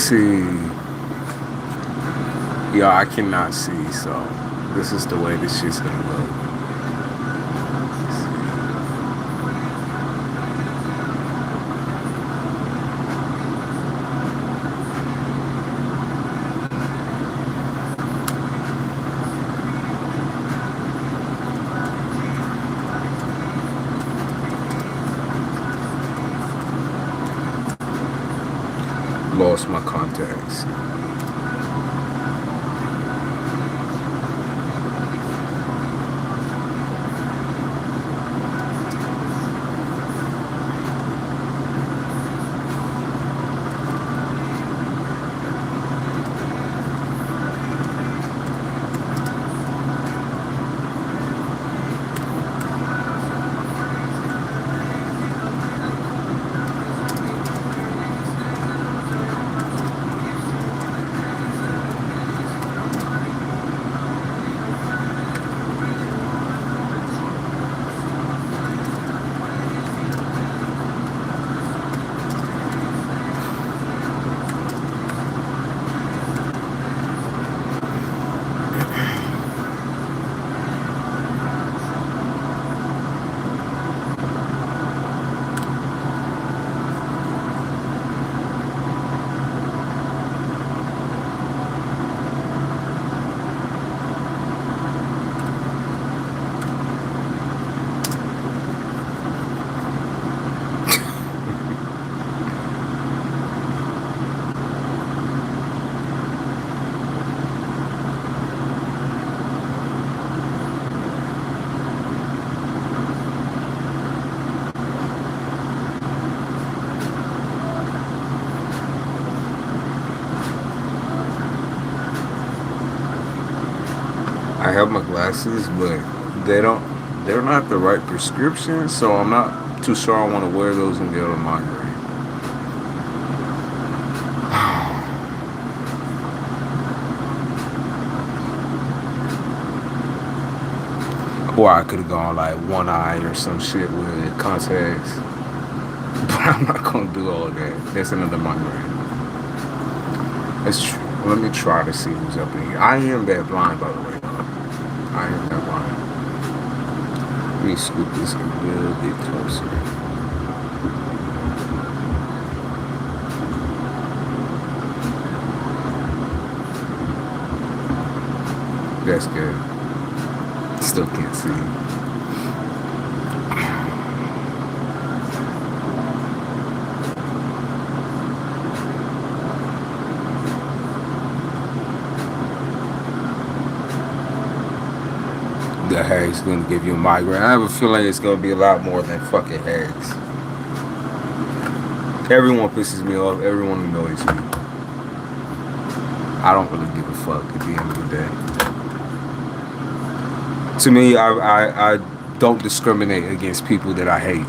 see. Yeah, I cannot see, so this is the way this shit's gonna look. Lost my contacts. I have my glasses, but they're not the right prescription, so I'm not too sure I want to wear those and get a migraine. Or I could have gone like one eye or some shit with contacts. But I'm not gonna do all of that. That's another migraine. Let me try to see who's up in here. I am that blind, by the way. I am that blind. Let me scoop this a little bit closer. That's good. Still can't see. The hag's gonna give you a migraine. I have a feeling it's gonna be a lot more than fucking hags. Everyone pisses me off. Everyone annoys me. I don't really give a fuck at the end of the day. To me, I don't discriminate against people that I hate.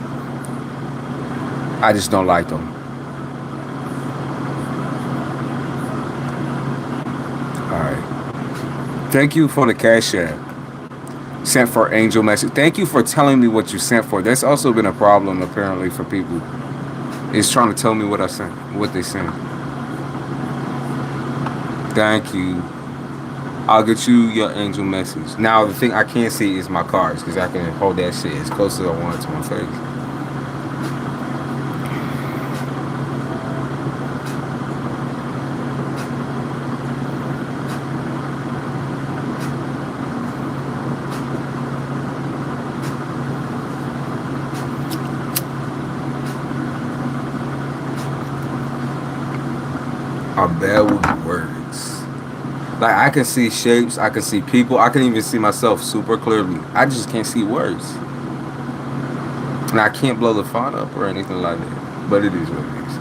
I just don't like them. Alright. Thank you for the Cashapp. Sent for angel message. Thank you for telling me what you sent for. That's also been a problem apparently for people. Is trying to tell me what I sent, what they sent. Thank you. I'll get you your angel message. Now the thing I can't see is my cards because I can hold that shit as close as I want to my face. I'm bad with words. Like I can see shapes, I can see people, I can even see myself super clearly. I just can't see words. And I can't blow the font up or anything like that. But it is what it is.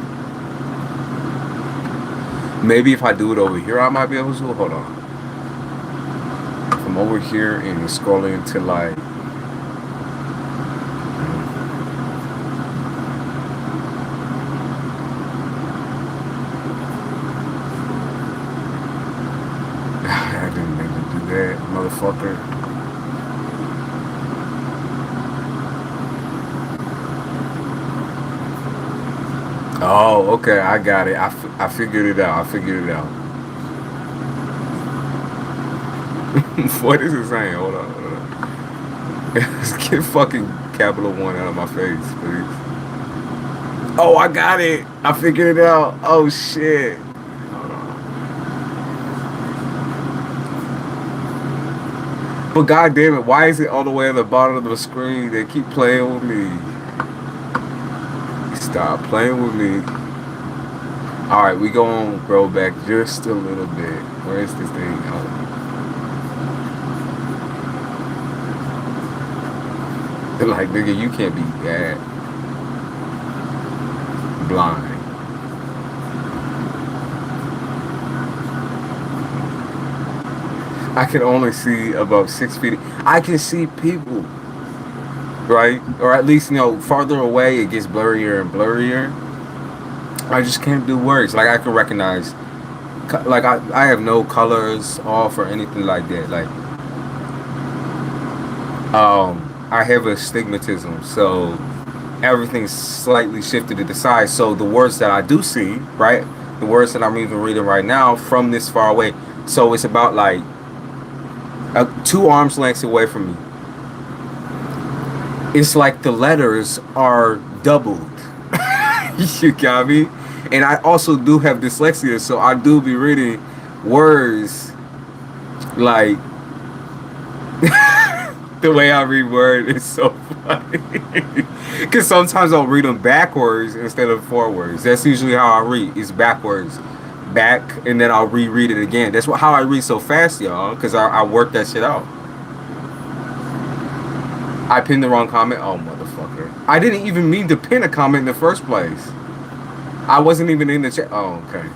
Maybe if I do it over here, I might be able to. Hold on. From over here and scrolling to like. I didn't mean to do that, motherfucker. Oh, okay, I got it. I figured it out. I figured it out. What is it saying? Hold on, hold on. Get fucking capital one out of my face, please. Oh, I got it. I figured it out. Oh shit. Hold on. But god damn it, why is it all the way at the bottom of the screen? They keep playing with me. Stop playing with me. Alright, we gonna grow back just a little bit. Where is this thing? Oh. They're like, nigga, you can't be that blind. I can only see about 6 feet. I can see people, right? Or at least, you know, farther away it gets blurrier and blurrier. I just can't do words. Like I can recognize, like I have no colors off or anything like that. Like, I have astigmatism, so everything's slightly shifted to the side. So the words that I do see, right? The words that I'm even reading right now from this far away. So it's about like 2 arms lengths away from me. It's like the letters are doubled. You got me? And I also do have dyslexia, so I do be reading words like the way I read words is so funny. Because sometimes I'll read them backwards instead of forwards. That's usually how I read. It's backwards. Back, and then I'll reread it again. That's how I read so fast, y'all, because I work that shit out. I pinned the wrong comment. Oh, motherfucker. I didn't even mean to pin a comment in the first place. I wasn't even in the chat. Oh, okay.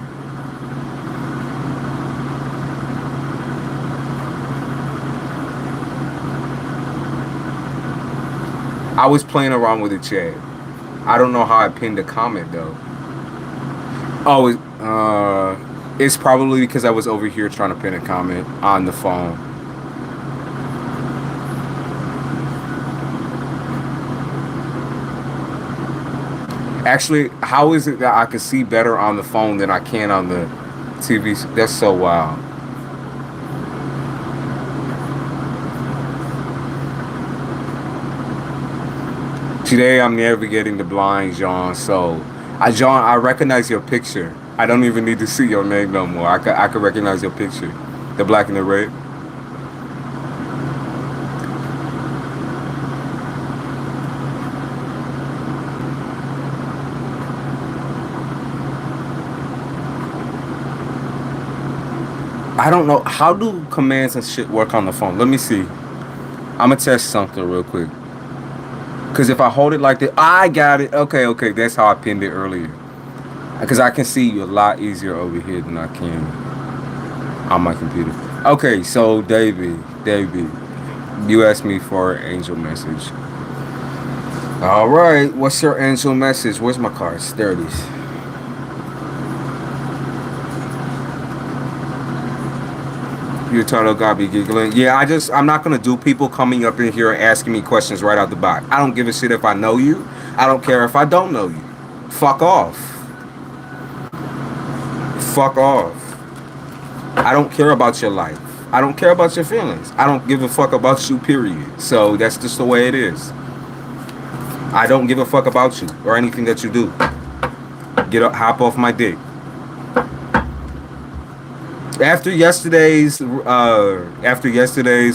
I was playing around with the chat. I don't know how I pinned a comment, though. Oh, it's probably because I was over here trying to pin a comment on the phone. Actually, how is it that I can see better on the phone than I can on the TV? That's so wild. Today I'm navigating the blinds, John. So, John, I recognize your picture. I don't even need to see your name no more. I could recognize your picture, the black and the red. I don't know. How do commands and shit work on the phone? Let me see. I'm gonna test something real quick. Because if I hold it like that, I got it. Okay, okay. That's how I pinned it earlier. Because I can see you a lot easier over here than I can on my computer. Okay, so David, you asked me for an angel message. All right, what's your angel message? Where's my cards? There it is. Your title got me giggling. Yeah, I'm not gonna do people coming up in here and asking me questions right out the box. I don't give a shit if I know you. I don't care if I don't know you. Fuck off. Fuck off. I don't care about your life. I don't care about your feelings. I don't give a fuck about you, period. So that's just the way it is. I don't give a fuck about you or anything that you do. Get up, hop off my dick. After yesterday's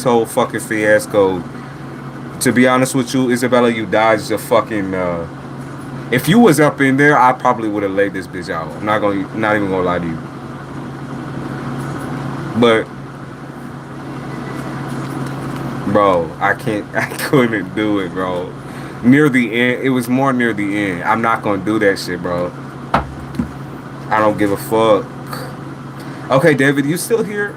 whole fucking fiasco, to be honest with you, Isabella, you dodged a fucking. If you was up in there, I probably would have laid this bitch out. I'm not even gonna lie to you. But, bro, I couldn't do it, bro. Near the end, it was more near the end. I'm not gonna do that shit, bro. I don't give a fuck. Okay, David, you still here?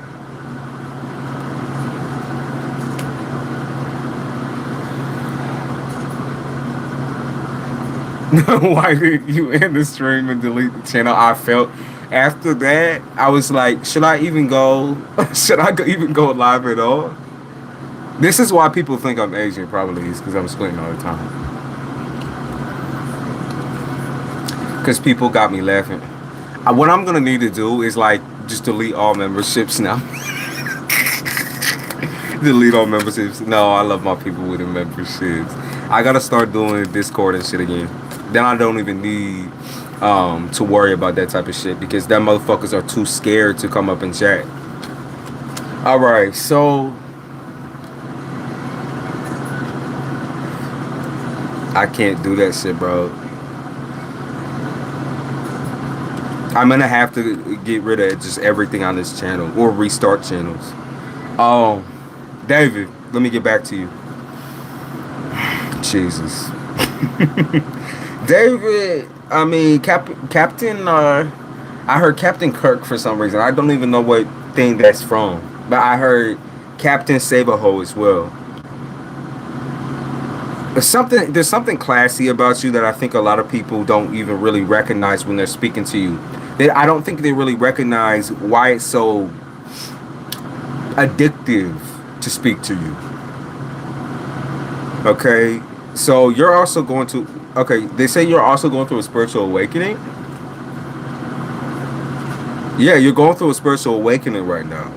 Why did you end the stream and delete the channel? I felt after that, I was like, should I even go? Should I even go live at all? This is why people think I'm Asian, probably, is because I'm squinting all the time. because people got me laughing. What I'm gonna need to do is like just delete all memberships now. Delete all memberships. No, I love my people with the memberships. I gotta start doing Discord and shit again. Then I don't even need to worry about that type of shit because them motherfuckers are too scared to come up and chat. All right, so I can't do that shit, bro. I'm gonna have to get rid of just everything on this channel or restart channels. David, let me get back to you. Jesus. David, I mean, Captain, I heard Captain Kirk for some reason. I don't even know what thing that's from. But I heard Captain Saberho as well. There's something classy about you that I think a lot of people don't even really recognize when they're speaking to you. I don't think they really recognize why it's so addictive to speak to you. Okay, so you're also going to. Okay, they say you're also going through a spiritual awakening. Yeah, you're going through a spiritual awakening right now,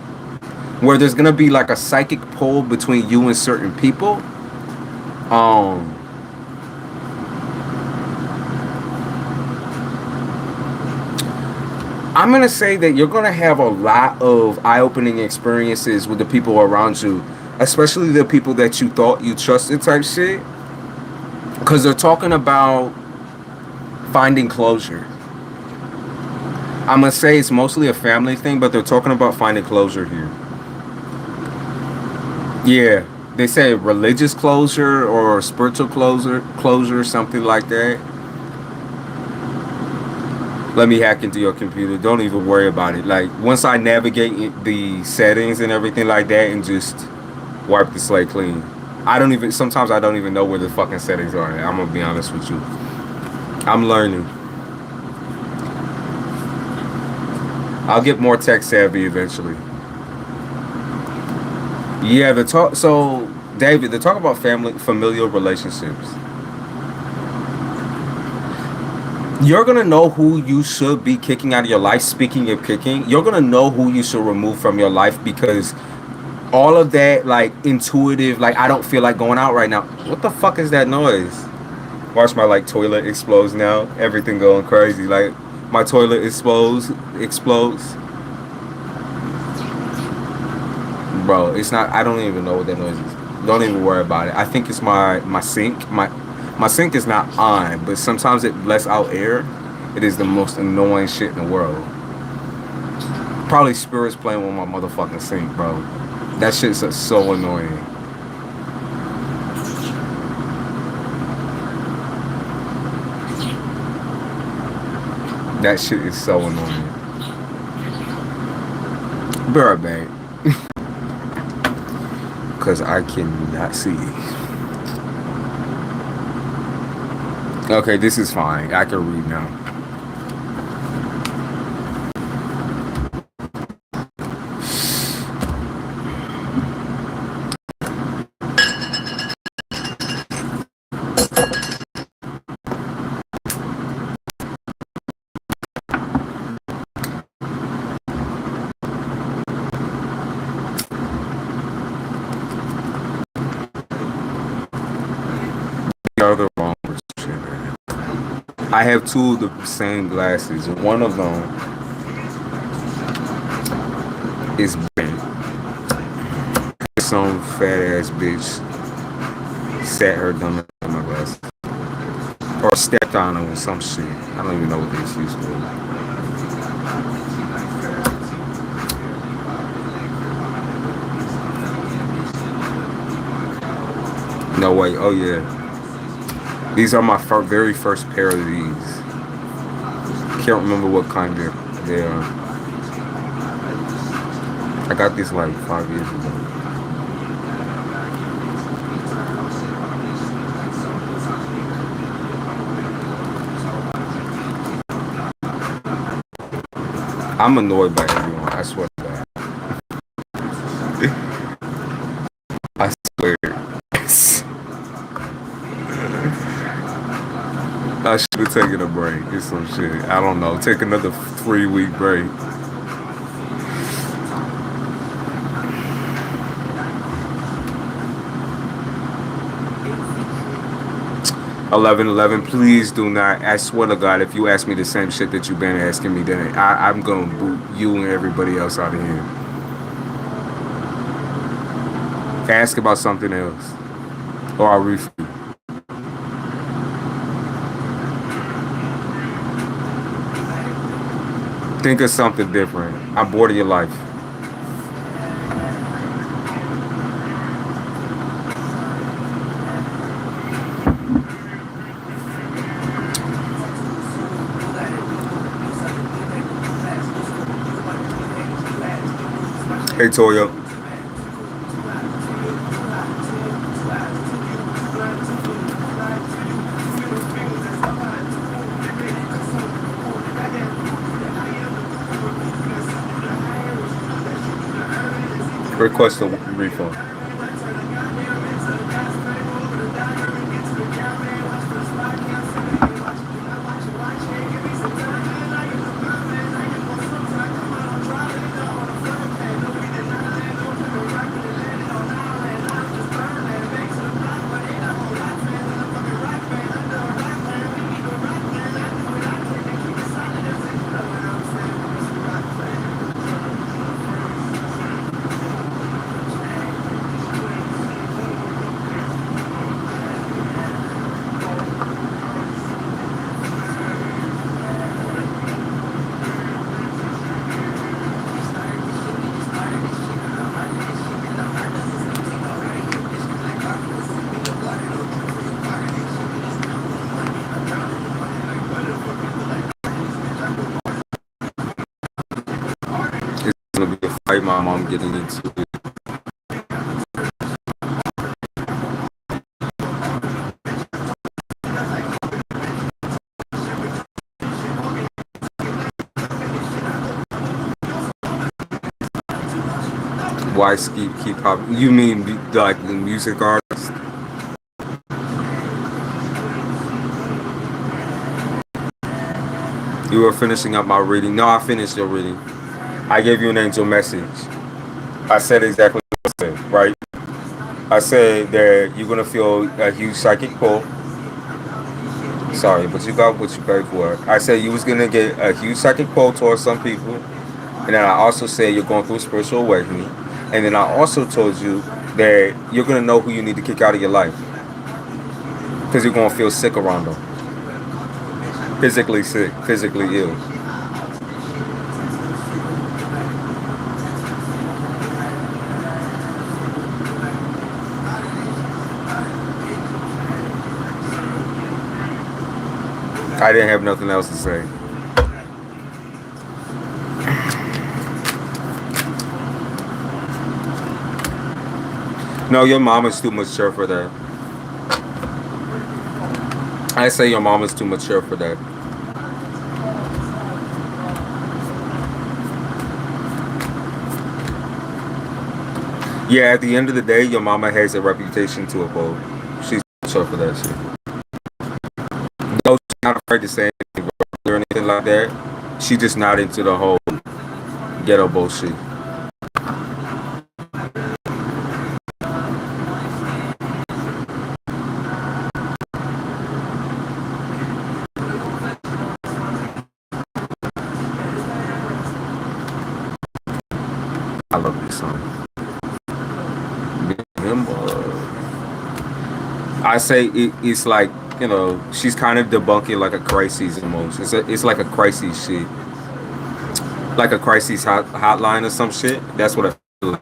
where there's gonna be like a psychic pull between you and certain people. I'm gonna say that you're gonna have a lot of eye-opening experiences with the people around you, especially the people that you thought you trusted type shit, because they're talking about finding closure. I'm gonna say it's mostly a family thing, but they're talking about finding closure here. Yeah, they say religious closure or spiritual closure, something like that. Let me hack into your computer. Don't even worry about it. Like, once I navigate the settings and everything like that and just wipe the slate clean. Sometimes I don't even know where the fucking settings are. I'm gonna be honest with you. I'm learning. I'll get more tech savvy eventually. Yeah, so David, the talk about familial relationships. You're gonna know who you should be kicking out of your life. Speaking of kicking, you're gonna know who you should remove from your life because all of that, like, intuitive, like, I don't feel like going out right now. What the fuck is that noise? Watch my, like, toilet explodes now. Everything going crazy. Like, my toilet explodes. Bro, it's not, I don't even know what that noise is. Don't even worry about it. I think it's my sink. My sink is not on, but sometimes it lets out air. It is the most annoying shit in the world. Probably spirits playing with my motherfucking sink, bro. That shit's so annoying. That shit is so annoying. Be right back. Because I cannot see. Okay, this is fine. I can read now. The wrong shit. I have two of the same glasses, and one of them is bent. Some fat ass bitch sat her dumb in my glasses, or stepped on her with some shit. I don't even know what the excuse was. No way. Oh yeah. These are my very first pair of these. Can't remember what kind they are. I got these like 5 years ago. I'm annoyed by everyone. I swear to God. I swear. I should have taken a break or some shit. I don't know. Take another 3-week break. 1111, please do not. I swear to God, if you ask me the same shit that you've been asking me, then I'm gonna boot you and everybody else out of here. Ask about something else, or I'll refuse. Think of something different. I'm bored of your life. Hey, Toya. Request a refund. Gonna be a fight my mom getting into. Why keep pop? You mean like the music artist? You were finishing up my reading. No, I finished your reading. I gave you an angel message. I said exactly what I said, right? I said that you're gonna feel a huge psychic pull. Sorry, but you got what you paid for. I said you was gonna get a huge psychic pull towards some people, and then I also said you're going through a spiritual awakening, and then I also told you that you're gonna know who you need to kick out of your life because you're gonna feel sick around them, physically sick, physically ill. I didn't have nothing else to say. No, your mom is too mature for that. I say your mom is too mature for that. Yeah, at the end of the day, your mama has a reputation to uphold. She's mature for that shit. No, she's not afraid to say anything or anything like that. She just not into the whole ghetto bullshit. I love this song. I say it's like, she's kind of debunking like a crisis almost. It's like a crisis shit, like a crisis hotline or some shit. That's what I feel like.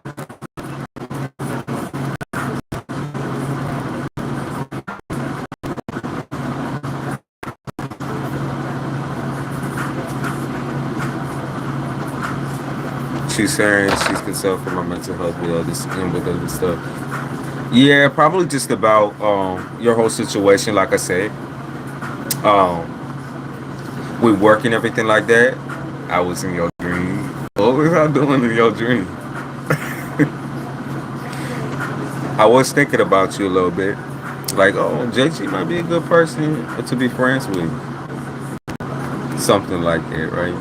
She's saying she's concerned for my mental health with this and with other stuff. Yeah, probably just about your whole situation. Like I said, um, with work and everything like that. I was in your dream. What was I doing in your dream? I was thinking about you a little bit. Like, oh, JG might be a good person to be friends with. Something like that, right?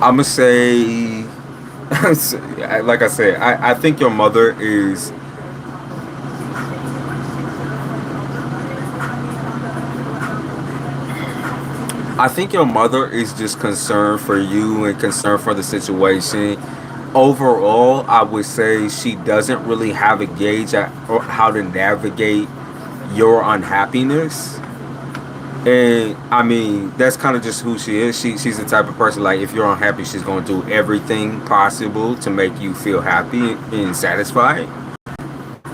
I'm gonna say, like I said, I think your mother is. I think your mother is just concerned for you and concerned for the situation. Overall, I would say she doesn't really have a gauge at or how to navigate your unhappiness. And I mean, that's kind of just who she is. She's the type of person, like, if you're unhappy, she's going to do everything possible to make you feel happy and satisfied.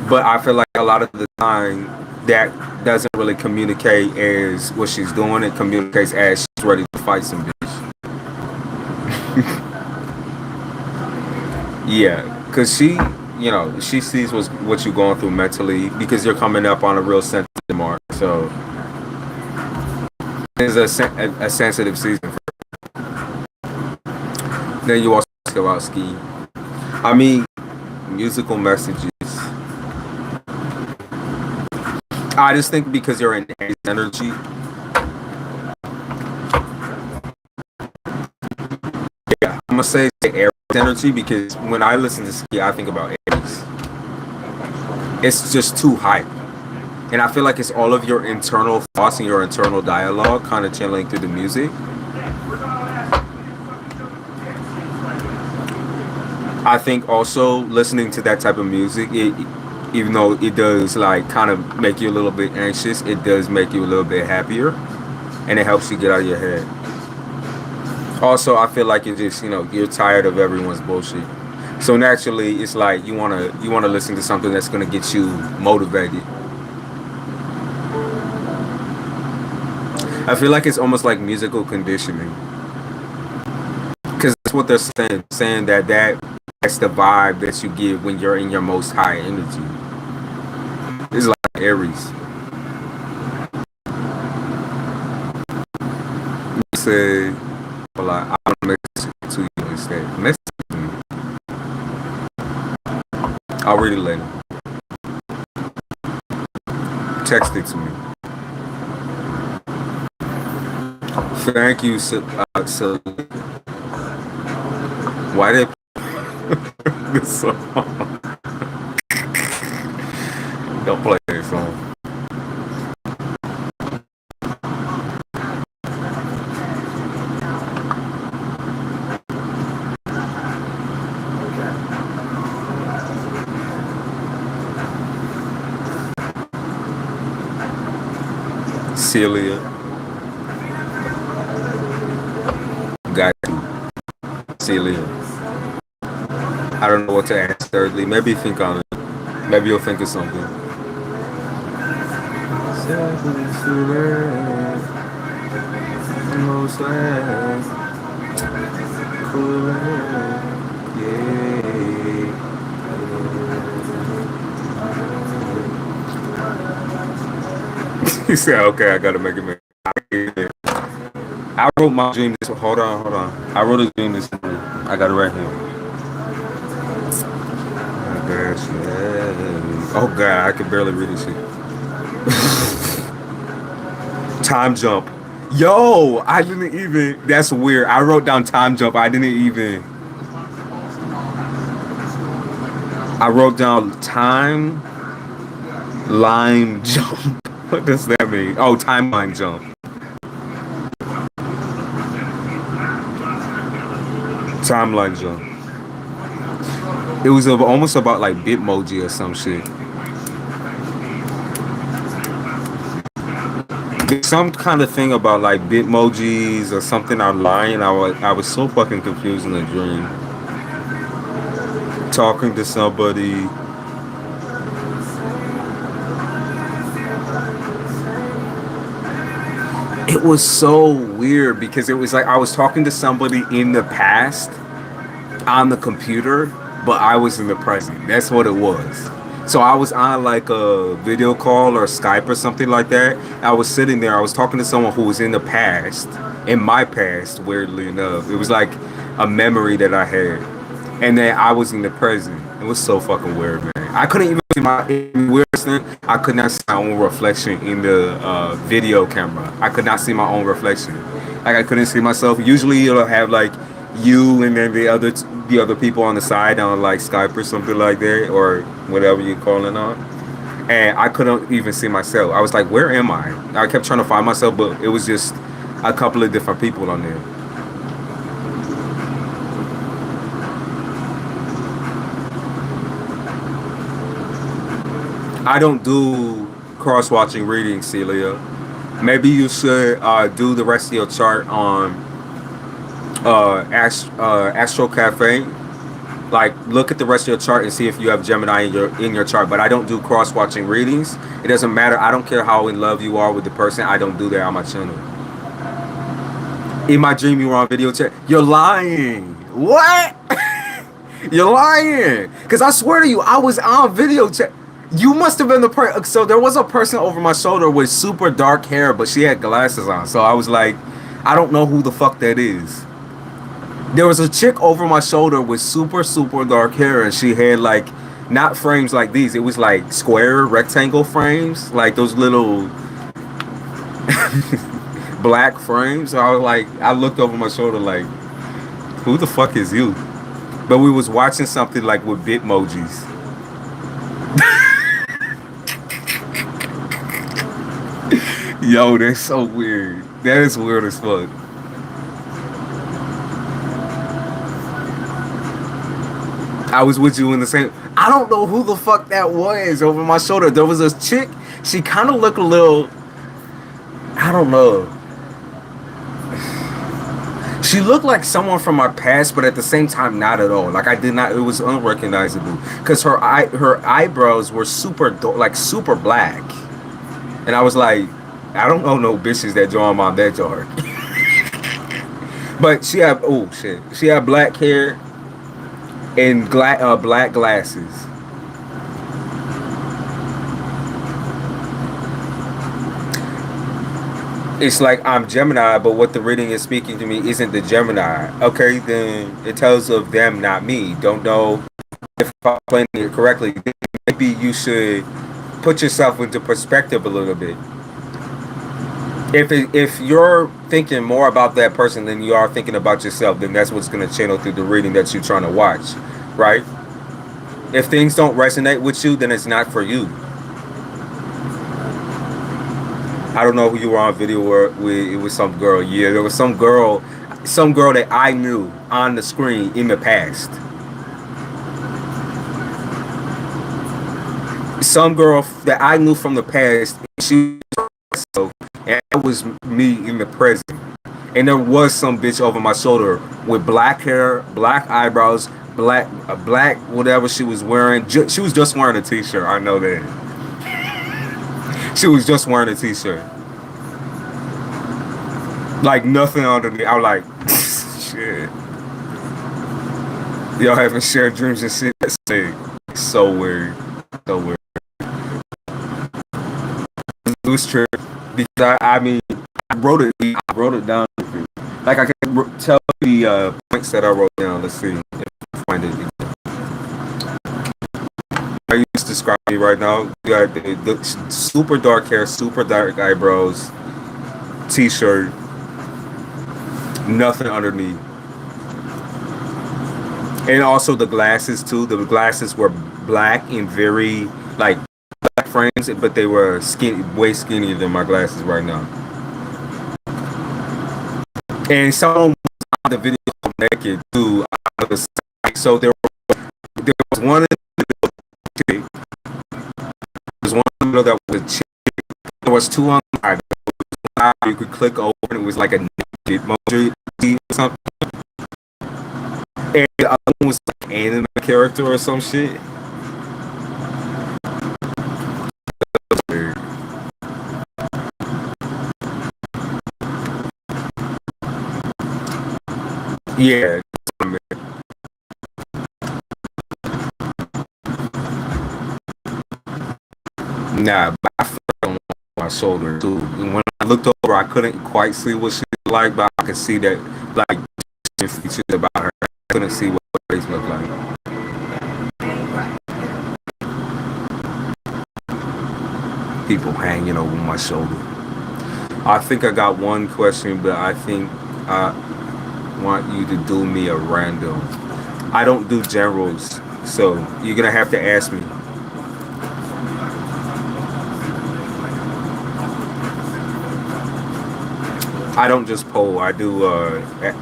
But I feel like a lot of the time that doesn't really communicate as what she's doing. It communicates as she's ready to fight some bitch. Yeah, because she sees what you're going through mentally because you're coming up on a real sensitive mark. So it's a sensitive season. Then you also ask about ski. I mean, musical messages. I just think because you're in Aries energy, yeah, I'm gonna say Aries energy because when I listen to ski, I think about Aries. It's just too hype. And I feel like it's all of your internal thoughts and your internal dialogue kind of channeling through the music. I think also listening to that type of music, even though it does like kind of make you a little bit anxious, it does make you a little bit happier, and it helps you get out of your head. Also, I feel like you're tired of everyone's bullshit. So naturally, it's like you wanna listen to something that's gonna get you motivated. I feel like it's almost like musical conditioning because that's what they're saying that's the vibe that you give when you're in your most high energy. It's like Aries. You say, well, I don't message to you instead. Message me. I'll read it later. Text it to me. Thank you, so why did this song? Don't play that song. Celia, got you. Celia. I don't know what to ask. Thirdly, maybe think on it. Maybe you'll think of something. He said, "Okay, I gotta make it." I wrote my dream this. Hold on, hold on. I wrote a dream this. I got it right here. Oh god, I can barely read this shit. Time jump. Yo, I didn't even. That's weird. I wrote down time jump. I didn't even. I wrote down time line jump. What does that mean? Oh, timeline jump. Timeline jump. It was almost about like Bitmoji or some shit. There's some kind of thing about like Bitmojis or something online. I was so fucking confused in the dream. Talking to somebody. It was so weird because it was like I was talking to somebody in the past on the computer, but I was in the present. That's what it was. So I was on like a video call or Skype or something like that. I was sitting there. I was talking to someone who was in the past, in my past. Weirdly enough, it was like a memory that I had, and then I was in the present. It was so fucking weird, man. I couldn't even see my weirdest thing. I could not see my own reflection in the video camera. I could not see my own reflection. Like I couldn't see myself. Usually it'll have like you and then the other people on the side on like Skype or something like that or whatever you're calling on. And I couldn't even see myself. I was like, where am I? I kept trying to find myself, but it was just a couple of different people on there. I don't do cross-watching readings, Celia. Maybe you should do the rest of your chart on Astro Cafe. Like, look at the rest of your chart and see if you have Gemini in your chart. But I don't do cross-watching readings. It doesn't matter. I don't care how in love you are with the person. I don't do that on my channel. In my dream, you were on video chat. You're lying. What? You're lying. Because I swear to you, I was on video chat. You must have been the person. So there was a person over my shoulder with super dark hair, but she had glasses on. So I was like, I don't know who the fuck that is. There was a chick over my shoulder with super, super dark hair, and she had like, not frames like these. It was like square rectangle frames, like those little black frames. So I was like, I looked over my shoulder like, who the fuck is you? But we was watching something like with Bitmojis. Yo, that's so weird. That is weird as fuck. I was with you in the same. I don't know who the fuck that was over my shoulder. There was this chick. She kind of looked a little. I don't know. She looked like someone from my past, but at the same time, not at all. Like I did not. It was unrecognizable because her eyebrows were like super black, and I was like, I don't know no bitches that draw them on that dark. But she had oh shit. She had black hair and black glasses. It's like I'm Gemini, but what the reading is speaking to me isn't the Gemini. Okay, then it tells of them, not me. Don't know if I'm playing it correctly. Maybe you should put yourself into perspective a little bit. If you're thinking more about that person than you are thinking about yourself, then that's what's going to channel through the reading that you're trying to watch, right? If things don't resonate with you, then it's not for you. I don't know who you were on video with. It was some girl. Yeah, there was some girl that I knew on the screen in the past. Some girl that I knew from the past. She was, and that was me in the present. And there was some bitch over my shoulder with black hair, black eyebrows, black whatever she was wearing. She was just wearing a t-shirt. I know that. She was just wearing a t-shirt. Like nothing underneath. I was like, shit. Y'all having shared dreams and shit. That's sick. So weird. So weird. Loose trip. Because I mean, I wrote it down. Like I can tell the points that I wrote down. Let's see if I find it. I used to describe me right now. You got the super dark hair, super dark eyebrows, t-shirt, nothing underneath. And also the glasses too. The glasses were black and very like black frames, but they were way skinnier than my glasses right now. And someone was on the video naked too. So there was one. There was one video that was a chick. There was two on the side. You could click over and it was like a naked emoji or something. And the other one was like an anime character or some shit. Yeah. Nah, but I felt on my shoulder too. And when I looked over, I couldn't quite see what she looked like, but I could see that like features about her. I couldn't see what her face looked like. People hanging over my shoulder. I think I got one question, but I think I want you to do me a random. I don't do generals, so you're gonna have to ask me. I don't just poll. I do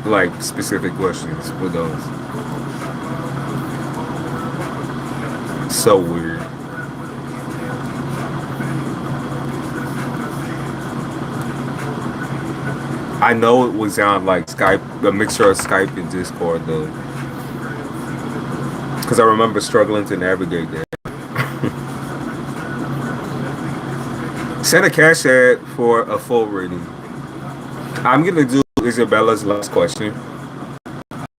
like specific questions for those. So weird. I know it was on like Skype, a mixture of Skype and Discord though, because I remember struggling to navigate that. Send a cash ad for a full reading. I'm gonna do Isabella's last question,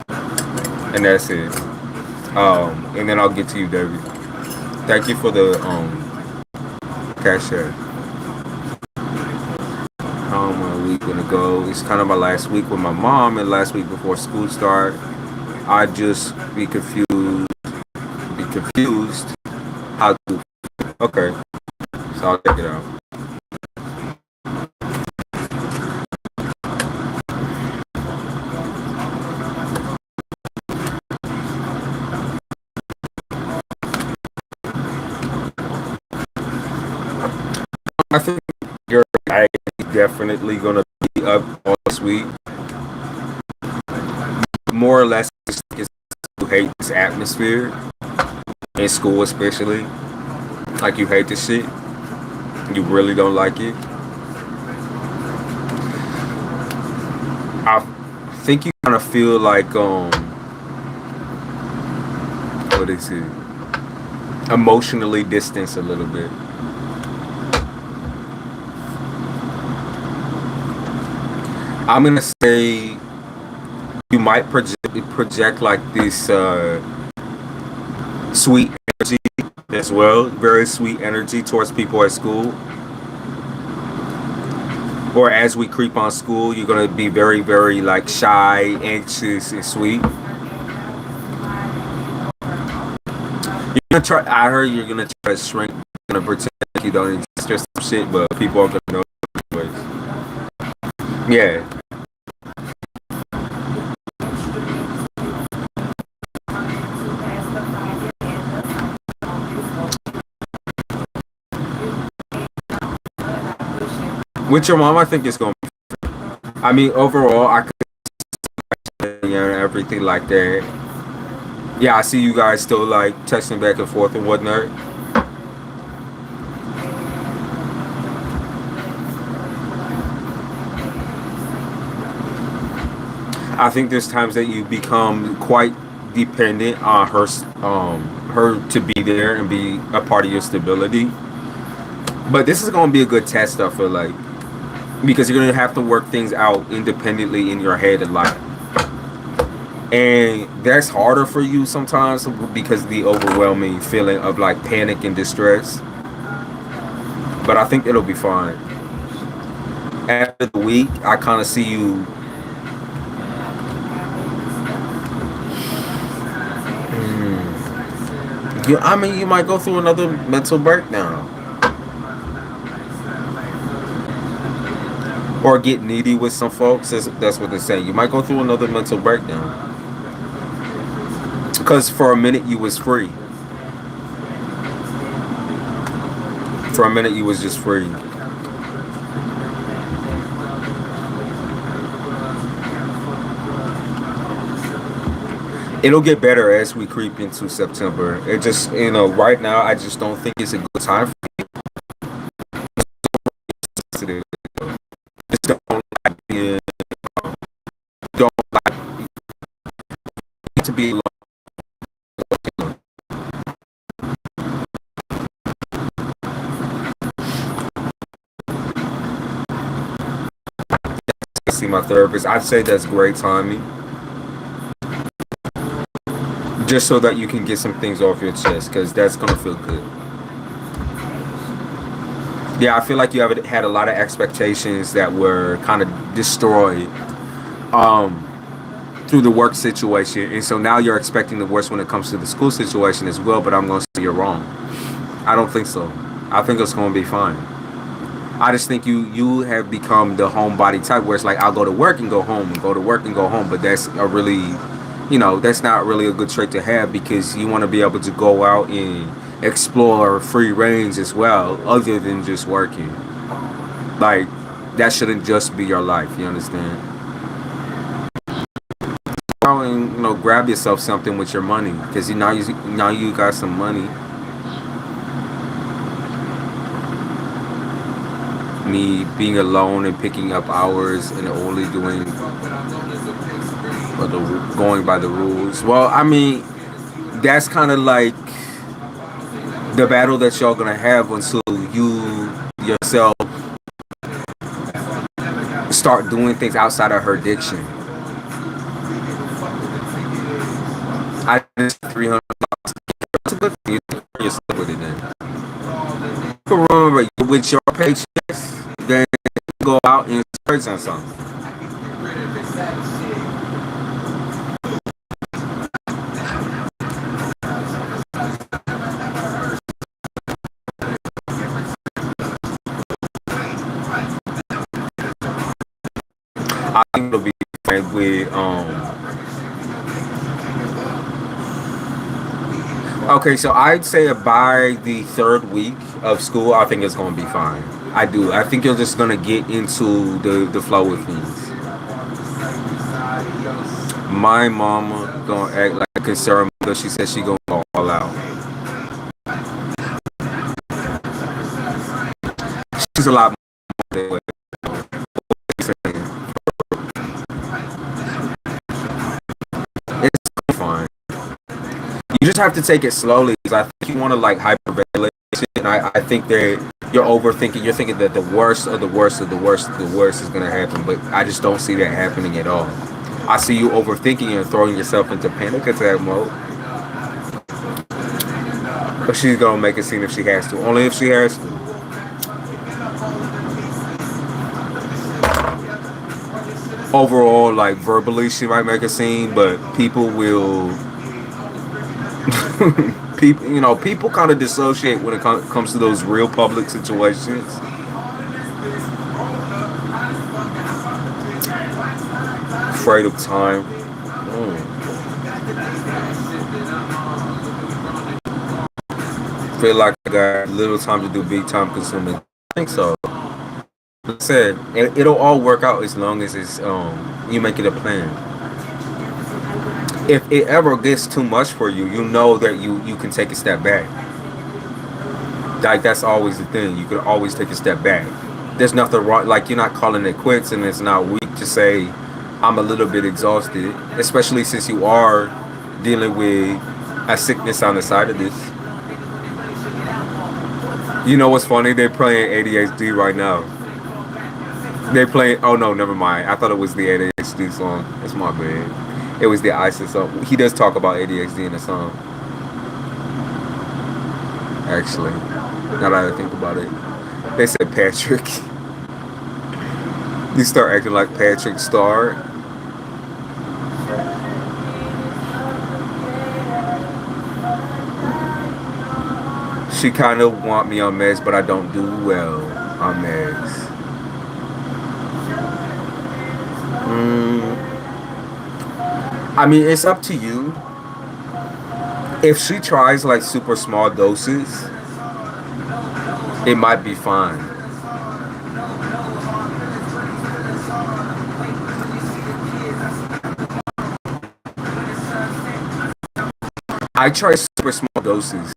and that's it. And then I'll get to you, David. Thank you for the cash ad. How my week gonna go? It's kind of my last week with my mom, and last week before school start. I just be confused. Be confused. How to? Okay, so I'll check it out. I think you're definitely gonna be up all this week. More or less, you hate this atmosphere in school, especially. Like you hate this shit. You really don't like it. I think you kind of feel like what is it? Emotionally distanced a little bit. I'm gonna say you might project like this sweet energy as well, very sweet energy towards people at school. Or as we creep on school, you're gonna be very, very like shy, anxious, and sweet. You're gonna try. I heard you're gonna try to shrink. You're gonna pretend like you don't exist or some shit, but people are gonna know anyways. Yeah. With your mom, I think it's gonna be. I mean, overall, I could, everything like that. Yeah, I see you guys still like texting back and forth and whatnot. I think there's times that you become quite dependent on her to be there and be a part of your stability. But this is gonna be a good test, I feel like, because you're gonna have to work things out independently in your head a lot, and that's harder for you sometimes because of the overwhelming feeling of like panic and distress. But I think it'll be fine. After the week, I kind of see you. I mean, you might go through another mental breakdown. Or get needy with some folks. That's what they're saying. You might go through another mental breakdown. Because for a minute you was free. For a minute you was just free. It'll get better as we creep into September. It just, right now I just don't think it's a good time for you. Just don't like to be alone. See my therapist. I'd say that's great timing. Just so that you can get some things off your chest, because that's gonna feel good. Yeah, I feel like you have had a lot of expectations that were kind of destroyed um, through the work situation, and so now you're expecting the worst when it comes to the school situation as well. But I'm gonna say you're wrong. I don't think so. I think it's gonna be fine. I just think you have become the homebody type where it's like I'll go to work and go home and go to work and go home, but that's a really, that's not really a good trait to have because you want to be able to go out and explore free range as well, other than just working. Like that shouldn't just be your life. You understand? Go and grab yourself something with your money because now you got some money. Me being alone and picking up hours and only doing going by the rules. Well, I mean, that's kind of like the battle that y'all gonna have until you yourself start doing things outside of her diction. I just $300. It's a good thing you take care of yourself with it then. But remember, with your paychecks, then go out and search on something. I think it'll be fine with okay, so I'd say by the third week of school, I think it's gonna be fine. I do. I think you're just gonna get into the flow of things. My mama gonna act like a concerned because she said she gonna go all out. She's a lot more than it's fine. You just have to take it slowly because I think you want to like hyperventilate it, and I think that you're overthinking. You're thinking that the worst of the worst of the worst of the worst is gonna happen, but I just don't see that happening at all. I see you overthinking and throwing yourself into panic attack mode. But she's gonna make a scene if she has to. Only if she has to. Overall, like verbally, she might make a scene, but people will. People kind of dissociate when it comes to those real public situations. Afraid of time. Feel like I got little time to do big time consuming. I think so. Like I said, it'll all work out as long as it's you make it a plan. If it ever gets too much for you, you know that you can take a step back. Like that's always the thing. You can always take a step back. There's nothing wrong. Like you're not calling it quits, and it's not weak to say I'm a little bit exhausted, especially since you are dealing with a sickness on the side of this. You know what's funny? They're playing ADHD right now. They're playing. Oh no, never mind. I thought it was the ADHD song. That's my bad. It was the ISIS song. He does talk about ADHD in the song. Actually, now that I think about it, they said Patrick. You start acting like Patrick Star. She kind of want me on meds, but I don't do well on meds. I mean, it's up to you. If she tries like super small doses, it might be fine. I try super small doses,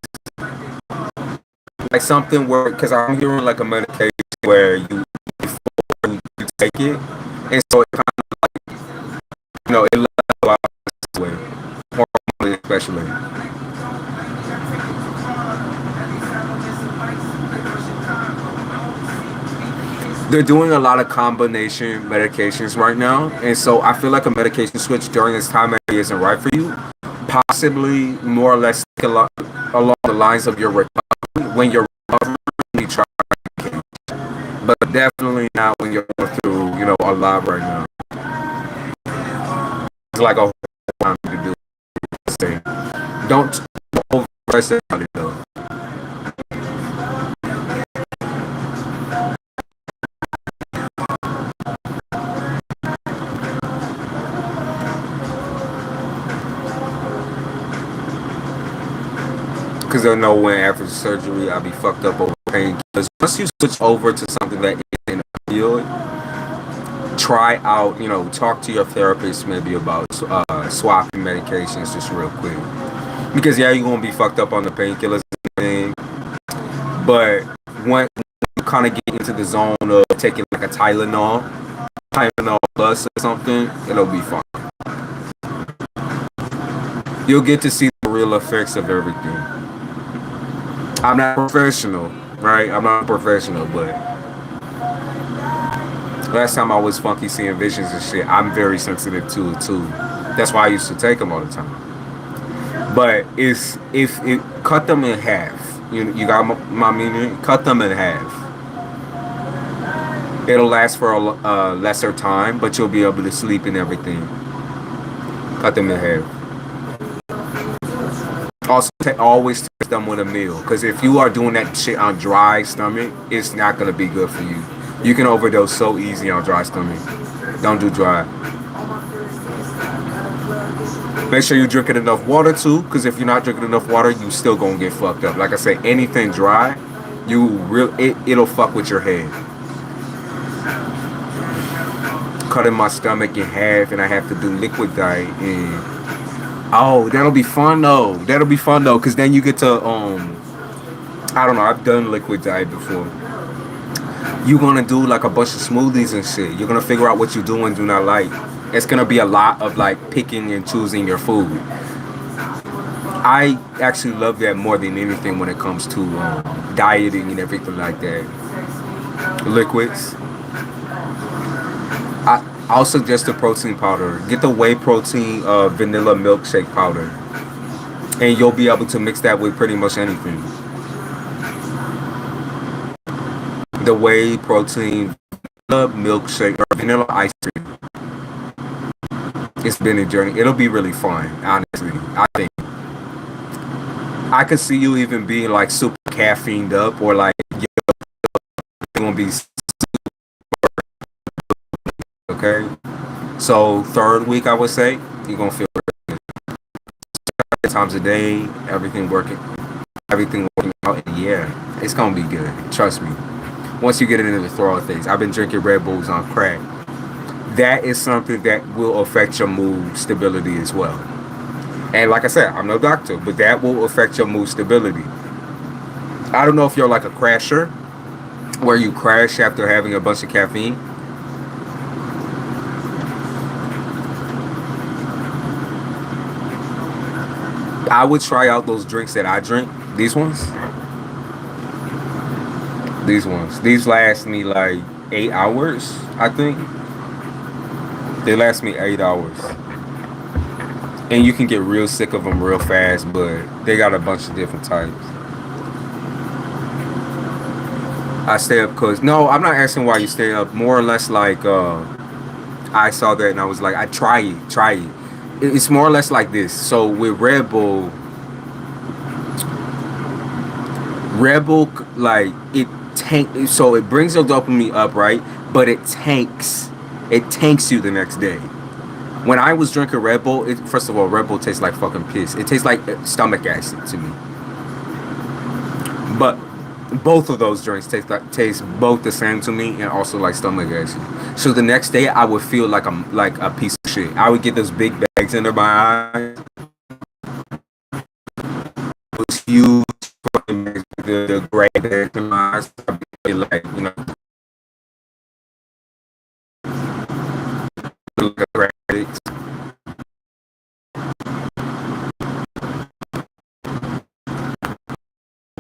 like something where, because I'm hearing like a medication where you take it, and so it kind of it lets you out this way, hormonally especially. They're doing a lot of combination medications right now, and so I feel like a medication switch during this time maybe isn't right for you. Possibly more or less along the lines of your recovery. When you're recovering, you try medication. but definitely not when you're going through, a lot right now. It's like a whole time to do this thing. Don't overstress it though. Because they'll know when after the surgery I'll be fucked up over painkillers. Once you switch over to something that isn't opioid, try out, talk to your therapist maybe about swapping medications just real quick. Because yeah, you're gonna be fucked up on the painkillers and thing, but when you kind of get into the zone of taking like a Tylenol plus or something, it'll be fun. You'll get to see the real effects of everything. I'm not professional, right? I'm not professional, but last time I was funky seeing visions and shit, I'm very sensitive to it too. That's why I used to take them all the time. But if it cut them in half, you got my meaning. Cut them in half. It'll last for a lesser time, but you'll be able to sleep and everything. Cut them in half. Also, always test them with a meal, because if you are doing that shit on dry stomach, it's not gonna be good for you. You can overdose so easy on dry stomach. Don't do dry. Make sure you're drinking enough water too, because if you're not drinking enough water, you still gonna get fucked up. Like I say, anything dry, it'll fuck with your head. Cutting my stomach in half, and I have to do liquid diet, and that'll be fun though. Because then you get to I don't know. I've done liquid diet before. You're gonna do like a bunch of smoothies and shit. You're gonna figure out what you do and do not like. It's gonna be a lot of like picking and choosing your food. I actually love that more than anything when it comes to dieting and everything like that. Liquids. I'll suggest a protein powder. Get the whey protein vanilla milkshake powder, and you'll be able to mix that with pretty much anything. The whey protein vanilla milkshake or vanilla ice cream. It's been a journey. It'll be really fun, honestly. I think I could see you even being like super caffeined up, or like you're gonna be okay. So third week, I would say you're gonna feel good. Times a day, everything working out, and yeah, it's gonna be good. Trust me. Once you get into the throw of things, I've been drinking Red Bulls on crack. That is something that will affect your mood stability as well. And like I said, I'm no doctor, but that will affect your mood stability. I don't know if you're like a crasher, where you crash after having a bunch of caffeine. I would try out those drinks that I drink. These ones. These last me like 8 hours, I think. They last me 8 hours. And you can get real sick of them real fast, but they got a bunch of different types. I stay up because... No, I'm not asking why you stay up. More or less like... I saw that and I was like, try it. It's more or less like this. So with Red Bull, like so it brings your dopamine up, right? But it tanks you the next day. When I was drinking Red Bull, first of all, Red Bull tastes like fucking piss. It tastes like stomach acid to me. But both of those drinks taste both the same to me, and also like stomach acid. So the next day I would feel like I'm like a piece of shit. I would get those big bags under my eyes. It was huge. The gray bags in my eyes. I'd be like,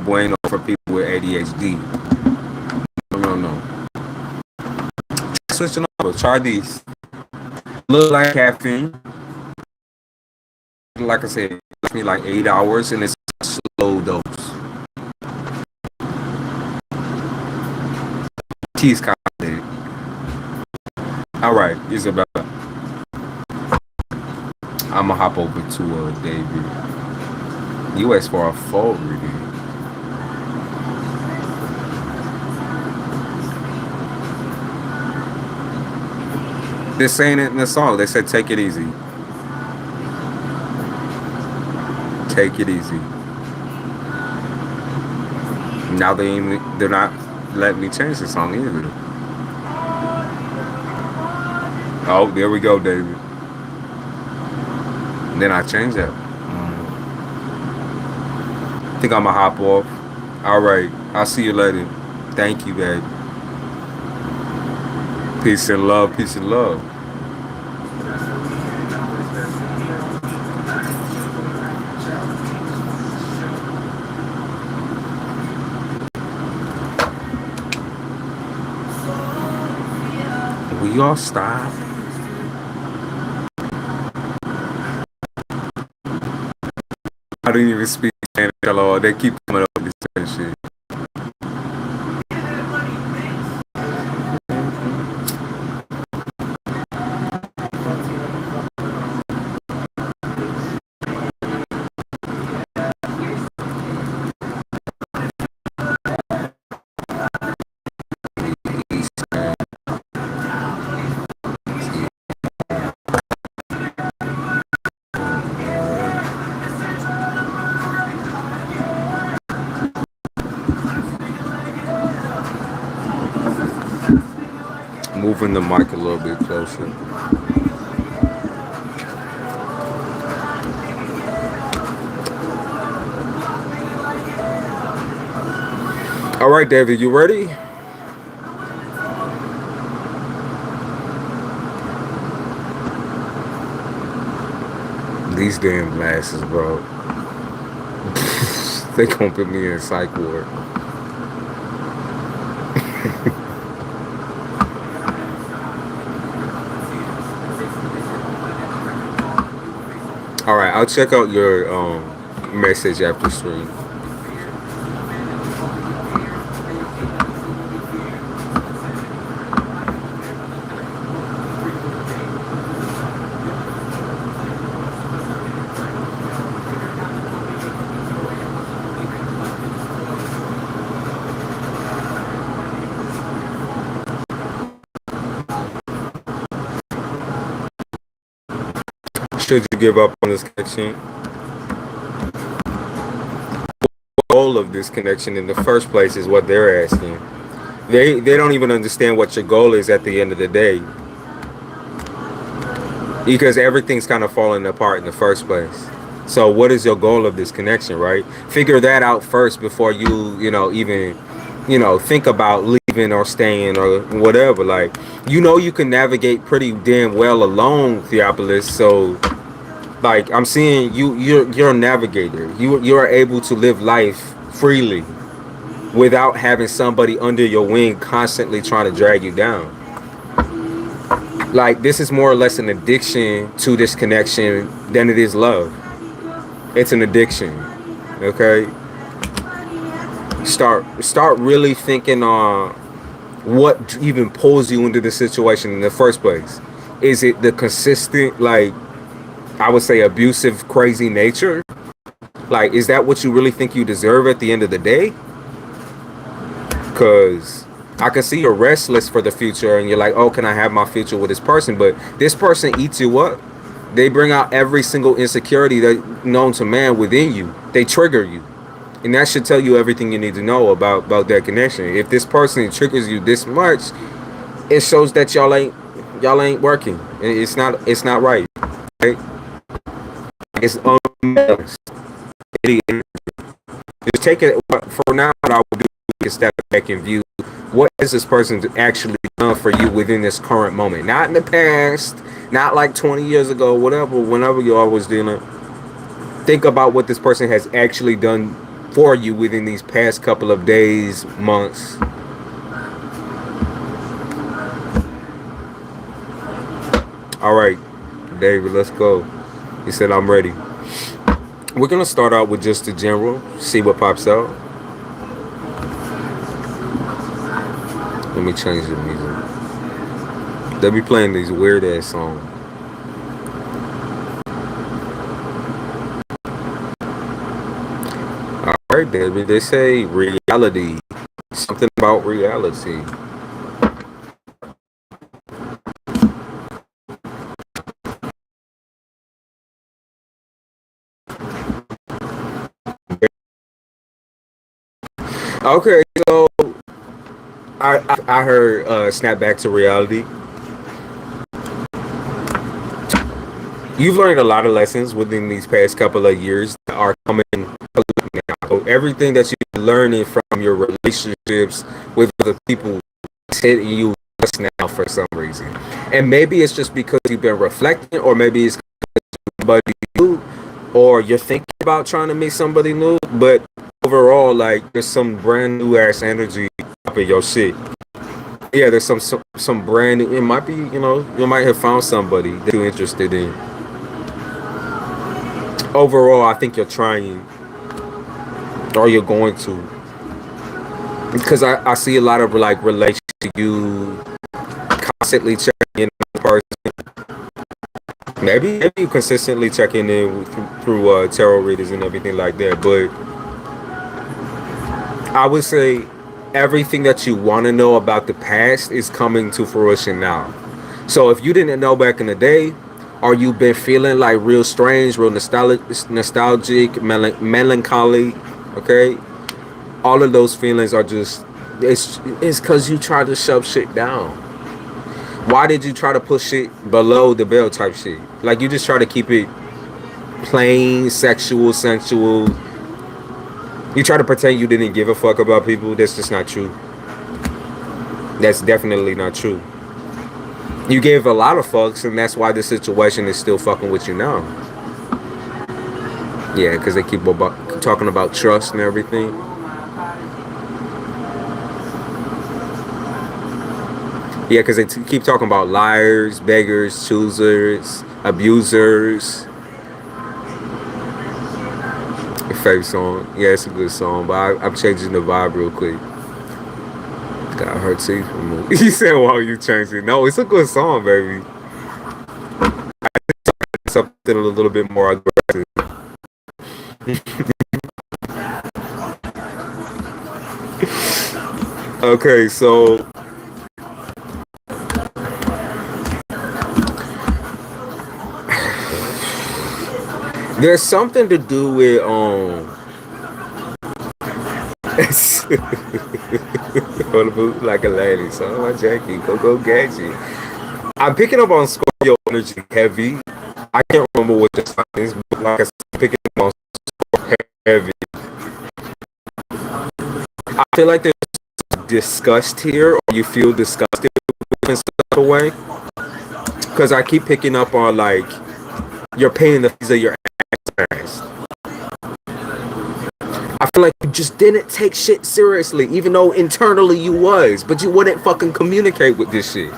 bueno for people with ADHD. No. Switching over. Try these. Look like caffeine. Like I said, it takes me like 8 hours, and it's a slow dose. She's kind of dead. All right, Isabella. I'm gonna hop over to David. You asked for a full reading. They're saying it in the song. They said, "Take it easy." Take it easy. Now they're not letting me change the song either. Oh, there we go, David. And then I changed that. I think I'm gonna hop off. All right, I'll see you later. Thank you, babe. Peace and love. Peace and love. Will y'all stop? I didn't even speak Spanish at all. They keep coming up with this certain shit. Moving the mic a little bit closer. All right, David, you ready? These damn glasses, bro. They gonna put me in psych ward. All right, I'll check out your message after stream. Should you give up on this connection? The goal of this connection in the first place is what they're asking. They don't even understand what your goal is at the end of the day, because everything's kind of falling apart in the first place. So what is your goal of this connection, right? Figure that out first before you even think about leaving or staying or whatever. Like, you can navigate pretty damn well alone, Theopolis. So like, I'm seeing you're a navigator. You're able to live life freely without having somebody under your wing constantly trying to drag you down. Like, this is more or less an addiction to this connection than it is love. It's an addiction. Okay? Start really thinking on what even pulls you into the situation in the first place. Is it the consistent, like, I would say, abusive, crazy nature? Like, is that what you really think you deserve at the end of the day? Because I can see you're restless for the future and you're like, oh, can I have my future with this person? But this person eats you up. They bring out every single insecurity that known to man within you. They trigger you. And that should tell you everything you need to know about that connection. If this person triggers you this much, it shows that y'all ain't working. It's not right. Right? It's unbalanced. Just take it for now. What I will do is step back and view what has this person actually done for you within this current moment. Not in the past, not like 20 years ago, whatever, whenever you always dealing. Think about what this person has actually done for you within these past couple of days, months. All right, David, let's go. He said, I'm ready. We're going to start out with just the general, see what pops out. Let me change the music. They be playing these weird ass songs. Alright, baby. They say reality. Something about reality. Okay, so I heard snap back to reality. You've learned a lot of lessons within these past couple of years that are coming now. So everything that you're learning from your relationships with other people is hitting you just now for some reason. And maybe it's just because you've been reflecting, or maybe it's somebody new, or you're thinking about trying to meet somebody new. But overall, like, there's some brand new ass energy up in your shit. Yeah, there's some brand new. It might be, you might have found somebody that you're interested in. Overall, I think you're trying, or you're going to, because I see a lot of like relation to you constantly checking in on the person. Maybe you consistently checking in through tarot readers and everything like that. But I would say everything that you want to know about the past is coming to fruition now. So if you didn't know back in the day, or you've been feeling like real strange, real nostalgic, melancholy, okay? All of those feelings are just, it's because you try to shove shit down. Why did you try to push it below the belt type shit? Like, you just try to keep it plain, sexual, sensual. You try to pretend you didn't give a fuck about people. That's just not true. That's definitely not true. You gave a lot of fucks, and that's why the situation is still fucking with you now. Yeah, because they keep talking about trust and everything. Yeah, because they keep talking about liars, beggars, choosers, abusers. Your favorite song. Yeah, it's a good song, but I'm changing the vibe real quick. Got her teeth removed. You said, "Wow, you changed it." No, it's a good song, baby. Something a little bit more aggressive. Okay, so there's something to do with like a lady, son. My Jackie, go gadget. I'm picking up on Scorpio energy heavy. I can't remember what the sign is, but like I said, I'm picking up on Scorpio heavy. I feel like there's disgust here, or you feel disgusted in some way, because I keep picking up on like you're paying the fees of your ass. I feel like you just didn't take shit seriously, even though internally you was, but you wouldn't fucking communicate with this shit.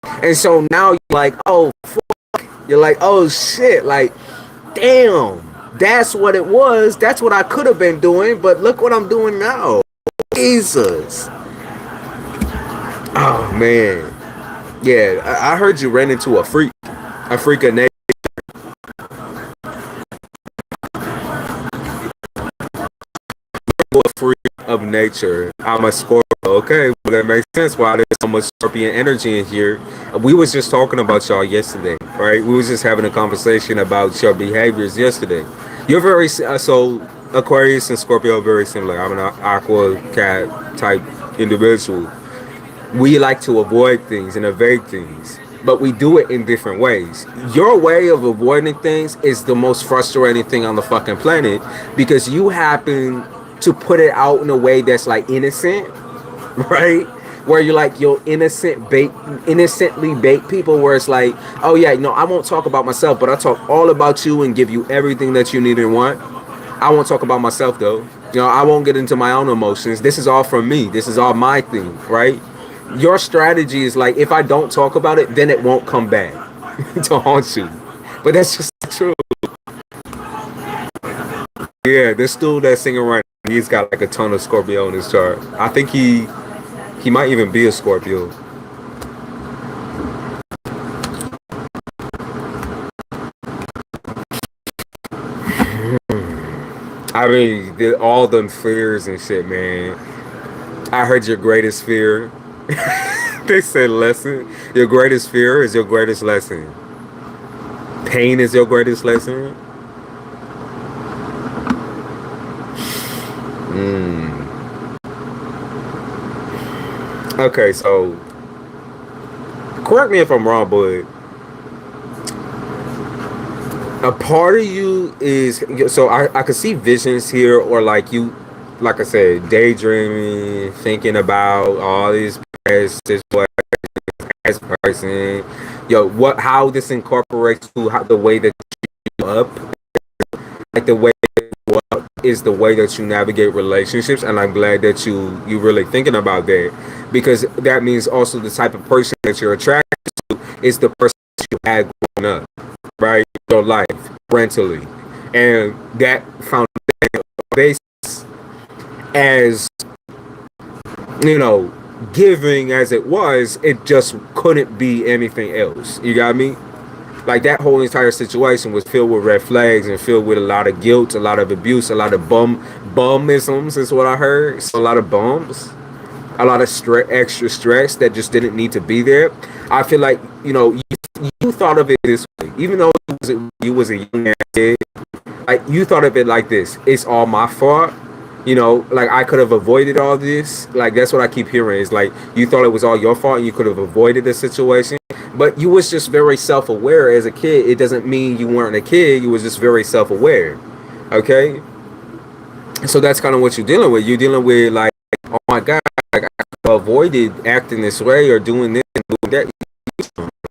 And so now you're like, oh fuck, you're like, oh shit, like, damn, that's what it was. That's what I could have been doing, but look what I'm doing now. Jesus. Oh man. Yeah, I heard you ran into a freak of nature. A freak of nature. I'm a Scorpio. Okay, well, that makes sense why there's so much Scorpion energy in here. We was just talking about y'all yesterday, right? We was just having a conversation about your behaviors yesterday. You're very so Aquarius and Scorpio are very similar. I'm an aqua cat type individual. We like to avoid things and evade things, but we do it in different ways. Your way of avoiding things is the most frustrating thing on the fucking planet, because you happen to put it out in a way that's like innocent, right? Where you're like, you'll innocently bait people, where it's like, oh yeah, no, I won't talk about myself, but I talk all about you and give you everything that you need and want. I won't talk about myself though. I won't get into my own emotions. This is all from me. This is all my thing, right? Your strategy is like, if I don't talk about it, then it won't come back to haunt you. But that's just true. Yeah, this dude that's singing right now, he's got like a ton of Scorpio in his chart. I think He might even be a Scorpio. I mean, all them fears and shit, man. I heard your greatest fear. They said lesson. Your greatest fear is your greatest lesson. Pain is your greatest lesson. Okay, so correct me if I'm wrong, but a part of you is so I could see visions here, or like you, like I said, daydreaming, thinking about all these past situations, past person, what, how this incorporates to how, the way that you up, like the way what is the way that you navigate relationships. And I'm glad that you really thinking about that, because that means also the type of person that you're attracted to is the person that you had growing up, right? Your life, parentally, and that foundation basis, as you know, giving as it was, it just couldn't be anything else. You got me? Like that whole entire situation was filled with red flags and filled with a lot of guilt, a lot of abuse, a lot of bumisms is what I heard. So a lot of bums, a lot of extra stress that just didn't need to be there. I feel like you thought of it this way, even though you was a young kid. Like you thought of it like this: it's all my fault. Like I could have avoided all this. Like that's what I keep hearing is like you thought it was all your fault and you could have avoided the situation. But you was just very self-aware as a kid. It doesn't mean you weren't a kid. You was just very self-aware. Okay? So that's kind of what you're dealing with. You're dealing with like, oh my God, like I avoided acting this way or doing this and doing that.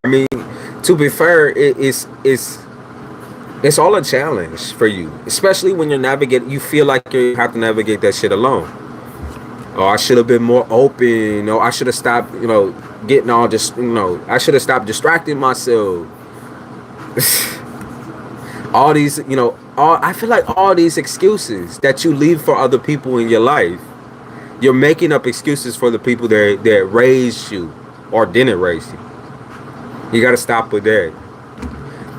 I mean, to be fair, it's all a challenge for you, especially when you're navigating. You feel like you have to navigate that shit alone. Oh, I should have been more open. I should have stopped, getting all just, I should have stopped distracting myself. All these, I feel like all these excuses that you leave for other people in your life, you're making up excuses for the people that raised you or didn't raise you. You got to stop with that.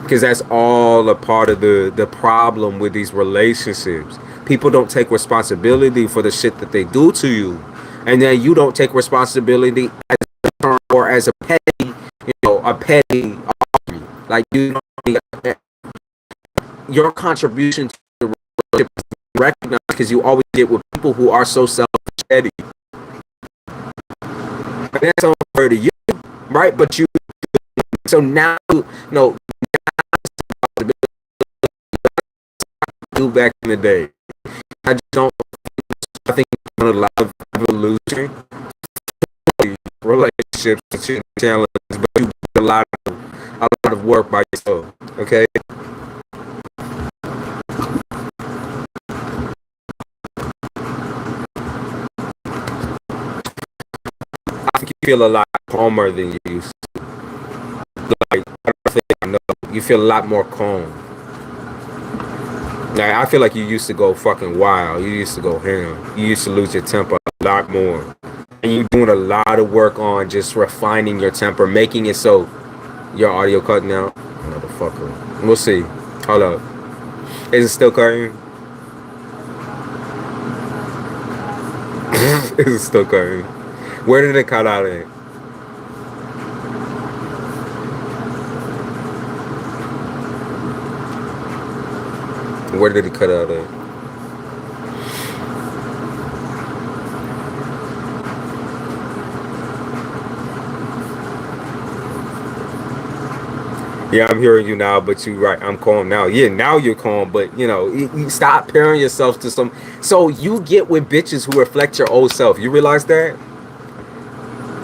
Because that's all a part of the problem with these relationships. People don't take responsibility for the shit that they do to you, and then you don't take responsibility as a term or as a petty, a petty argument. Like your contribution to the relationship is recognized because you always get with people who are so selfish, petty. And that's unfair to you, right? But so now, do back in the day. I just don't. I think a lot of evolution, relationships, and challenges, but you do a lot of work by yourself. Okay. I think you feel a lot calmer than you used to. Like I don't think I know. You feel a lot more calm. Like, I feel like you used to go fucking wild. You used to go ham. You used to lose your temper a lot more. And you're doing a lot of work on just refining your temper, making it so your audio cutting out. Motherfucker. We'll see. Hold up. Is it still cutting? Is it still cutting? Where did it cut out at? Where did it cut out at? Yeah, I'm hearing you now, but you right. I'm calm now. Yeah, now you're calm, but you stop pairing yourself to some. So you get with bitches who reflect your old self. You realize that?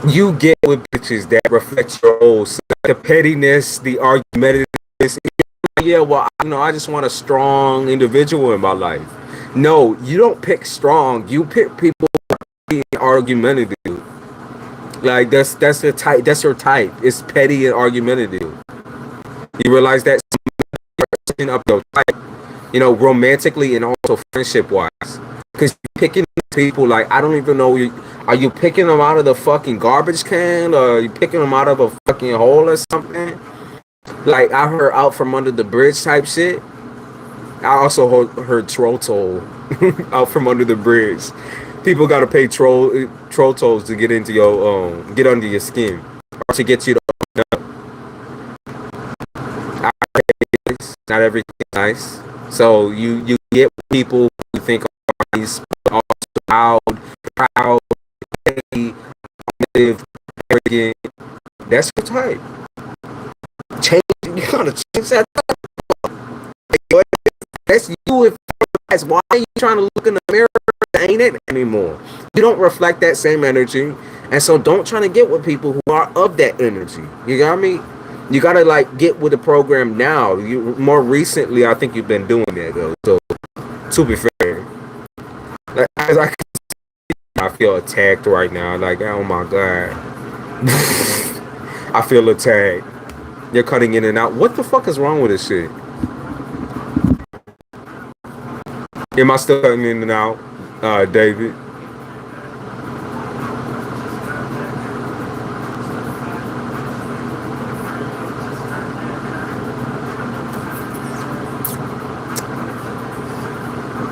You get with bitches that reflect your old self. The pettiness, the argumentativeness. Yeah, well, I just want a strong individual in my life. No, you don't pick strong. You pick people who are argumentative. Like that's the type. That's your type. It's petty and argumentative. You realize that up your type, romantically and also friendship wise. Because you're picking people like, I don't even know, are you picking them out of the fucking garbage can, or are you picking them out of a fucking hole or something? Like, I heard out from under the bridge type shit. I also heard troll toll out from under the bridge. People gotta pay troll tolls to get into your get under your skin, or to get you to open up. Not everything nice. So you get people who think are nice, but also loud, proud, petty, negative, arrogant. That's your type. Change. You gotta change that. That's you. If that's why are you trying to look in the mirror? It ain't it anymore. You don't reflect that same energy, and so don't try to get with people who are of that energy. You got me? You gotta like get with the program now. You more recently, I think you've been doing that though. So to be fair, like, as I feel attacked right now. Like, oh my god, I feel attacked. You're cutting in and out. What the fuck is wrong with this shit? Am I still cutting in and out, David?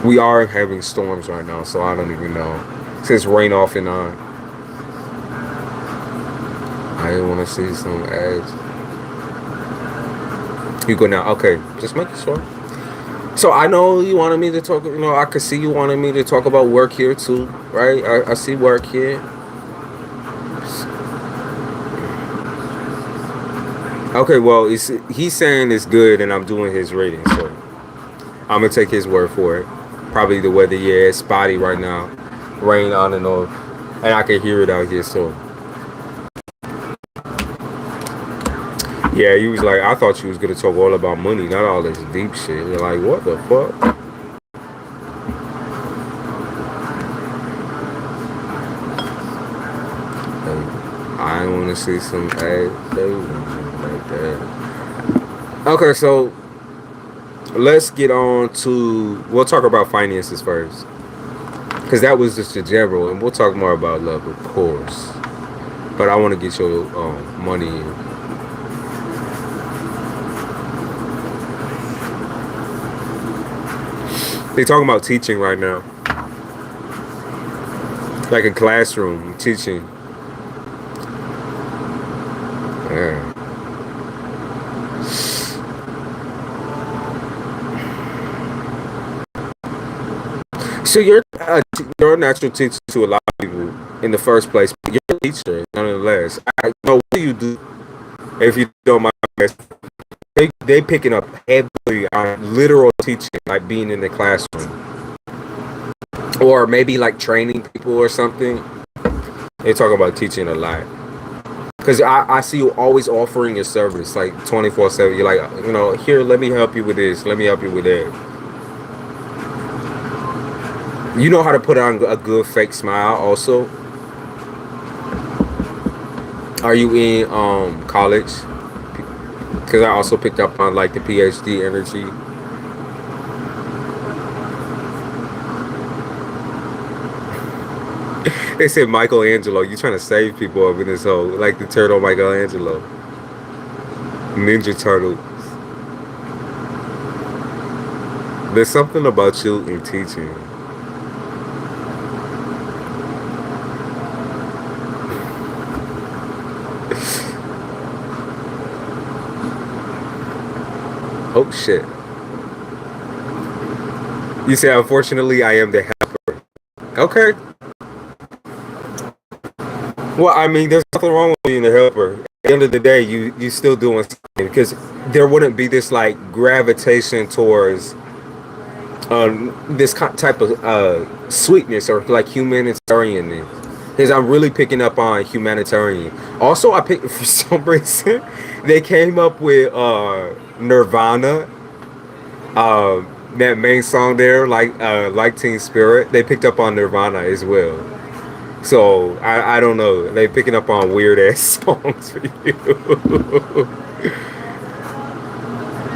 We are having storms right now, so I don't even know. It says rain off and on. I didn't want to see some ads. You go now. Okay, just making sure. So I know you wanted me to talk, I could see you wanted me to talk about work here too, right? I see work here. Okay, well, he's saying it's good and I'm doing his rating, so I'm going to take his word for it. Probably the weather, yeah, it's spotty right now. Rain on and off. And I can hear it out here, so. Yeah, he was like, I thought you was going to talk all about money, not all this deep shit. You're like, what the fuck? I want to see some ads like that. Okay, so let's get on to, we'll talk about finances first. Because that was just the general, and we'll talk more about love, of course. But I want to get your money in. They talking about teaching right now, like a classroom teaching. Yeah. So you're a natural teacher to a lot of people in the first place. But you're a teacher, nonetheless. I know what do you do if you don't mind. They picking up heavily on literal teaching, like being in the classroom, or maybe like training people or something. They talk about teaching a lot, because I see you always offering your service like 24/7. You're like, here, let me help you with this, let me help you with that. You know how to put on a good fake smile. Also, are you in college? Because I also picked up on like the PhD energy. They said Michelangelo. You trying to save people up in this hole, like the turtle Michelangelo, Ninja Turtles. There's something about you in teaching. Oh shit. You say, unfortunately, I am the helper. Okay. Well, I mean, there's nothing wrong with being a helper. At the end of the day, you still doing something, because there wouldn't be this like gravitation towards this type of sweetness or like humanitarianness. Because I'm really picking up on humanitarian. Also, I picked, for some reason, they came up with Nirvana, that main song there, like Teen Spirit. They picked up on Nirvana as well. So I don't know. They picking up on weird ass songs for you.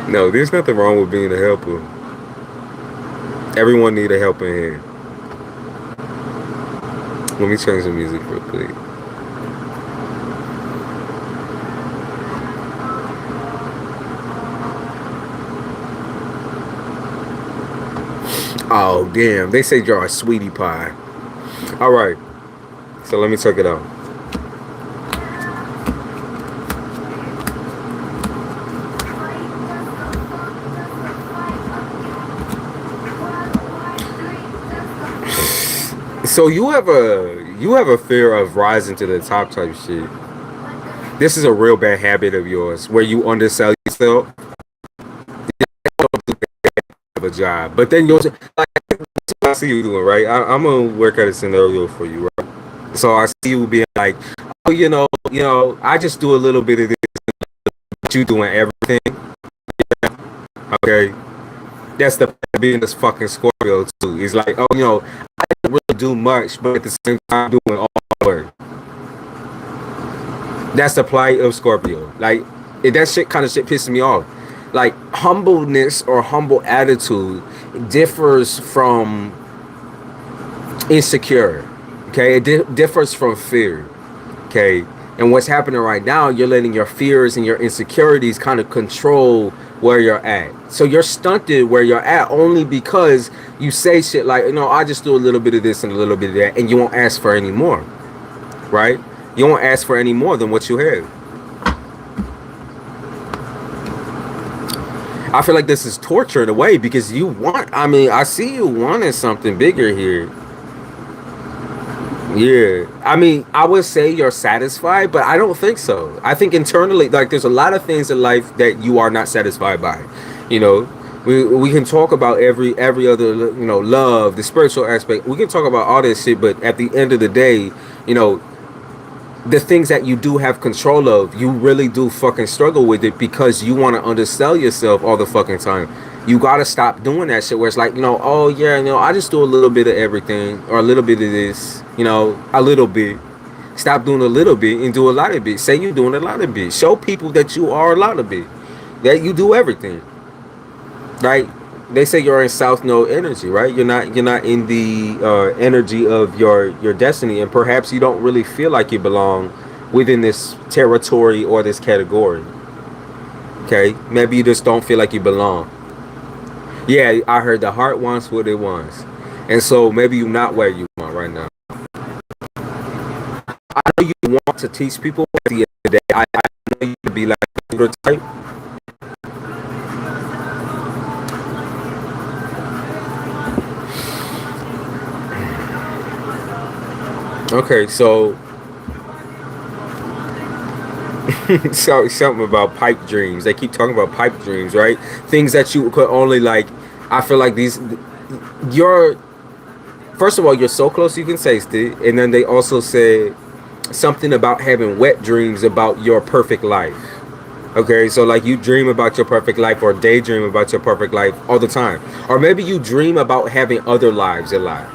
No, there's nothing wrong with being a helper. Everyone need a helping hand. Let me change the music real quick. Oh, damn. They say you're a sweetie pie. All right. So let me check it out. So you have a fear of rising to the top type shit. This is a real bad habit of yours where you undersell yourself. Of a job, but then you're like, I see you doing right. I'm gonna work out a scenario for you, right? So I see you being like, oh, I just do a little bit of this, but you doing everything. Okay, that's the being this fucking Scorpio too. He's like, oh, I don't really do much, but at the same time doing all the work. That's the plight of Scorpio. Like, that shit kind of shit pisses me off. Like, humbleness or humble attitude differs from insecure. Okay, it differs from fear. Okay, and what's happening right now, you're letting your fears and your insecurities kind of control where you're at. So you're stunted where you're at only because you say shit like, I just do a little bit of this and a little bit of that, and you won't ask for any more, right? You won't ask for any more than what you have. I feel like this is torture in a way because I see you wanting something bigger here. Yeah. I mean, I would say you're satisfied, but I don't think so. I think internally, like, there's a lot of things in life that you are not satisfied by. We can talk about every other, love, the spiritual aspect. We can talk about all this shit, but at the end of the day, the things that you do have control of, you really do fucking struggle with it because you want to undersell yourself all the fucking time. You gotta stop doing that shit where it's like, oh yeah, I just do a little bit of everything or a little bit of this, a little bit. Stop doing a little bit and do a lot of bit. Say you're doing a lot of bit. Show people that you are a lot of bit. That you do everything. Right? They say you're in South Node energy, right? You're not in the energy of your destiny, and perhaps you don't really feel like you belong within this territory or this category. Okay, maybe you just don't feel like you belong. Yeah, I heard the heart wants what it wants, and so maybe you're not where you want right now. I know you want to teach people. At the end of the day, I know you to be like a leader type. Okay, so something about pipe dreams. They keep talking about pipe dreams, right? Things that you could only like. I feel like you're, first of all, you're so close you can taste it, and then they also said something about having wet dreams about your perfect life. Okay, so like you dream about your perfect life or daydream about your perfect life all the time, or maybe you dream about having other lives a lot.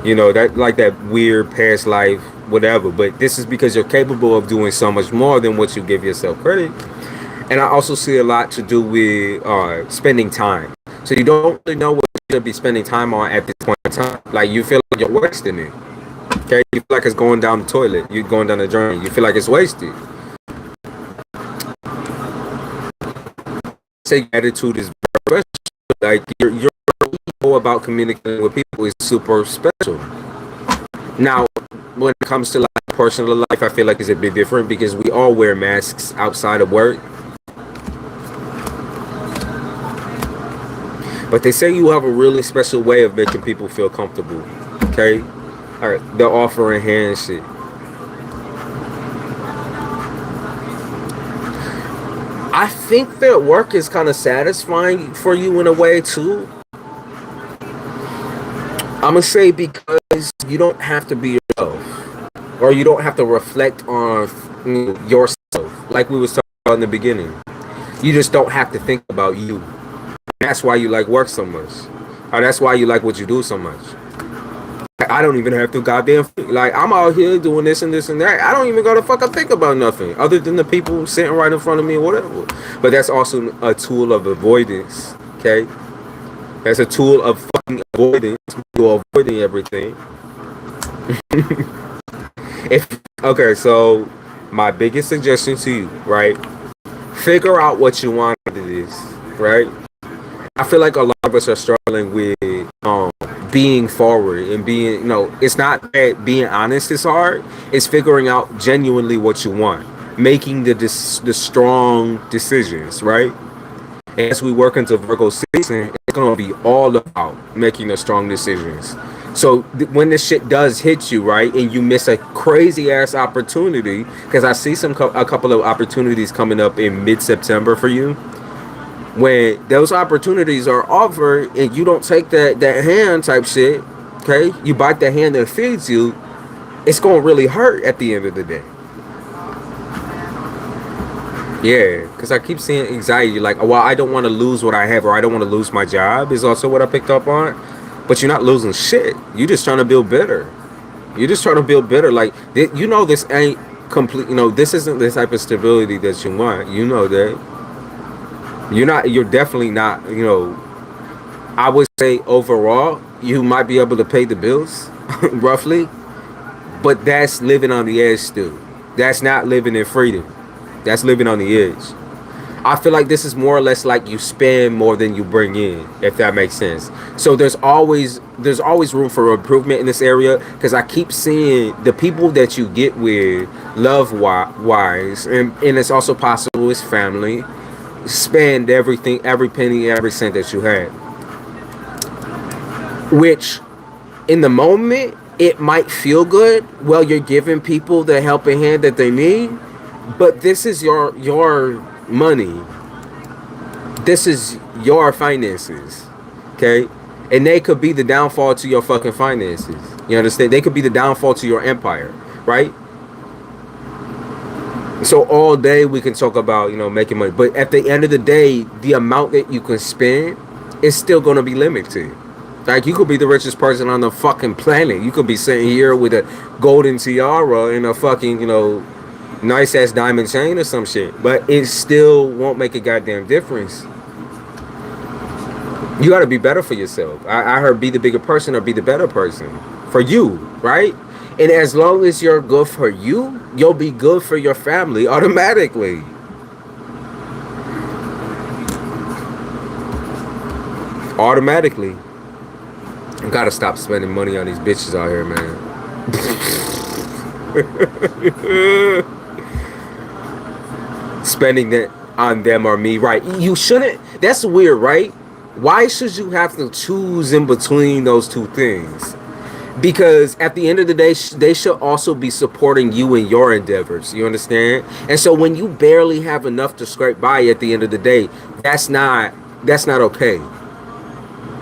That like that weird past life, whatever. But this is because you're capable of doing so much more than what you give yourself credit. And I also see a lot to do with spending time. So you don't really know what you should be spending time on at this point in time. Like, you feel like you're wasting it. Okay, you feel like it's going down the toilet. You're going down the drain. You feel like it's wasted. Say attitude is very special. Like you're about communicating with people is super special. Now, when it comes to like personal life, I feel like it's a bit different because we all wear masks outside of work. But they say you have a really special way of making people feel comfortable. Okay? All right, the offering hand shit. I think that work is kind of satisfying for you in a way too. I'm gonna say because you don't have to be yourself, or you don't have to reflect on yourself, like we was talking about in the beginning. You just don't have to think about you. That's why you like work so much, or that's why you like what you do so much. I don't even have to goddamn like I'm out here doing this and this and that. I don't even gotta fucking think about nothing other than the people sitting right in front of me or whatever. But that's also a tool of avoidance. Okay. That's a tool of fucking avoidance. You're avoiding everything. If okay, so my biggest suggestion to you, right? Figure out what you want out of this, right? I feel like a lot of us are struggling with being forward and being, it's not that being honest is hard. It's figuring out genuinely what you want, making the strong decisions, right? As we work into Virgo season, it's gonna be all about making the strong decisions. So when this shit does hit you, right, and you miss a crazy ass opportunity, because I see a couple of opportunities coming up in mid-September for you. When those opportunities are offered and you don't take that hand type shit, okay, you bite the hand that feeds you, it's gonna really hurt at the end of the day. Yeah, because I keep seeing anxiety, like, well, I don't want to lose what I have, or I don't want to lose my job, is also what I picked up on. But you're not losing shit. You're just trying to build better. You're just trying to build better. Like, this ain't complete. This isn't the type of stability that you want. You know that. You're definitely not, I would say overall, you might be able to pay the bills, roughly. But that's living on the edge still. That's not living in freedom. That's living on the edge. I feel like this is more or less like you spend more than you bring in, if that makes sense. So there's always room for improvement in this area, because I keep seeing the people that you get with love wise, and it's also possible it's family, spend everything, every penny, every cent that you had. Which in the moment it might feel good. Well, you're giving people the helping hand that they need. But this is your money. This is your finances. Okay? And they could be the downfall to your fucking finances. You understand? They could be the downfall to your empire. Right? So all day we can talk about, making money. But at the end of the day, the amount that you can spend is still going to be limited. Like, you could be the richest person on the fucking planet. You could be sitting here with a golden tiara and a fucking, nice ass diamond chain or some shit, but it still won't make a goddamn difference. You got to be better for yourself. I heard be the bigger person or be the better person for you, right? And as long as you're good for you, you'll be good for your family automatically. Automatically. I gotta stop spending money on these bitches out here, man. Spending that on them or me, right? You shouldn't. That's weird, right? Why should you have to choose in between those two things? Because at the end of the day, they should also be supporting you in your endeavors. You understand? And so when you barely have enough to scrape by at the end of the day, that's not okay.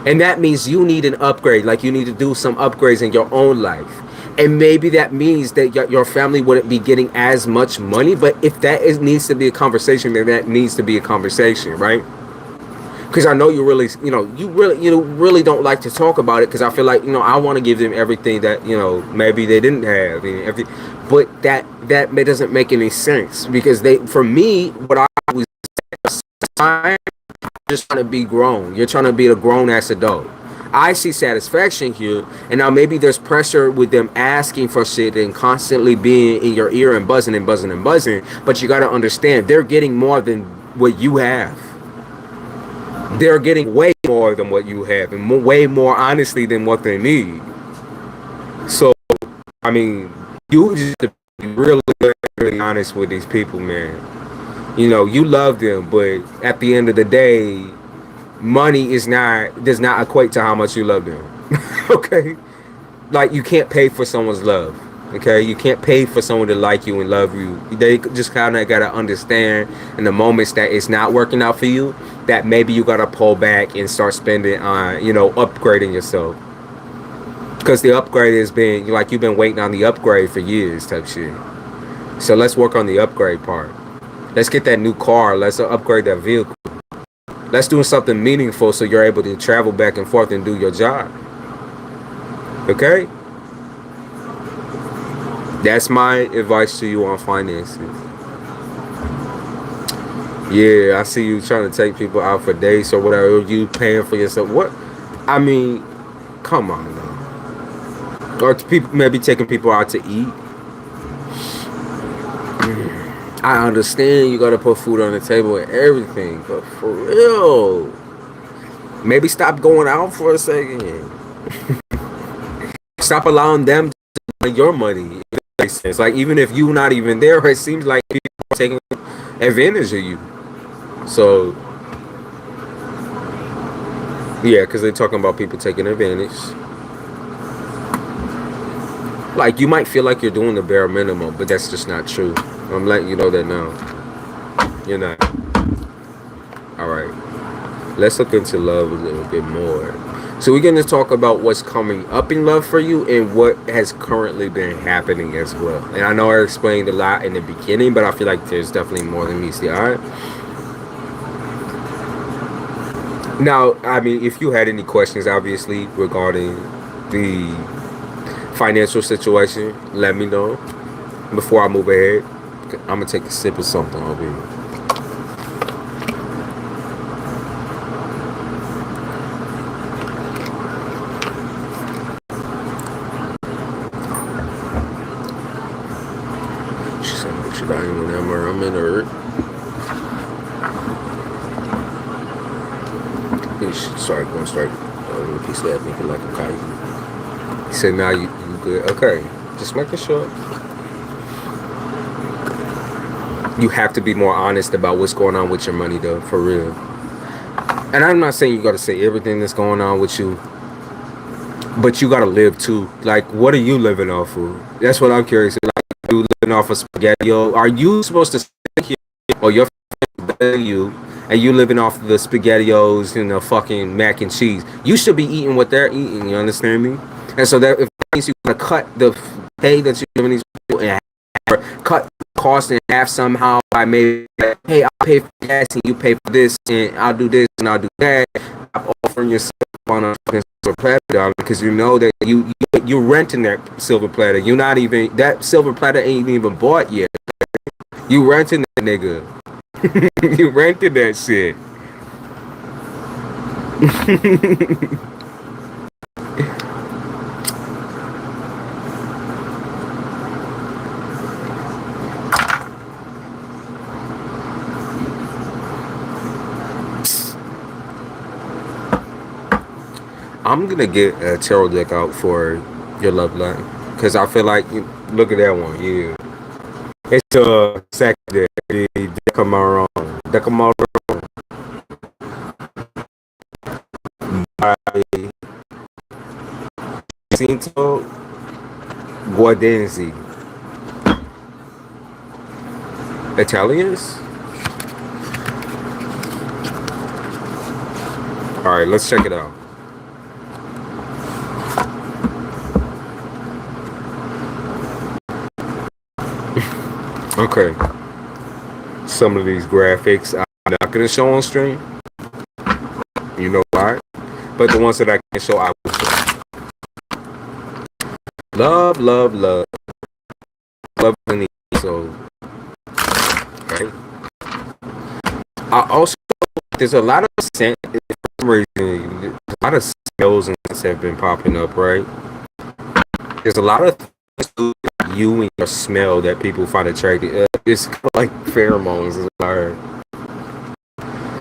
And that means you need an upgrade. Like, you need to do some upgrades in your own life. And maybe that means that your family wouldn't be getting as much money. But if needs to be a conversation, then that needs to be a conversation, right? Because I know you really, you really don't like to talk about it. Because I feel like, I want to give them everything that, maybe they didn't have. But that doesn't make any sense. Because for me, what I was just trying to be grown. You're trying to be a grown ass adult. I see satisfaction here, and now maybe there's pressure with them asking for shit and constantly being in your ear and buzzing and buzzing and buzzing. But you got to understand, they're getting more than what you have. They're getting way more than what you have, and way more honestly than what they need. So, I mean, you just have to be really, really honest with these people, man. You love them, but at the end of the day, money does not equate to how much you love them. Okay? Like, you can't pay for someone's love. Okay? You can't pay for someone to like you and love you. They just kind of got to understand in the moments that it's not working out for you, that maybe you got to pull back and start spending on, upgrading yourself. Because the upgrade has been, like, you've been waiting on the upgrade for years type shit. So let's work on the upgrade part. Let's get that new car. Let's upgrade that vehicle. Let's do something meaningful so you're able to travel back and forth and do your job. Okay? That's my advice to you on finances. Yeah, I see you trying to take people out for dates or whatever. You paying for yourself. What? I mean, come on now. or people maybe taking people out to eat. I understand you gotta put food on the table and everything, but for real, maybe stop going out for a second. Stop allowing them to spend your money. If that makes sense. Like even if you're not even there, it seems like people are taking advantage of you. So yeah, because they're talking about people taking advantage. Like you might feel like you're doing the bare minimum, but that's just not true. I'm letting you know that now. You're not. All right. Let's look into love a little bit more. So we're going to talk about what's coming up in love for you and what has currently been happening as well. And I know I explained a lot in the beginning, but I feel like there's definitely more than meets the eye. Now, I mean, if you had any questions, obviously, regarding the financial situation, let me know before I move ahead. I'm going to take a sip of something over here. I'm in her. Sorry, going straight. He slapped me like a kite. He said, "Now you good? Okay, just making sure." You have to be more honest about what's going on with your money, though, for real. And I'm not saying you got to say everything that's going on with you, but you got to live too. Like, what are you living off of? That's what I'm curious. Like, you living off of spaghetti? Are you supposed to sit here, or your family better you, and you living off the SpaghettiOs and the fucking mac and cheese? You should be eating what they're eating. You understand me? And so that if that means you gotta cut the pay that you're giving these people in half, or cut the cost in half somehow by maybe, hey, I'll pay for gas and you pay for this, and I'll do this and I'll do that. I'm offering yourself on a silver platter, because you know that you're renting that silver platter. You're not even, that silver platter ain't even bought yet. You renting that nigga. You rented that shit. I'm gonna get a tarot deck out for your love life, because I feel like, look at that one. Yeah, it's a second deck. The Decameron. Decameron by Cinto Guardenzi. Italians? Alright, let's check it out. Okay. Some of these graphics I'm not going to show on stream. You know why? But the ones that I can show, I will show. Love, love, love. Love in the so. Right? I also, there's a lot of scent, for some reason, a lot of smells and scents have been popping up, right? There's a lot of things you and your smell that people find attractive. It's kind of like pheromones, is what I heard.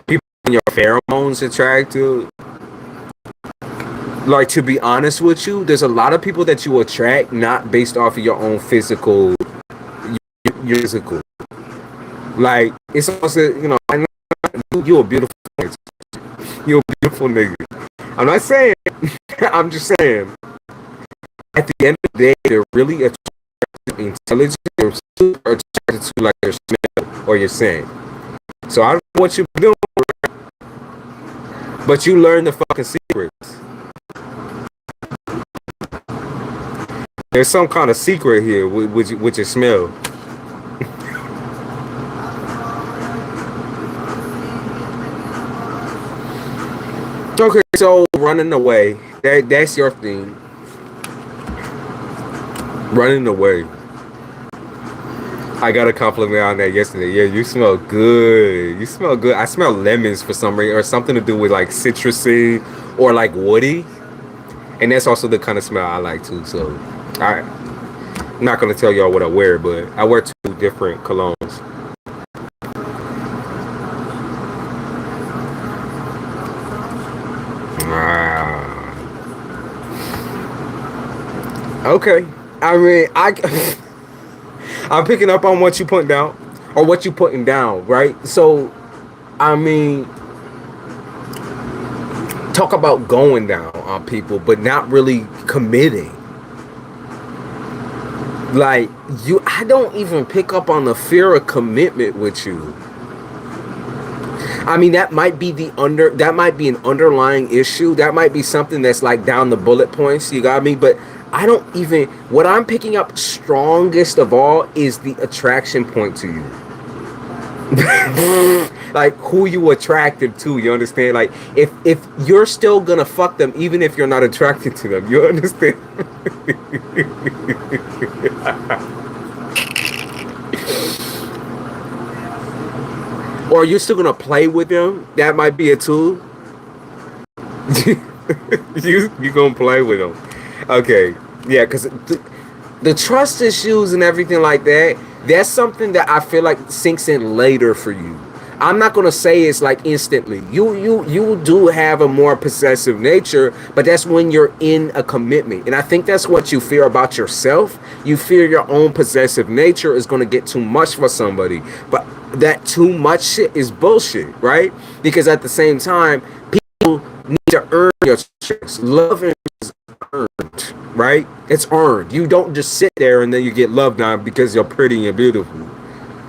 People find your pheromones attractive. Like, to be honest with you, there's a lot of people that you attract not based off of your own physical, your physical. Like, it's also, you're a beautiful nigga. You're a beautiful nigga. I'm not saying, I'm just saying, at the end of the day, they're really attracted to intelligence, or super attracted to, like, your smell or your scent. So I don't know what you're doing, but you learn the fucking secrets. There's some kind of secret here with your smell. Okay, so running away. That's your thing. Running away. I got a compliment on that yesterday. Yeah, you smell good. You smell good. I smell lemons for some reason, or something to do with like citrusy or like woody. And that's also the kind of smell I like too. So I'm not gonna tell y'all what I wear, but I wear 2 different colognes. Okay. I mean, I'm picking up on what you putting down, or what you putting down, right? So, I mean, talk about going down on people, but not really committing. Like I don't even pick up on the fear of commitment with you. I mean, that might be that might be an underlying issue. That might be something that's like down the bullet points. You got me? But I don't even. What I'm picking up strongest of all is the attraction point to you. Like who you attracted to, you understand? Like if you're still gonna fuck them even if you're not attracted to them, you understand? Or you're still gonna play with them, that might be a tool. You gonna play with them. Okay, yeah, because the trust issues and everything like that, that's something that I feel like sinks in later for you. I'm not gonna say it's like instantly. You do have a more possessive nature, but that's when you're in a commitment. And I think that's what you fear about yourself. You fear your own possessive nature is gonna get too much for somebody. But that too much shit is bullshit, right? Because at the same time, people need to earn your trust. Love is earned, right? It's earned. You don't just sit there and then you get loved on because you're pretty and beautiful.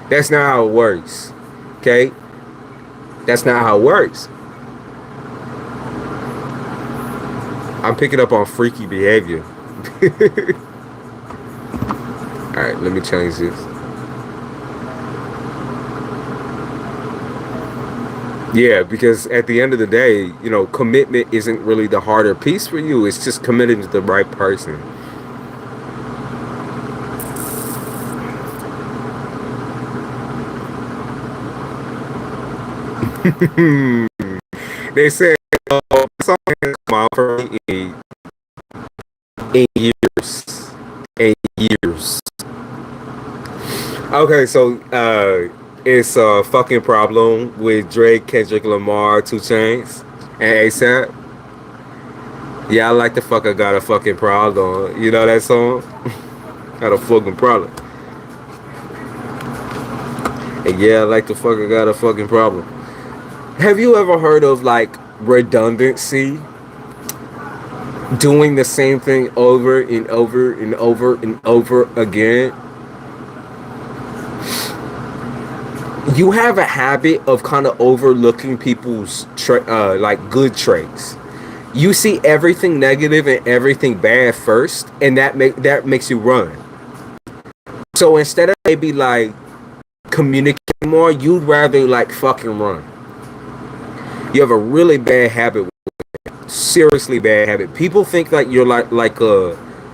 That's not how it works. Okay? That's not how it works. I'm picking up on freaky behavior. Alright, let me change this. Yeah, because at the end of the day, you know, commitment isn't really the harder piece for you. It's just committing to the right person. They said something has come out for me in years. In years. Okay, so it's a fucking problem with Drake, Kendrick Lamar, 2 Chainz, and ASAP. Yeah, I like the fuck I got a fucking problem. You know that song? Got a fucking problem. And yeah, I like the fuck I got a fucking problem. Have you ever heard of like redundancy? Doing the same thing over and over and over and over again? You have a habit of kind of overlooking people's like good traits. You see everything negative and everything bad first, and that makes you run. So instead of maybe like communicating more, you'd rather like fucking run. You have a really bad habit, seriously bad habit. People think that you're like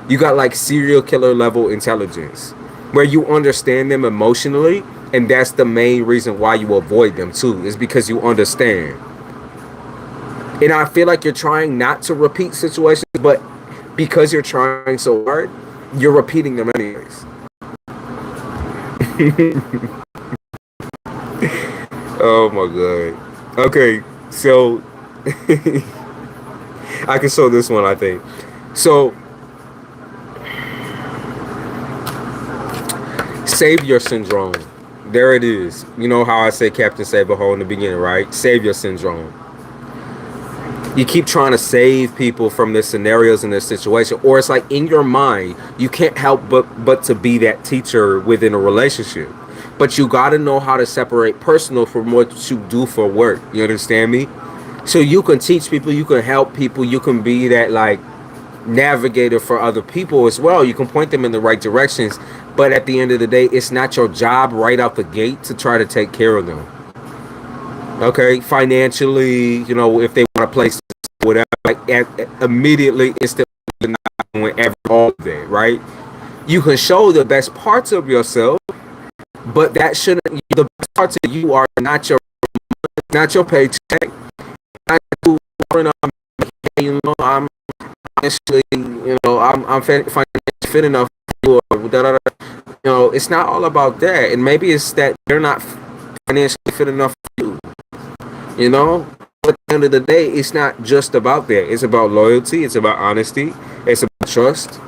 you got like serial killer level intelligence, where you understand them emotionally, and that's the main reason why you avoid them too, is because you understand. And I feel like you're trying not to repeat situations, but because you're trying so hard, you're repeating them anyways. Oh my god. Okay, so I can show this one, I think. So savior syndrome. There it is. You know how I say Captain Save-A-Hole in the beginning, right? Savior syndrome. You keep trying to save people from their scenarios and their situation, or it's like in your mind you can't help but to be that teacher within a relationship, but you got to know how to separate personal from what you do for work. You understand me? So you can teach people, you can help people, you can be that like navigator for other people as well. You can point them in the right directions, but at the end of the day, it's not your job right out the gate to try to take care of them. Okay, financially, you know, if they want a place, whatever, like immediately, instantly, not doing all of that, right? You can show the best parts of yourself, but that shouldn't. The best parts of you are not your paycheck. Not you, you know, I'm financially, I'm financially fit enough for you, or da, da, da. It's not all about that. And maybe it's that they're not financially fit enough for you. But at the end of the day, it's not just about that. It's about loyalty. It's about honesty. It's about trust.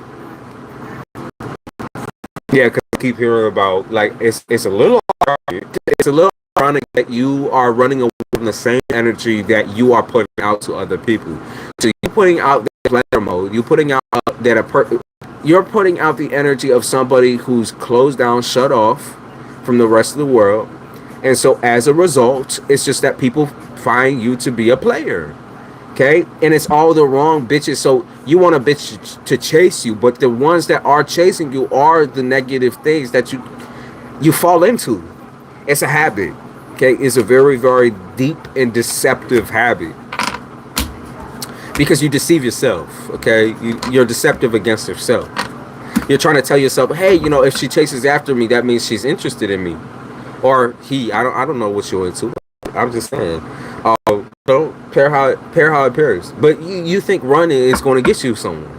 Yeah, because I keep hearing about, like, it's a little ironic that you are running away from the same energy that you are putting out to other people. So you're putting out the player mode. You're putting out you're putting out the energy of somebody who's closed down, shut off from the rest of the world. And so as a result, it's just that people find you to be a player. Okay? And it's all the wrong bitches. So you want a bitch to chase you, but the ones that are chasing you are the negative things that you fall into. It's a habit. Okay? It's a very, very deep and deceptive habit. Because you deceive yourself. Okay? You're deceptive against yourself. You're trying to tell yourself, hey, if she chases after me, that means she's interested in me. Or he. I don't know what you're into. I'm just saying. Don't pair how it appears. But you think running is going to get you somewhere.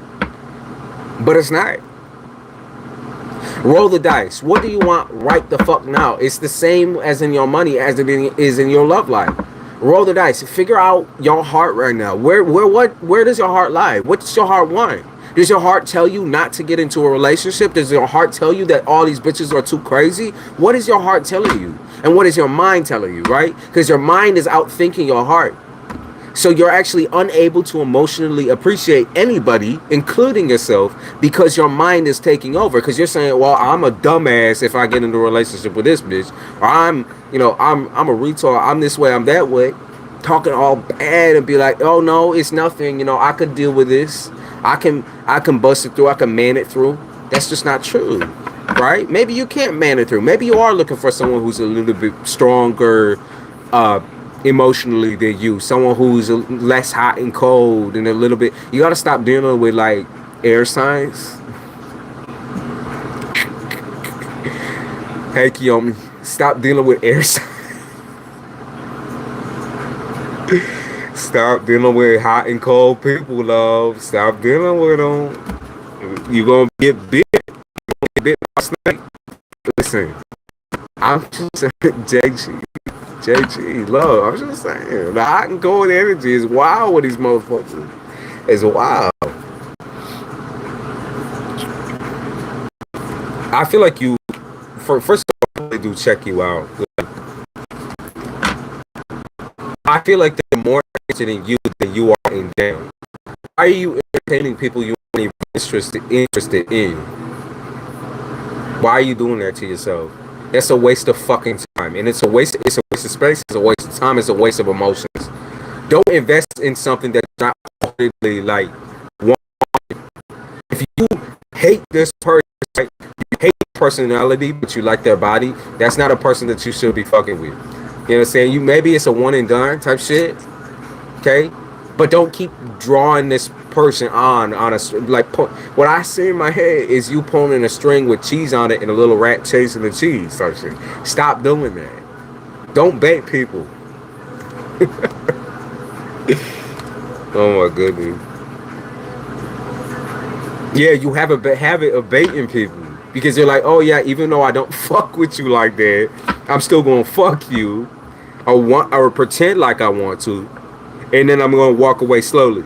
But it's not. Roll the dice. What do you want right the fuck now? It's the same as in your money as it is in your love life. Roll the dice. Figure out your heart right now. Where does your heart lie? What does your heart want? Does your heart tell you not to get into a relationship? Does your heart tell you that all these bitches are too crazy? What is your heart telling you? And what is your mind telling you, right? Because your mind is outthinking your heart. So you're actually unable to emotionally appreciate anybody, including yourself, because your mind is taking over. Because you're saying, well, I'm a dumbass if I get into a relationship with this bitch. Or I'm a retard. I'm this way, I'm that way. Talking all bad and be like, oh, no, it's nothing. I could deal with this. I can bust it through. I can man it through. That's just not true, right? Maybe you can't man it through. Maybe you are looking for someone who's a little bit stronger emotionally than you. Someone who's less hot and cold and a little bit. You got to stop dealing with, like, air signs. Hey, Kiyomi, stop dealing with air signs. Stop dealing with hot and cold people, love. Stop dealing with them. You're going to get bit. Get bit by a snake. Listen, I'm just saying, JG, love. I'm just saying, the hot and cold energy is wild with these motherfuckers. It's wild. I feel like first of all, they do check you out. I feel like they're more interested in you than you are in them. Why are you entertaining people you aren't even interested in? Why are you doing that to yourself? That's a waste of fucking time. And it's a waste of space, it's a waste of time, it's a waste of emotions. Don't invest in something that's not really like wanted. If you hate this person, right? You hate personality, but you like their body, that's not a person that you should be fucking with. You know what I'm saying? Maybe it's a one and done type shit. Okay? But don't keep drawing this person on a, like, what I see in my head is you pulling a string with cheese on it and a little rat chasing the cheese type shit. Stop doing that. Don't bait people. Oh my goodness. Yeah, you have a habit of baiting people. Because you're like, oh yeah, even though I don't fuck with you like that, I'm still gonna fuck you, or pretend like I want to, and then I'm gonna walk away slowly.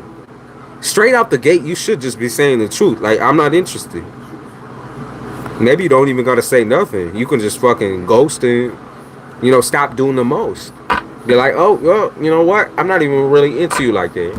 Straight out the gate, you should just be saying the truth. Like, I'm not interested. Maybe you don't even gotta say nothing. You can just fucking ghost and, stop doing the most. You're like, oh, well, you know what? I'm not even really into you like that.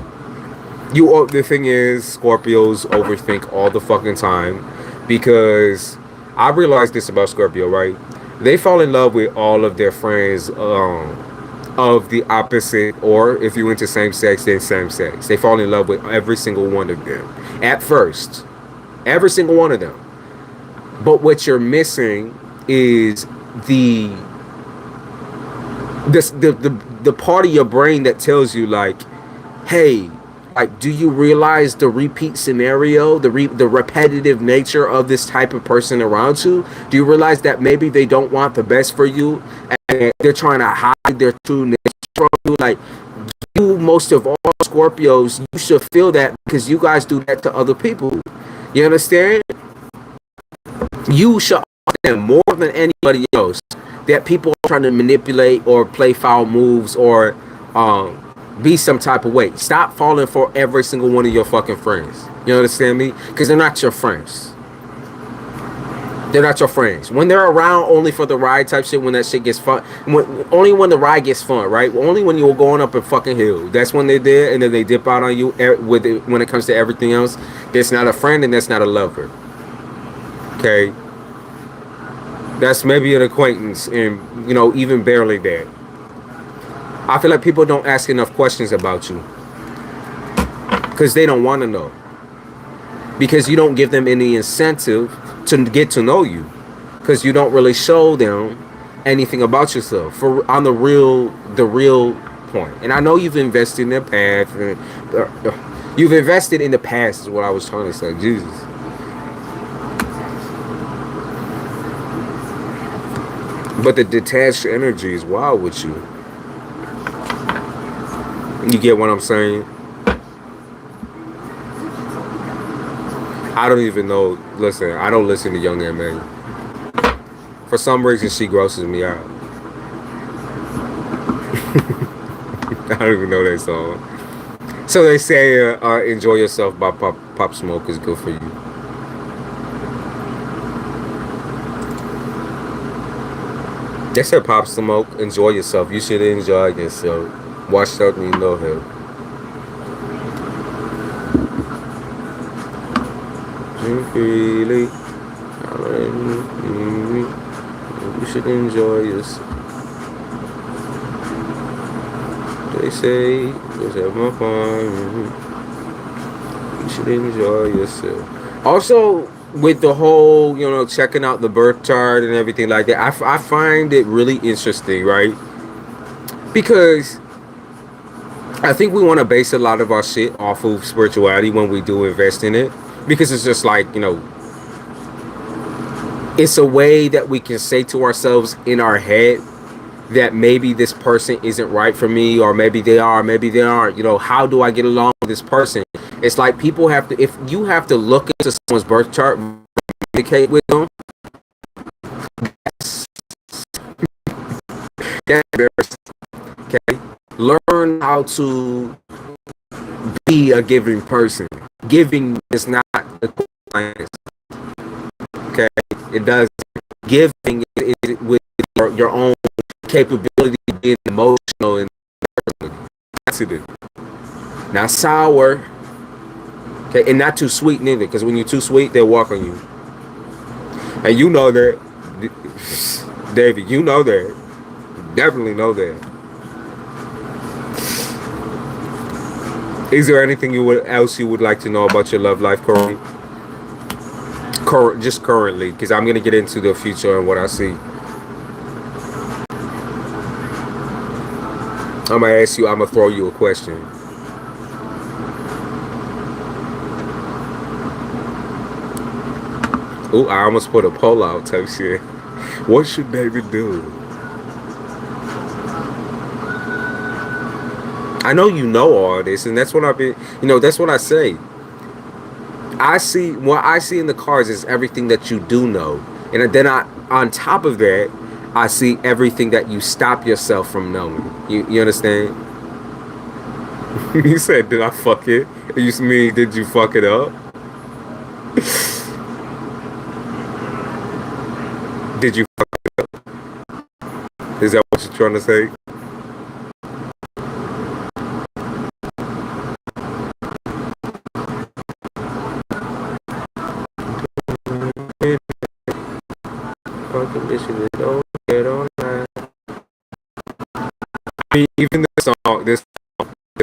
The thing is, Scorpios overthink all the fucking time, because I realized this about Scorpio, right? They fall in love with all of their friends of the opposite, or if you're into same sex, then same sex. They fall in love with every single one of them at first. Every single one of them. But what you're missing is the part of your brain that tells you, like, hey, like, do you realize the repeat scenario, the repetitive nature of this type of person around you? Do you realize that maybe they don't want the best for you and they're trying to hide their true nature from you? Like, you, most of all Scorpios, you should feel that because you guys do that to other people. You understand? You should understand more than anybody else that people are trying to manipulate or play foul moves or be some type of way. Stop falling for every single one of your fucking friends. You understand me? Because they're not your friends. They're not your friends. When they're around only for the ride type shit, when that shit gets fun, only when the ride gets fun, right? Only when you're going up a fucking hill. That's when they're there, and then they dip out on you with it, when it comes to everything else. That's not a friend, and that's not a lover. Okay? That's maybe an acquaintance, and, you know, even barely that. I feel like people don't ask enough questions about you. Because they don't want to know. Because you don't give them any incentive to get to know you, because you don't really show them anything about yourself for on the real point. And I know you've invested in the past. You've invested in the past is what I was trying to say. Jesus. But the detached energy is wild with you. You get what I'm saying? I don't even know. Listen, I don't listen to Young M.A. For some reason, she grosses me out. I don't even know that song. So they say, "Enjoy Yourself" by Pop Smoke is good for you. They said Pop Smoke, enjoy yourself. You should enjoy yourself. Watch out when you know him. Freely. You should enjoy yourself. They say, just have my fun. You should enjoy yourself. Also, with the whole, you know, checking out the birth chart and everything like that, I find it really interesting, right? Because I think we want to base a lot of our shit off of spirituality when we do invest in it. Because it's just like, you know, it's a way that we can say to ourselves in our head that maybe this person isn't right for me, or maybe they are, maybe they aren't. You know, how do I get along with this person? It's like people have to, if you have to look into someone's birth chart, communicate with them, that's embarrassing. Okay? Learn how to be a giving person. Giving is not the science. Okay, it does. Giving is with your own capability of being emotional and sensitive. Not sour. Okay, and not too sweet neither. Because when you're too sweet, they'll walk on you. And you know that, David. You know that. Definitely know that. Is there anything else you would like to know about your love life, Corey? Just currently, because I'm going to get into the future and what I see. I'm going to ask you, I'm going to throw you a question. Ooh, I almost put a poll out type shit. What should David do? I know you know all this, and that's what I've been, you know, that's what I say. What I see in the cards is everything that you do know. And then on top of that, I see everything that you stop yourself from knowing. You understand? You said, did I fuck it? You mean, did you fuck it up? Did you fuck it up? Is that what you're trying to say? Even this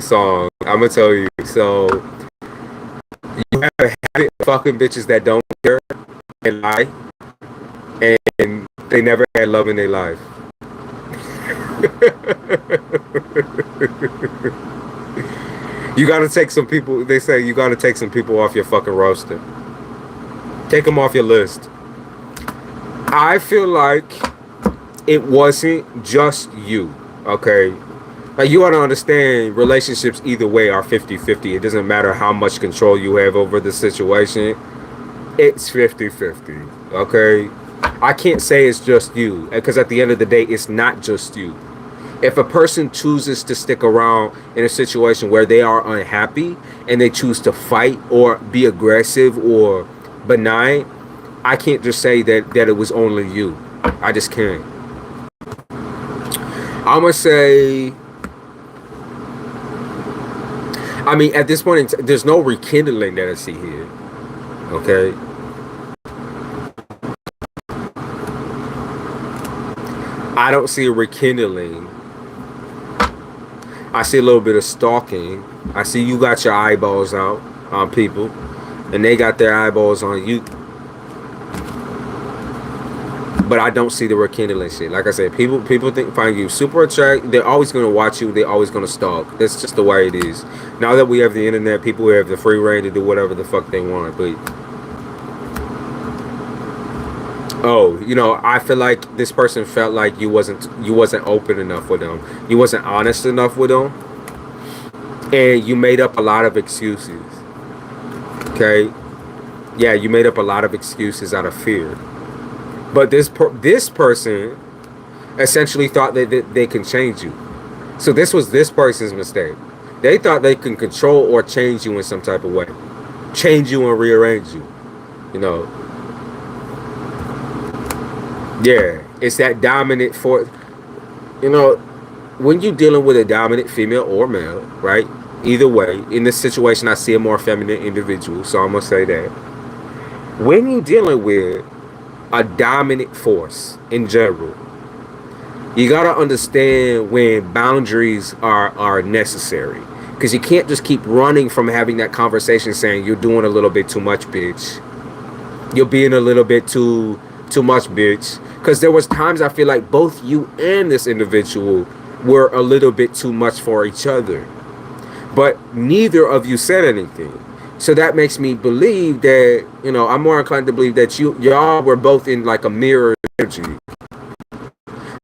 song, I'm gonna tell you. So you have a habit of fucking bitches that don't care and lie, and they never had love in their life. You gotta take some people. They say you gotta take some people off your fucking roster. Take them off your list. I feel like it wasn't just you, okay? Like, you want to understand, relationships either way are 50-50. It doesn't matter how much control you have over the situation. It's 50-50. Okay? I can't say it's just you, because at the end of the day, it's not just you. If a person chooses to stick around in a situation where they are unhappy and they choose to fight or be aggressive or benign, I can't just say that it was only you. I just can't. I'm going to say, I mean, at this point, there's no rekindling that I see here. Okay? I don't see a rekindling. I see a little bit of stalking. I see you got your eyeballs out on people, and they got their eyeballs on you. But I don't see the rekindling shit. Like I said, people find you super attractive. They're always going to watch you. They're always going to stalk. That's just the way it is. Now that we have the internet, people have the free reign to do whatever the fuck they want. But oh, you know, I feel like this person felt like you wasn't open enough with them. You wasn't honest enough with them, and you made up a lot of excuses. Okay, yeah, you made up a lot of excuses out of fear. But this person essentially thought that they can change you. So this was this person's mistake. They thought they can control or change you in some type of way, change you and rearrange you. You know. Yeah, it's that dominant force. You know, when you're dealing with a dominant female or male, right? Either way, in this situation, I see a more feminine individual, so I'm gonna say that. When you're dealing with a dominant force in general, you gotta understand when boundaries are necessary, because you can't just keep running from having that conversation saying you're doing a little bit too much, bitch. You're being a little bit too much, bitch. Because there was times I feel like both you and this individual were a little bit too much for each other, but neither of you said anything. So that makes me believe that, you know, I'm more inclined to believe that y'all were both in like a mirror energy.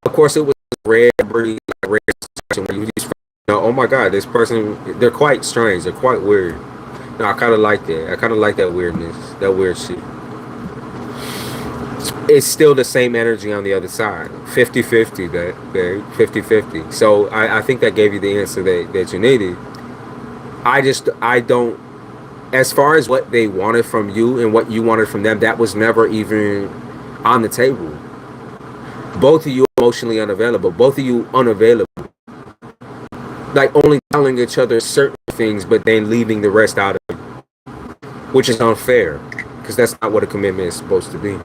Of course, it was rare breed, like rare situation where you just, you know, oh my God, this person, they're quite strange, they're quite weird. No, I kind of like that. I kind of like that weirdness, that weird shit. It's still the same energy on the other side. 50-50, babe. 50-50. So I think that gave you the answer that you needed. I don't, as far as what they wanted from you and what you wanted from them, that was never even on the table. Both of you emotionally unavailable. Both of you unavailable. Like only telling each other certain things, but then leaving the rest out of it. Which is unfair. Because that's not what a commitment is supposed to be.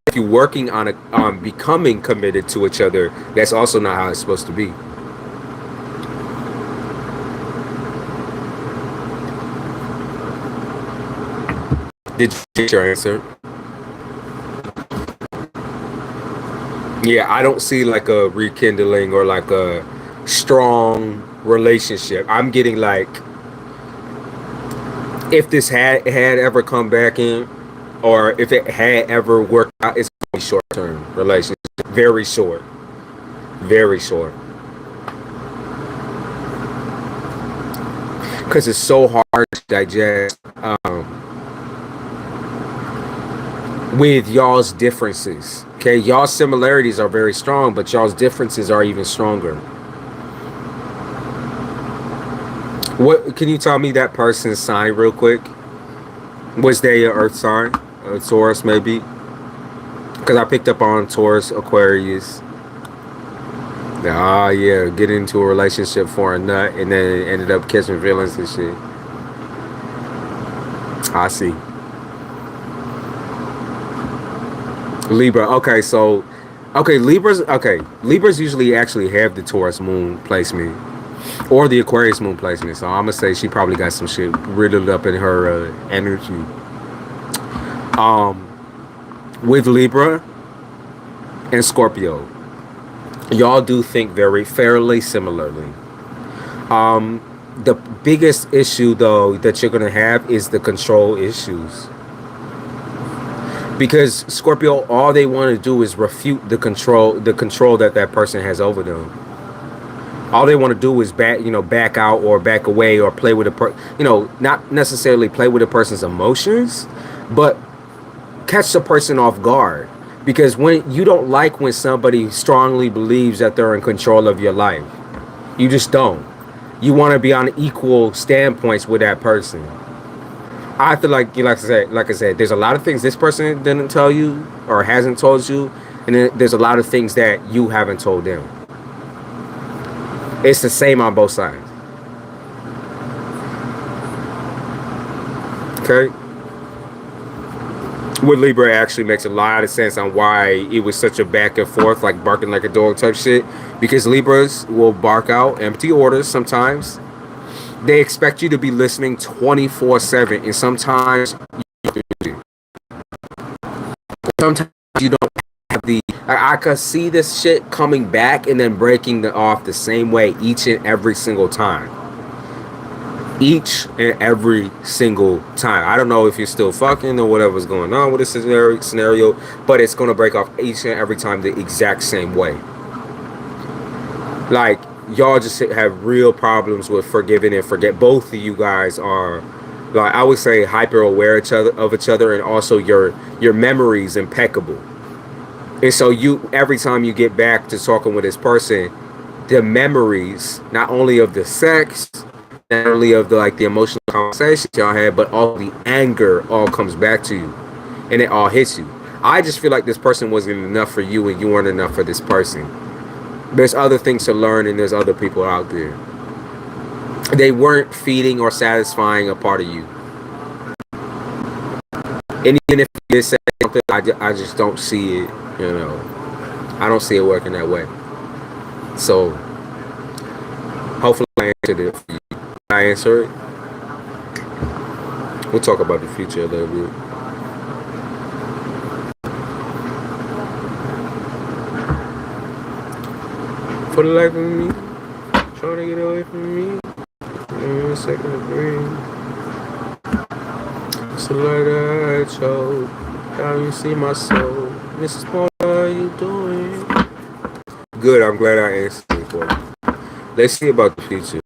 If you're working on becoming committed to each other, that's also not how it's supposed to be. Did you get your answer? Yeah, I don't see like a rekindling or like a strong relationship. I'm getting like, if this had ever come back in, or if it had ever worked out, it's a short-term relationship. Very short. Very short. Because it's so hard to digest with y'all's differences. Okay, y'all's similarities are very strong, but y'all's differences are even stronger. What can you tell me that person's sign real quick? Was they an earth sign? A Taurus maybe? Because I picked up on Taurus, Aquarius. Ah, yeah, get into a relationship for a nut and then ended up catching feelings and shit. I see. Libra. Okay, so Libras usually actually have the Taurus moon placement or the Aquarius moon placement. So I'm gonna say she probably got some shit riddled up in her energy. With Libra and Scorpio, y'all do think very fairly similarly. The biggest issue though that you're gonna have is the control issues. Because Scorpio, all they want to do is refute the control that that person has over them. All they want to do is back out or back away or play with not necessarily play with a person's emotions, but catch the person off guard. Because when you don't like when somebody strongly believes that they're in control of your life, you just don't. You want to be on equal standpoints with that person. I feel like, like I said, there's a lot of things this person didn't tell you or hasn't told you, and then there's a lot of things that you haven't told them. It's the same on both sides. Okay? With Libra, actually makes a lot of sense on why it was such a back and forth, like barking like a dog type shit. Because Libras will bark out empty orders sometimes. They expect you to be listening 24/7, and sometimes you don't have the. I could see this shit coming back and then breaking off the same way each and every single time. Each and every single time. I don't know if you're still fucking or whatever's going on with this scenario, but it's gonna break off each and every time the exact same way. Like, y'all just have real problems with forgiving and forget. Both of you guys are, like, I would say, hyper aware of each other, and also your memory's impeccable. And so every time you get back to talking with this person, the memories, not only of the sex, not only of the emotional conversations y'all had, but all the anger all comes back to you, and it all hits you. I just feel like this person wasn't enough for you, and you weren't enough for this person. There's other things to learn, and there's other people out there. They weren't feeding or satisfying a part of you. And even if you did say something, I just don't see it, I don't see it working that way. So, hopefully I answered it for you. Can I answer it? We'll talk about the future a little bit. For the life of me, trying to get away from me. A second to breathe. It's the light that I chose. How you see my soul. Mrs. Paul, how are you doing? Good, I'm glad I answered it for you. Let's see about the future.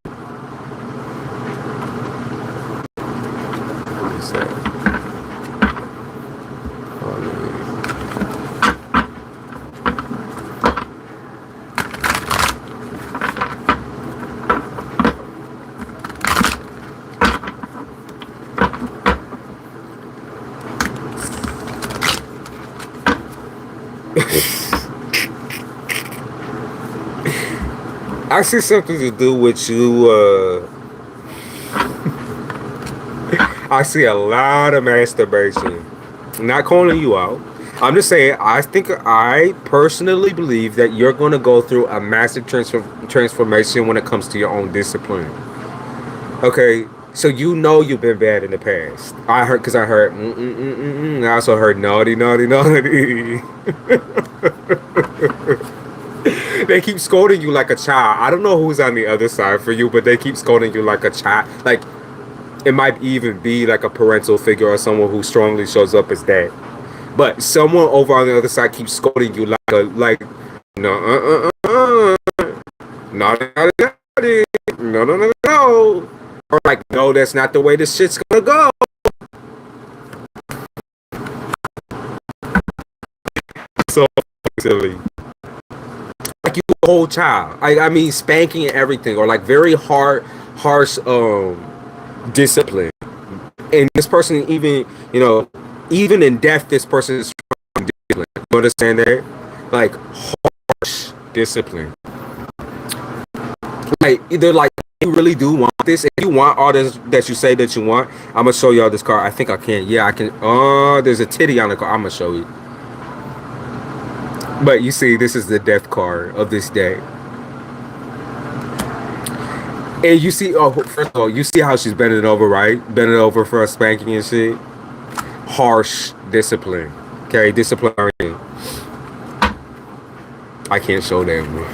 What's that? I see something to do with you. I see a lot of masturbation. I'm not calling you out. I'm just saying, I personally believe that you're going to go through a massive transformation when it comes to your own discipline. Okay, so you've been bad in the past. I heard, I also heard naughty. They keep scolding you like a child. I don't know who's on the other side for you, but they keep scolding you like a child. Like, it might even be like a parental figure or someone who strongly shows up as that. But someone over on the other side keeps scolding you like no, no. Or like, no, that's not the way this shit's gonna go. So silly. Like you a whole child. I mean spanking and everything, or like very harsh discipline. And this person, even in death, this person is discipline. You understand that? Like harsh discipline. Like either like you really do want this, if you want all this that you say that you want, I'm gonna show y'all this card. I think I can. Yeah, I can. Oh, there's a titty on the card. I'm gonna show you. But you see, this is the death card of this day. And you see, first of all, you see how she's bending over, right? Bending over for a spanking and shit. Harsh discipline. Okay, disciplinarian. I can't show them.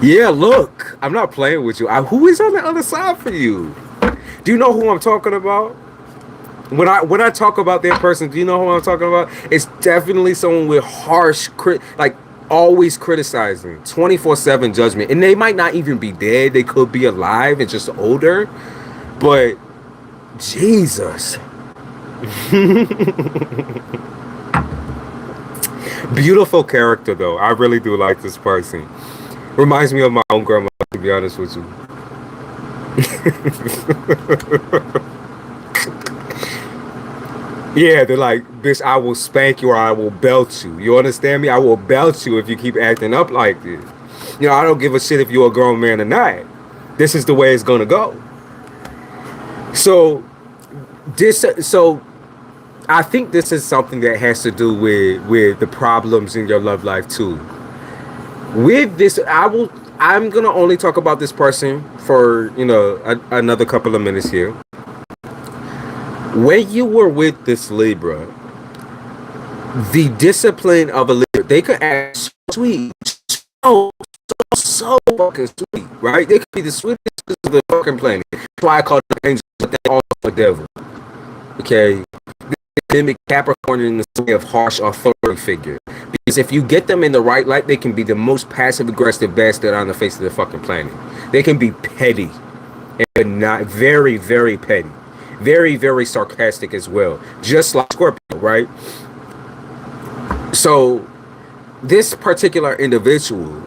Yeah, look. I'm not playing with you. Who is on the other side for you? Do you know who I'm talking about? When I talk about that person, do you know who I'm talking about? It's definitely someone with harsh like always criticizing, 24/7 judgment. And they might not even be dead. They could be alive and just older. But Jesus. Beautiful character though. I really do like this person. Reminds me of my own grandma, to be honest with you. Yeah, they're like, bitch, I will spank you or I will belt you. You understand me? I will belt you if you keep acting up like this. You know, I don't give a shit if you're a grown man or not. This is the way it's gonna go. So I think this is something that has to do with the problems in your love life too. With this, I'm gonna only talk about this person for, you know, another couple of minutes here. When you were with this Libra, the discipline of a Libra, they could act so sweet, so fucking sweet, right? They could be the sweetest of the fucking planet. That's why I call them angels, but they're also the devil. Okay, they mimic Capricorn in the way of harsh authority figure. Because if you get them in the right light, they can be the most passive aggressive bastard on the face of the fucking planet. They can be petty, and not very, very petty. Very, very sarcastic as well. Just like Scorpio, right? So, this particular individual,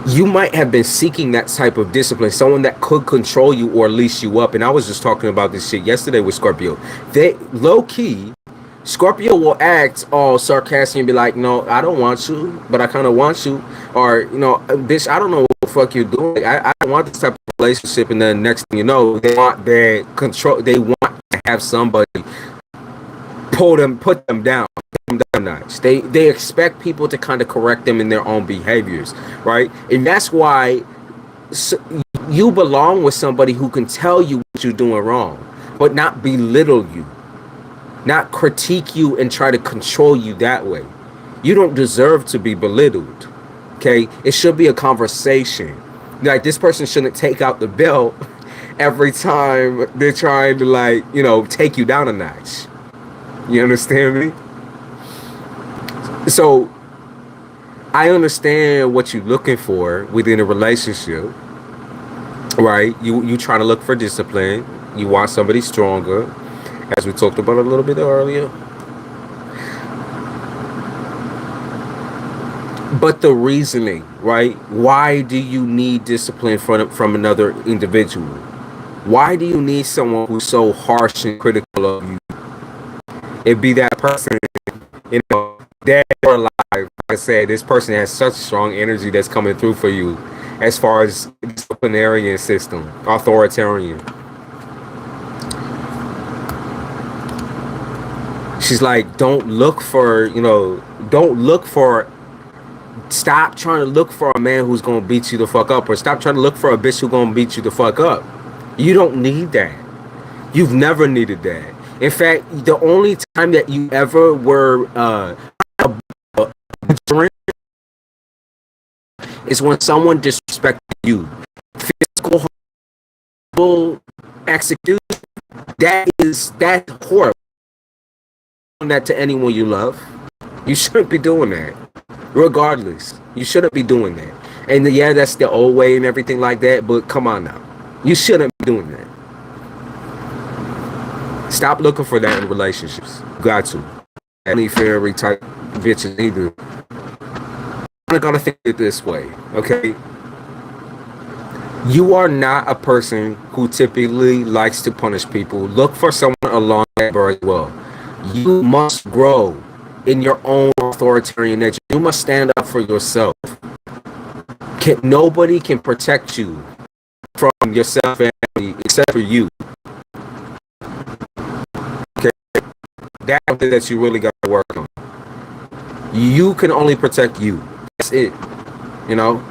you might have been seeking that type of discipline. Someone that could control you or leash you up. And I was just talking about this shit yesterday with Scorpio. They, low-key, Scorpio will act all sarcastic and be like, no, I don't want you, but I kind of want you. Or, you know, bitch, I don't know what the fuck you're doing. I don't want this type of relationship. And then next thing you know, they want their control. They want to have somebody put them down a notch. They expect people to kind of correct them in their own behaviors, right? And that's why you belong with somebody who can tell you what you're doing wrong, but not belittle you. Not critique you and try to control you that way. You don't deserve to be belittled. Okay? It should be a conversation. Like, this person shouldn't take out the belt every time they're trying to, like, you know, take you down a notch. You understand me? So, I understand what you're looking for within a relationship. Right? You trying to look for discipline. You want somebody stronger, as we talked about a little bit earlier. But the reasoning, right? Why do you need discipline from another individual? Why do you need someone who's so harsh and critical of you? It be that person, you know, dead or alive. Like I said, this person has such strong energy that's coming through for you as far as disciplinarian system, authoritarian. She's like, don't look for, stop trying to look for a man who's going to beat you the fuck up, or stop trying to look for a bitch who's going to beat you the fuck up. You don't need that. You've never needed that. In fact, the only time that you ever were is when someone disrespected you. Physical execution, that's horrible. That to anyone you love, you shouldn't be doing that. Regardless, you shouldn't be doing that. And yeah, that's the old way and everything like that, but come on now, you shouldn't be doing that. Stop looking for that in relationships. You got to. Any fairy type bitches either. I'm gonna think it this way, okay? You are not a person who typically likes to punish people. Look for someone along that bar as well. You must grow in your own authoritarian nature. You must stand up for yourself. Nobody can protect you from yourself and family except for you. Okay, that's something that you really got to work on. You can only protect you. That's it. You know,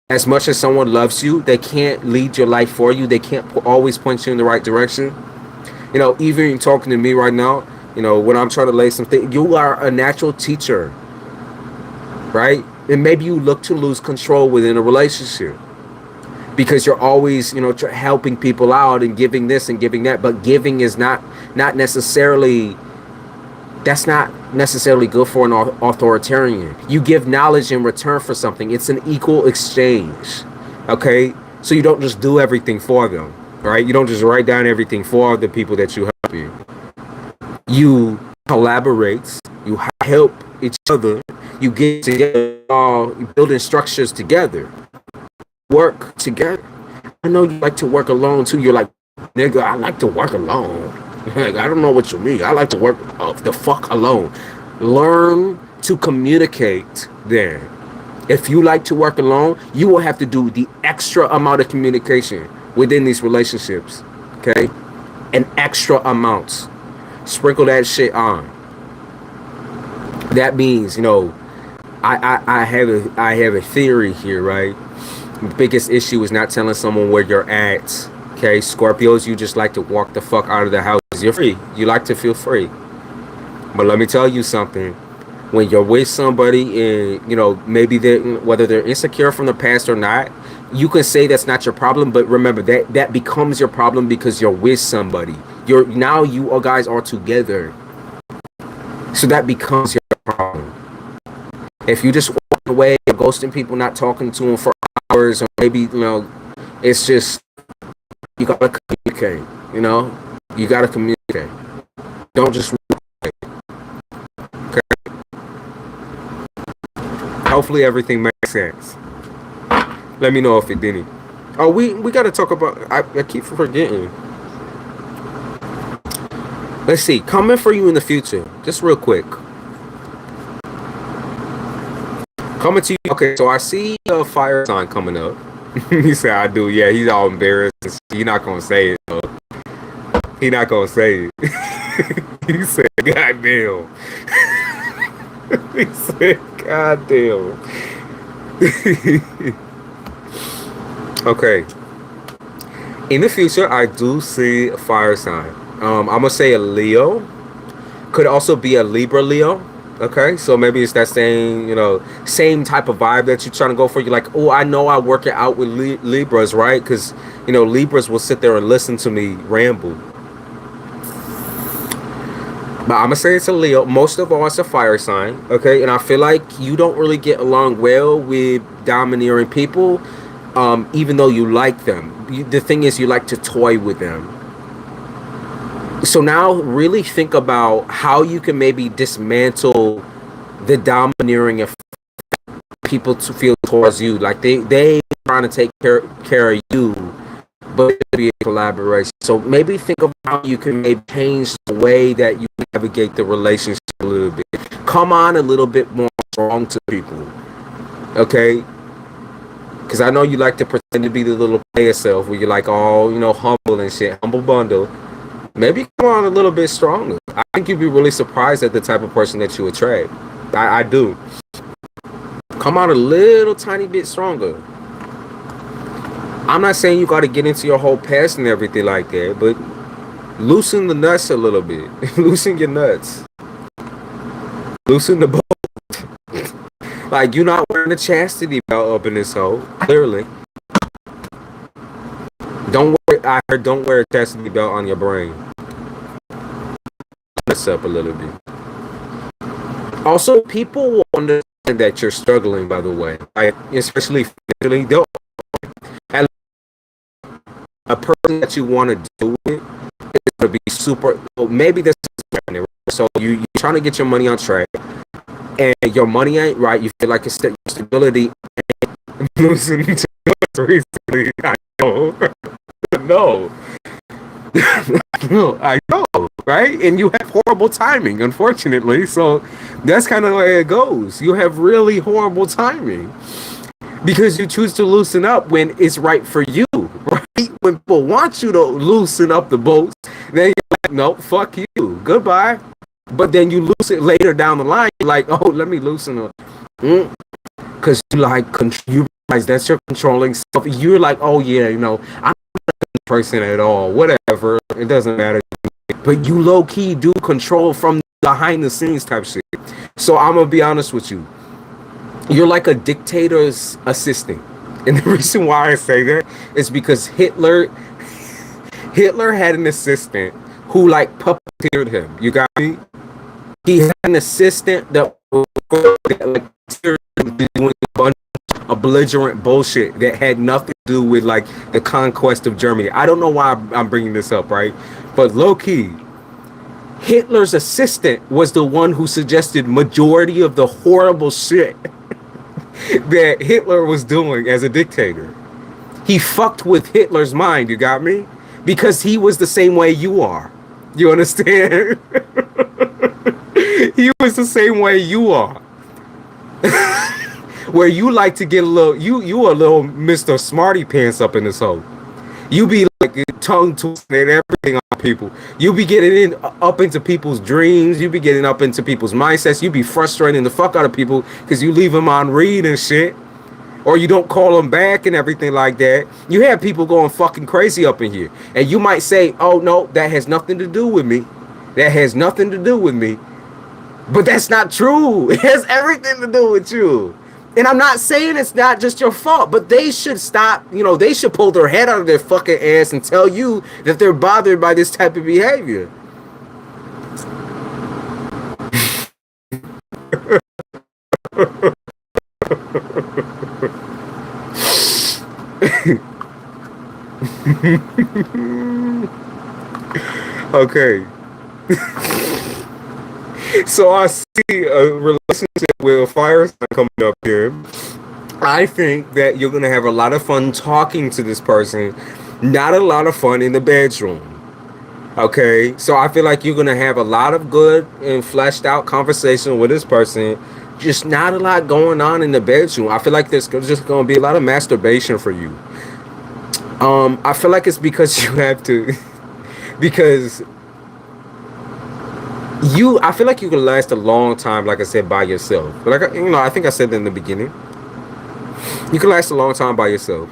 as much as someone loves you, they can't lead your life for you. They can't always point you in the right direction. You know, even talking to me right now, you know, when I'm trying to lay some things, you are a natural teacher, right? And maybe you look to lose control within a relationship. because you're always, helping people out and giving this and giving that. But giving is not necessarily, that's not necessarily good for an authoritarian. You give knowledge in return for something. It's an equal exchange. Okay, so you don't just do everything for them, right? You don't just write down everything for the people that you help you. You collaborate, you help each other, you get together, building structures together, work together. I know you like to work alone too. You're like, nigga, I like to work alone. Like, I don't know what you mean. I like to work the fuck alone. Learn to communicate then. If you like to work alone, you will have to do the extra amount of communication within these relationships. Okay? An extra amount. Sprinkle that shit on. That means, I have a theory here, right? The biggest issue is not telling someone where you're at. Okay, Scorpios, you just like to walk the fuck out of the house. You're free. You like to feel free. But let me tell you something. When you're with somebody and, maybe whether they're insecure from the past or not, you can say that's not your problem. But remember, that becomes your problem because you're with somebody. Now you all guys are together. So that becomes your problem. If you just walk away, you're ghosting people, not talking to them for hours, or maybe, it's just, you gotta communicate, you gotta communicate. Don't just okay. Hopefully everything makes sense. Let me know if it didn't. Oh, we gotta talk about, I keep forgetting. Let's see, coming for you in the future, just real quick. Coming to you, okay, so I see a fire sign coming up. He said, I do, yeah, he's all embarrassed. He's not gonna say it, though. He not gonna say it. He said, God damn. He said, God damn. Okay. In the future, I do see a fire sign. I'm gonna say a Leo. Could also be a Libra Leo. Okay, so maybe it's that same type of vibe that you're trying to go for. You're like, oh, I know I work it out with Libras, right? Because, Libras will sit there and listen to me ramble. But I'm going to say it's a Leo. Most of all, it's a fire sign, okay? And I feel like you don't really get along well with domineering people, even though you like them. The thing is, you like to toy with them. So now really think about how you can maybe dismantle the domineering of people to feel towards you. Like they trying to take care of you, but it be a collaboration. So maybe think of how you can maybe change the way that you navigate the relationship a little bit. Come on a little bit more strong to people. Okay? Because I know you like to pretend to be the little player self where you're like all, humble and shit. Humble bundle. Maybe come on a little bit stronger. I think you'd be really surprised at the type of person that you attract. I do. Come on a little tiny bit stronger. I'm not saying you got to get into your whole past and everything like that, but loosen the nuts a little bit. Loosen your nuts. Loosen the bolt. Like, you're not wearing a chastity belt up in this hole, clearly. Don't wear a chastity belt on your brain. Mess up a little bit. Also, people will understand that you're struggling, by the way. Like, especially physically. A person that you want to do it is going to be super. Well, maybe this is so you're trying to get your money on track, and your money ain't right. You feel like it's stability ain't losing to recently. I know. No. No, I know, right? And you have horrible timing, unfortunately. So that's kind of the way it goes. You have really horrible timing because you choose to loosen up when it's right for you, right? When people want you to loosen up the boats, then you're like, no, fuck you, goodbye. But then you lose it later down the line. You're like, oh, let me loosen up. Because you realize that's your controlling self. You're like, oh, yeah, I'm not a person at all. Whatever. It doesn't matter. But you low-key do control from behind the scenes type shit. So I'm going to be honest with you. You're like a dictator's assistant. And the reason why I say that is because Hitler had an assistant who like puppeteered him. You got me? He had an assistant that was like doing a bunch of belligerent bullshit that had nothing to do with like the conquest of Germany. I don't know why I'm bringing this up, right? But low key, Hitler's assistant was the one who suggested majority of the horrible shit that Hitler was doing as a dictator. He fucked with Hitler's mind, you got me? Because he was the same way you are. You understand? He was the same way you are. Where you like to get a little, you a little Mr. Smarty Pants up in this hole. You be like tongue twisting and everything on people. You be getting up into people's dreams. You be getting up into people's mindsets. You be frustrating the fuck out of people because you leave them on read and shit. Or you don't call them back and everything like that. You have people going fucking crazy up in here. And you might say, oh no, that has nothing to do with me. That has nothing to do with me. But that's not true. It has everything to do with you. And I'm not saying it's not just your fault, but they should stop, they should pull their head out of their fucking ass and tell you that they're bothered by this type of behavior. Okay. So I see a relationship with a fire sign coming up here. I think that you're going to have a lot of fun talking to this person, not a lot of fun in the bedroom. Okay, so I feel like you're going to have a lot of good and fleshed out conversation with this person, just not a lot going on in the bedroom. I feel like there's just going to be a lot of masturbation for you. I feel like it's because you have to, because I feel like you can last a long time, like I said, by yourself. But like, I think I said that in the beginning. You can last a long time by yourself.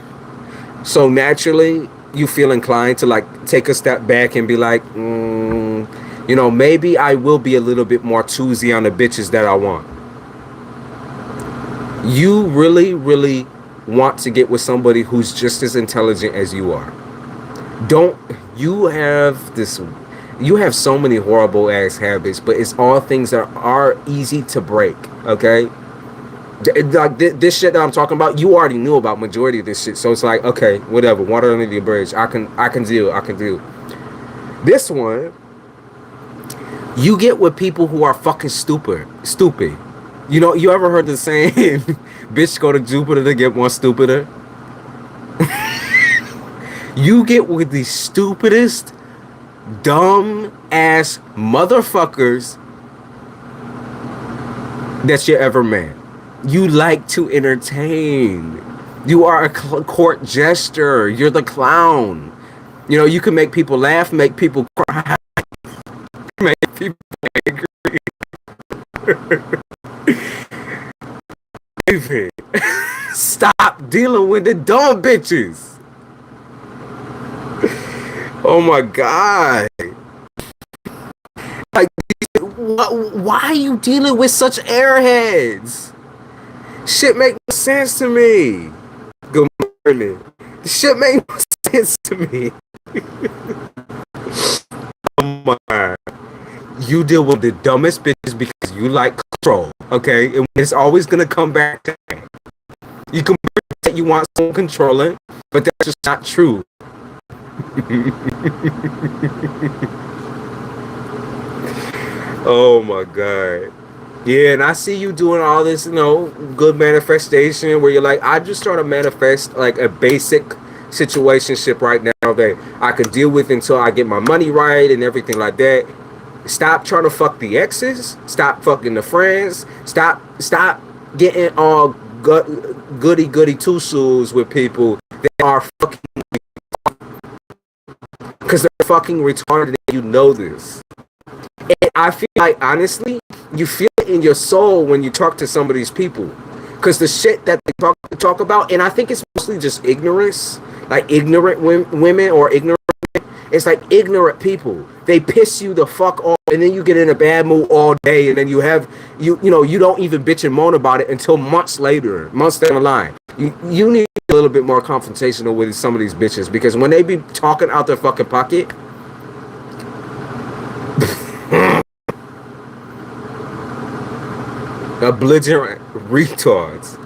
So naturally, you feel inclined to like take a step back and be like, maybe I will be a little bit more choosy on the bitches that I want. You really, really want to get with somebody who's just as intelligent as you are. You have so many horrible ass habits, but it's all things that are easy to break, okay? Like this shit that I'm talking about, you already knew about majority of this shit, so it's like, okay, whatever, water under the bridge. I can deal. This one, you get with people who are fucking stupid. You ever heard the saying, bitch go to Jupiter to get more stupider? You get with the stupidest, dumb ass motherfuckers that you ever met. You like to entertain. You are a court jester. You're the clown. You can make people laugh, make people cry, make people angry. David, stop dealing with the dumb bitches. Oh my God. Like, why are you dealing with such airheads? Shit make no sense to me. Good morning. Shit make no sense to me. Oh my God. You deal with the dumbest bitches because you like control, okay? And it's always gonna come back to that. You can say you want someone controlling, but that's just not true. Oh my God. Yeah, and I see you doing all this, good manifestation where you're like, I just try to manifest like a basic situationship right now that I can deal with until I get my money right and everything like that. Stop trying to fuck the exes. Stop fucking the friends. Stop getting all goody two-shoes with people that are fucking, because they're fucking retarded and you know this. And I feel like, honestly, you feel it in your soul when you talk to some of these people. Because the shit that they talk about, and I think it's mostly just ignorance, like ignorant women or ignorant men. It's like ignorant people. They piss you the fuck off, and then you get in a bad mood all day, and then you don't even bitch and moan about it until months later, months down the line. You need to little bit more confrontational with some of these bitches, because when they be talking out their fucking pocket, belligerent retards.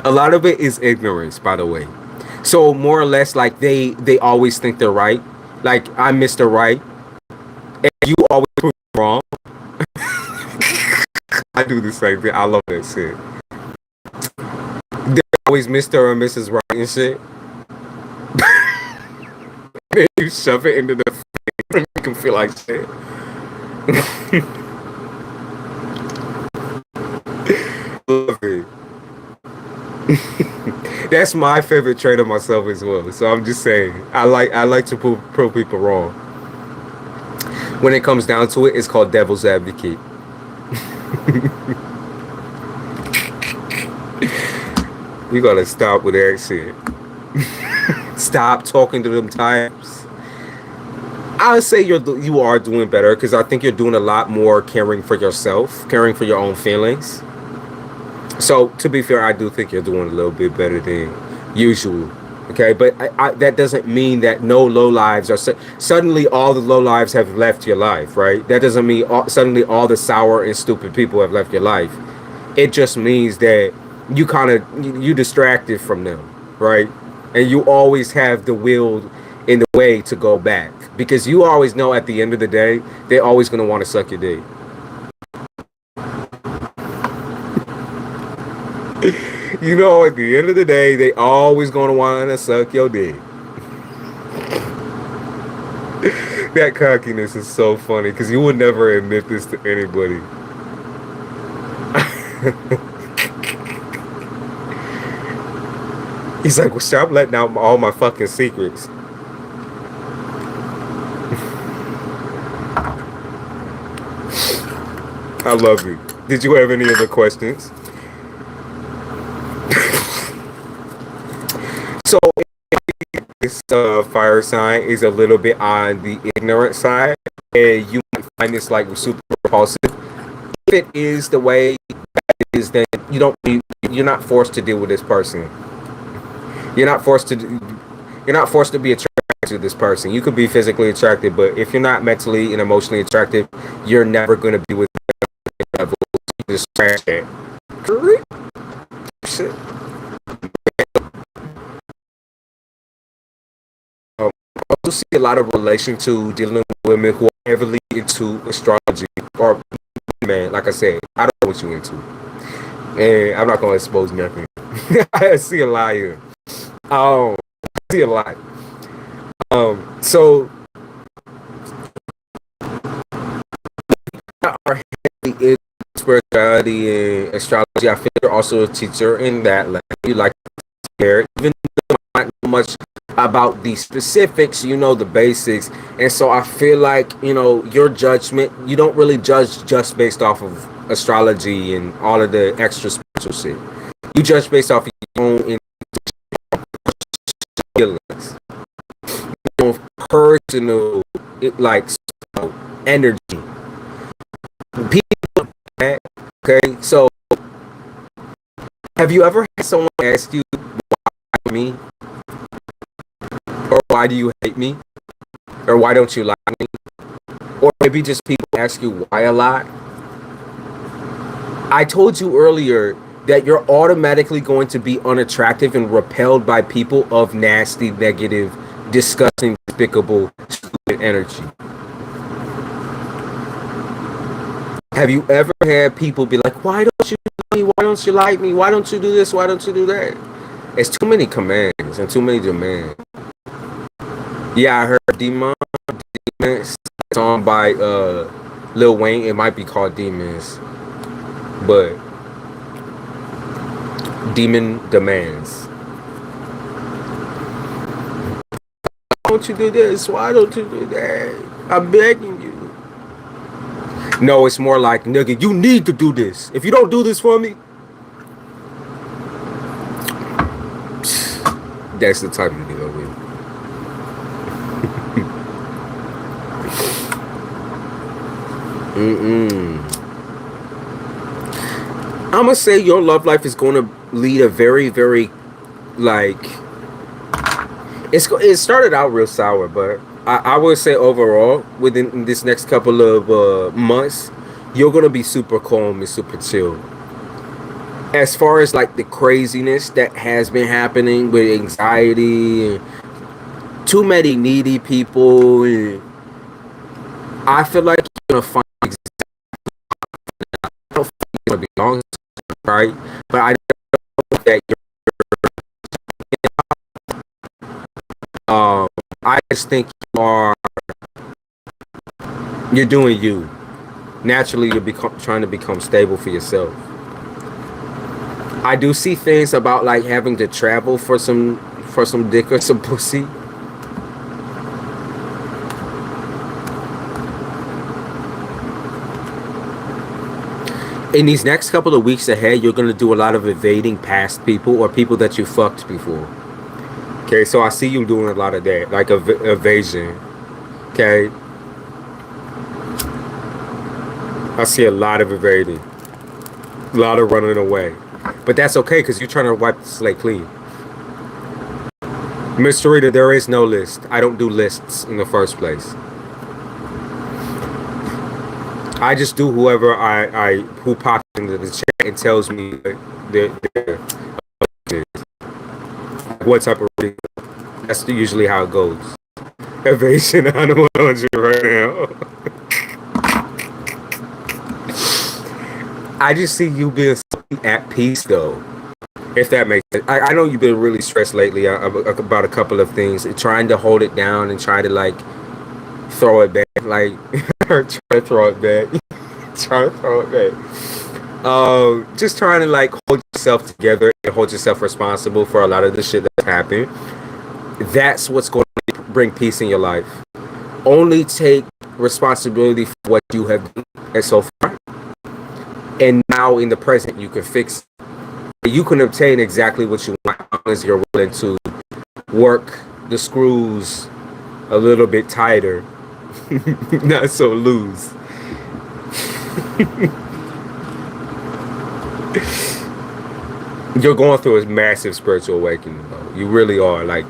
A lot of it is ignorance, by the way. So more or less, like they always think they're right. Like, I'm Mr. Right, and you always prove me wrong. I do the same thing. I love that shit. They're always Mr. or Mrs. Right and shit. Then you shove it into the face and make them feel like shit. Love it. That's my favorite trait of myself as well. So I'm just saying, I like to prove people wrong. When it comes down to it, it's called devil's advocate. You gotta stop with that shit. Stop talking to them types. I would say you are doing better, because I think you're doing a lot more caring for yourself, caring for your own feelings. So, to be fair, I do think you're doing a little bit better than usual. Okay, but that doesn't mean that no low lives are suddenly all the low lives have left your life, right? That doesn't mean suddenly all the sour and stupid people have left your life. It just means that you distracted from them, right? And you always have the will in the way to go back, because you always know at the end of the day they're always going to want to suck your dick. You know, at the end of the day, they always gonna want to suck your dick. That cockiness is so funny, because you would never admit this to anybody. He's like, well, stop letting out all my fucking secrets. I love you. Did you have any other questions? So this fire sign is a little bit on the ignorant side, and you might find this like super repulsive. If it is the way that it is, then you're not forced to deal with this person. You're not forced to be attracted to this person. You could be physically attracted, but if you're not mentally and emotionally attracted, you're never going to be with them. Just trash that. Shit. I also see a lot of relation to dealing with women who are heavily into astrology, or man, like I said, I don't know what you're into, and I'm not gonna expose nothing. I see a lot here. I see a lot. So are heavily into spirituality and astrology. I feel you're also a teacher in that line. You like to share, even though I don't know much about the specifics, you know the basics, and so I feel like, you know, your judgment, you don't really judge just based off of astrology and all of the extra spiritual shit. You judge based off of your own feelings, your own personal energy. People, okay, so have you ever had someone ask you, why me? Or why do you hate me? Or why don't you like me? Or maybe just people ask you why a lot. I told you earlier that you're automatically going to be unattractive and repelled by people of nasty, negative, disgusting, despicable, stupid energy. Have you ever had people be like, why don't you like me? Why don't you like me? Why don't you do this? Why don't you do that? It's too many commands and too many demands. Yeah, I heard Demons song by Lil Wayne. It might be called Demons, but Demon Demands. Why don't you do this? Why don't you do that? I'm begging you. No, it's more like, nigga, you need to do this. If you don't do this for me, that's the type of deal with. I'm gonna say your love life is going to lead a very, very, like, it started out real sour, but I would say overall, within this next couple of months, you're gonna be super calm and super chill. As far as like the craziness that has been happening with anxiety and too many needy people, and I feel like you're gonna find I don't think you're gonna be long, right? But I know that I just think you're doing you. Naturally, you're trying to become stable for yourself. I do see things about like having to travel for some dick or some pussy. In these next couple of weeks ahead, you're gonna do a lot of evading past people or people that you fucked before. Okay, so I see you doing a lot of that, like evasion. Okay, I see a lot of evading, a lot of running away, but that's okay because you're trying to wipe the slate clean. Mr. Reader, there is no list. I don't do lists in the first place. I just do whoever who pops into the chat and tells me what type of reading. That's usually how it goes. Evasion on 100 right now. I just see you being at peace though, if that makes sense. I know you've been really stressed lately about a couple of things, trying to hold it down and try to like throw it back, like try to throw it back, trying to throw it back. Just trying to like hold yourself together and hold yourself responsible for a lot of the shit that's happened. That's what's going to bring peace in your life. Only take responsibility for what you have done so far, and now in the present you can fix it. You can obtain exactly what you want as long as you're willing to work the screws a little bit tighter, not so loose. You're going through a massive spiritual awakening though. You really are. Like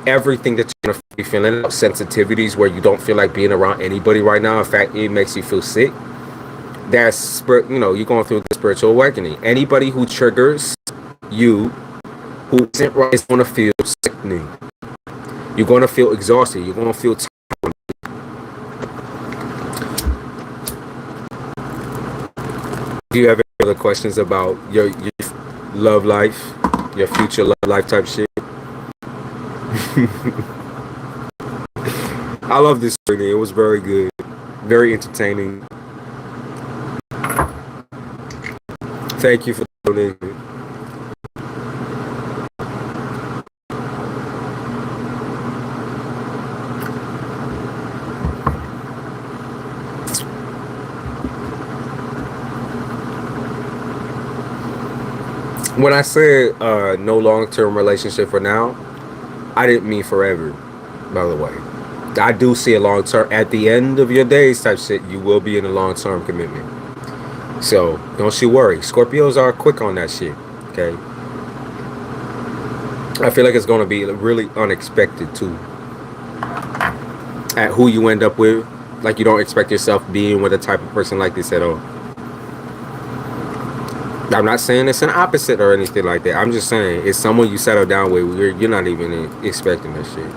everything that you're gonna be feeling, sensitivities where you don't feel like being around anybody right now. In fact, it makes you feel sick. That's you're going through the spiritual awakening. Anybody who triggers you, who isn't right, is going to feel sickening. You're going to feel exhausted. You're going to feel tired. Do you have any other questions about your love life, your future love life type shit? I love this reading. It was very good, very entertaining. Thank you for donating. When I said no long-term relationship for now, I didn't mean forever, by the way. I do see a long-term, at the end of your days type shit, you will be in a long-term commitment. So don't you worry. Scorpios are quick on that shit. Okay. I feel like it's going to be really unexpected too. At who you end up with. Like you don't expect yourself being with a type of person like this at all. I'm not saying it's an opposite or anything like that. I'm just saying it's someone you settle down with. You're not even expecting that shit.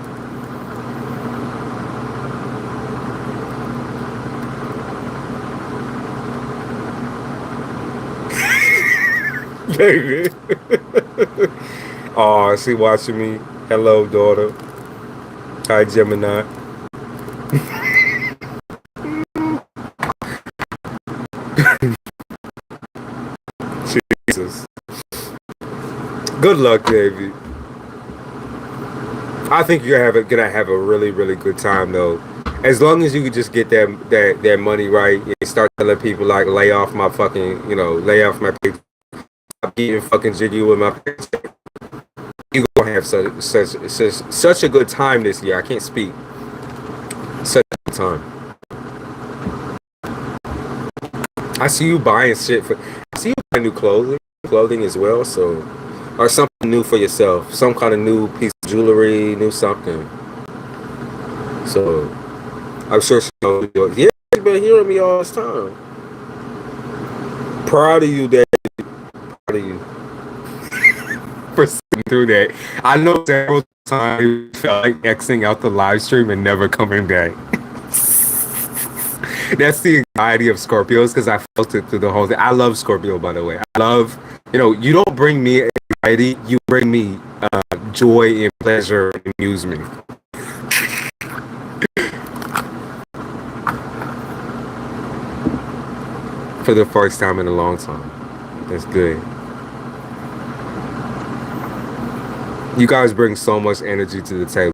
Baby. Oh, she watching me. Hello, daughter. Hi, Gemini. Jesus. Good luck, baby. I think you're gonna have a really, really good time though. As long as you can just get that money right and start telling people like lay off my fucking, lay off my paycheck. I'm getting fucking jiggy with my paycheck. You gonna have such a good time this year. I can't speak. Such a good time. I see you buying shit I see you buying new clothing as well. So or something new for yourself, some kind of new piece of jewelry, new something. So I'm sure she knows. Yeah, she's been hearing me all this time. Proud of you, Dad. Proud of you for sitting through that. I know several times you felt like Xing out the live stream and never coming back. That's the anxiety of Scorpios, because I felt it through the whole thing. I love Scorpio, by the way. I love, you don't bring me anxiety, you bring me joy and pleasure and amusement. For the first time in a long time. That's good. You guys bring so much energy to the table.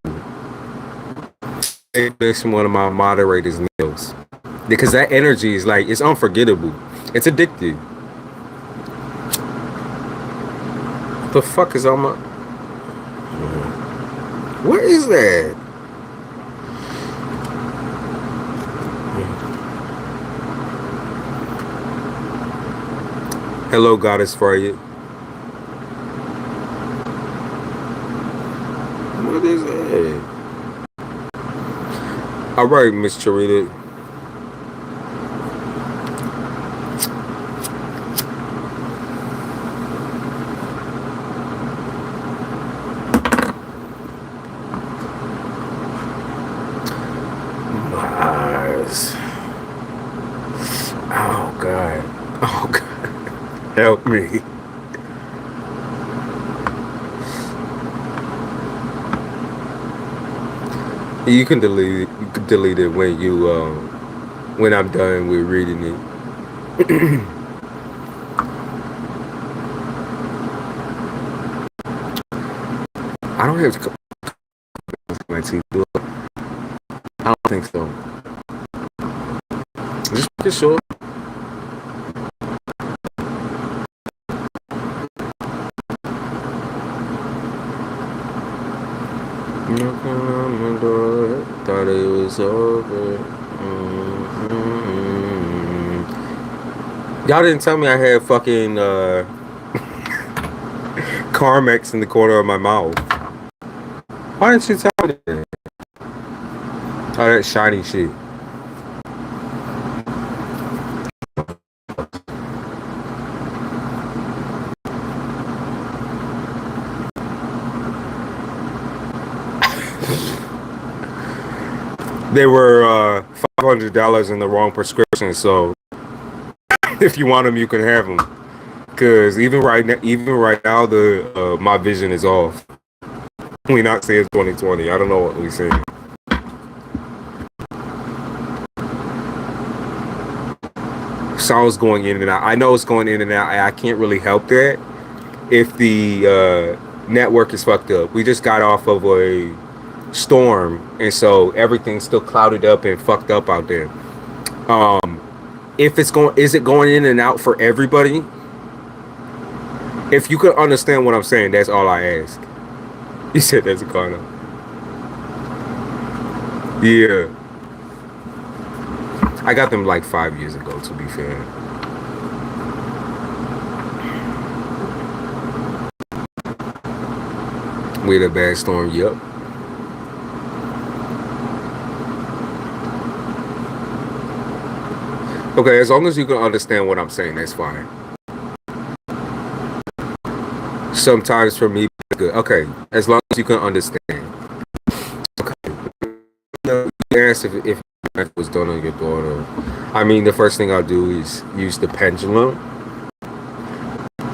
It's one of my moderators' meals. Because that energy is like, it's unforgettable. It's addictive. The fuck is on my... What is that? Hello, Goddess Freya. What is that? All right, Miss Charita. Oh God. Oh God. Help me. You can delete it when you when I'm done with reading it. I don't have to my teeth. I don't think so. Just making sure. Knocking on my door, thought it was over. Y'all didn't tell me I had fucking Carmex in the corner of my mouth. Why didn't you tell me that? Oh, that shiny shit. They were $500 in the wrong prescription, so if you want them, you can have them. Cause even right now, the my vision is off. We not saying 2020. I don't know what we say. Sound's going in and out. I know it's going in and out. I can't really help that if the network is fucked up. We just got off of a storm, and so everything's still clouded up and fucked up out there. If it's going, is it going in and out for everybody? If you could understand what I'm saying, that's all I ask. You said that's a car now. Yeah. I got them like 5 years ago, to be fair. We had a bad storm, yep. Okay, as long as you can understand what I'm saying, that's fine. Sometimes for me, good. Okay, as long as you can understand. Okay. You asked if it was done on your daughter. I mean, the first thing I'll do is use the pendulum,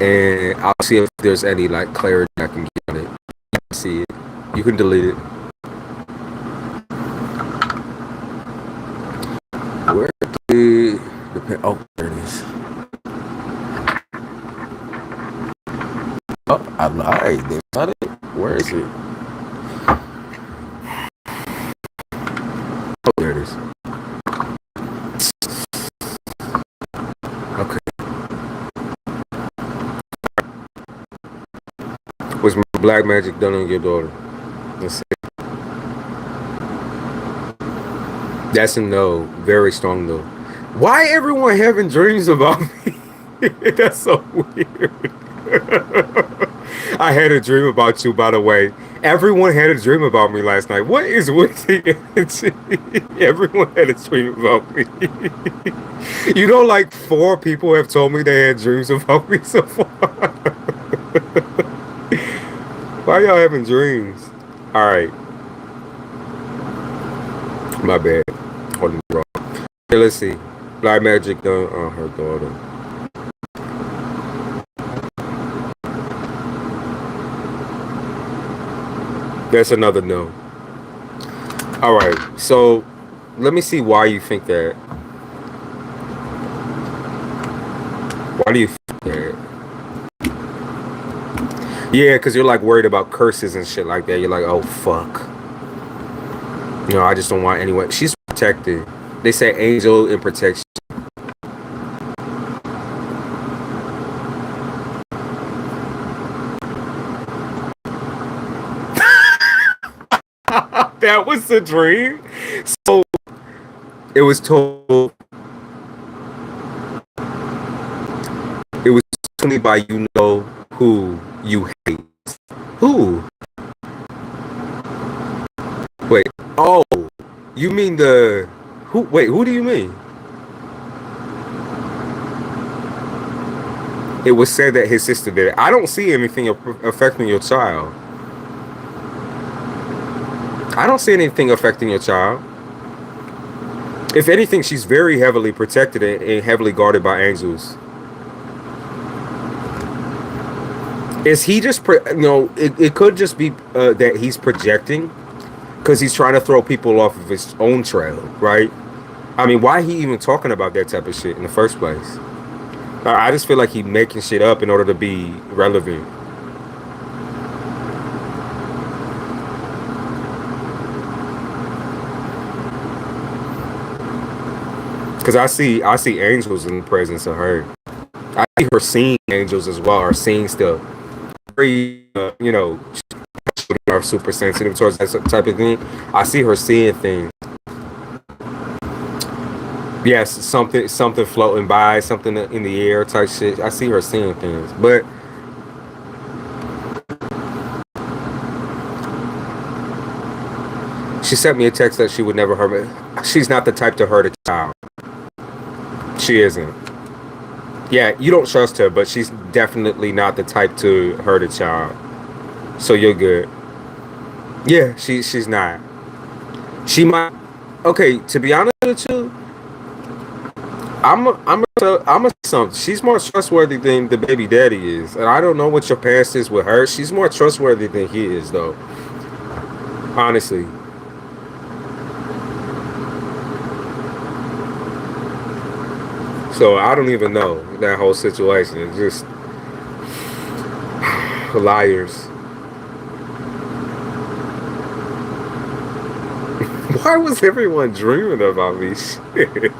and I'll see if there's any like clarity I can get on it. You can see it. You can delete it. Where did oh, there it is. Oh, I lied. That's not it. Where is it? Oh, there it is. Okay. Was my black magic done on your daughter? Let's see. That's a no. Very strong no. Why everyone having dreams about me? That's so weird. I had a dream about you, by the way. Everyone had a dream about me last night. What is with the energy? Everyone had a dream about me. You know, like 4 people have told me they had dreams about me so far. Why y'all having dreams? All right. My bad. Holding wrong. Okay, let's see. Black Magic done on her daughter. That's another no. All right. So let me see why you think that. Why do you think that? Yeah, because you're like worried about curses and shit like that. You're like, oh, fuck. You know, I just don't want anyone. She's protected. They say angel in protection. That was the dream. So it was told. It was told me by you know who you hate. Who? Wait. Oh, you mean the who? Wait, who do you mean? It was said that his sister did it. I don't see anything affecting your child. I don't see anything affecting your child. If anything, she's very heavily protected and heavily guarded by angels. Is he just, it could just be that he's projecting because he's trying to throw people off of his own trail, right? I mean, why he even talking about that type of shit in the first place? I just feel like he's making shit up in order to be relevant. Because I see angels in the presence of her. I see her seeing angels as well, or seeing stuff. Very, are super sensitive towards that type of thing. I see her seeing things. Yes, something floating by, something in the air type shit. I see her seeing things, but she sent me a text that she would never hurt me. She's not the type to hurt a child. She isn't. Yeah, you don't trust her, but she's definitely not the type to hurt a child. So you're good. Yeah, she's not. She might. Okay, to be honest with you, I'm a something. She's more trustworthy than the baby daddy is, and I don't know what your past is with her. She's more trustworthy than he is, though. Honestly. So I don't even know that whole situation. It's just liars. Why was everyone dreaming about me? Shit.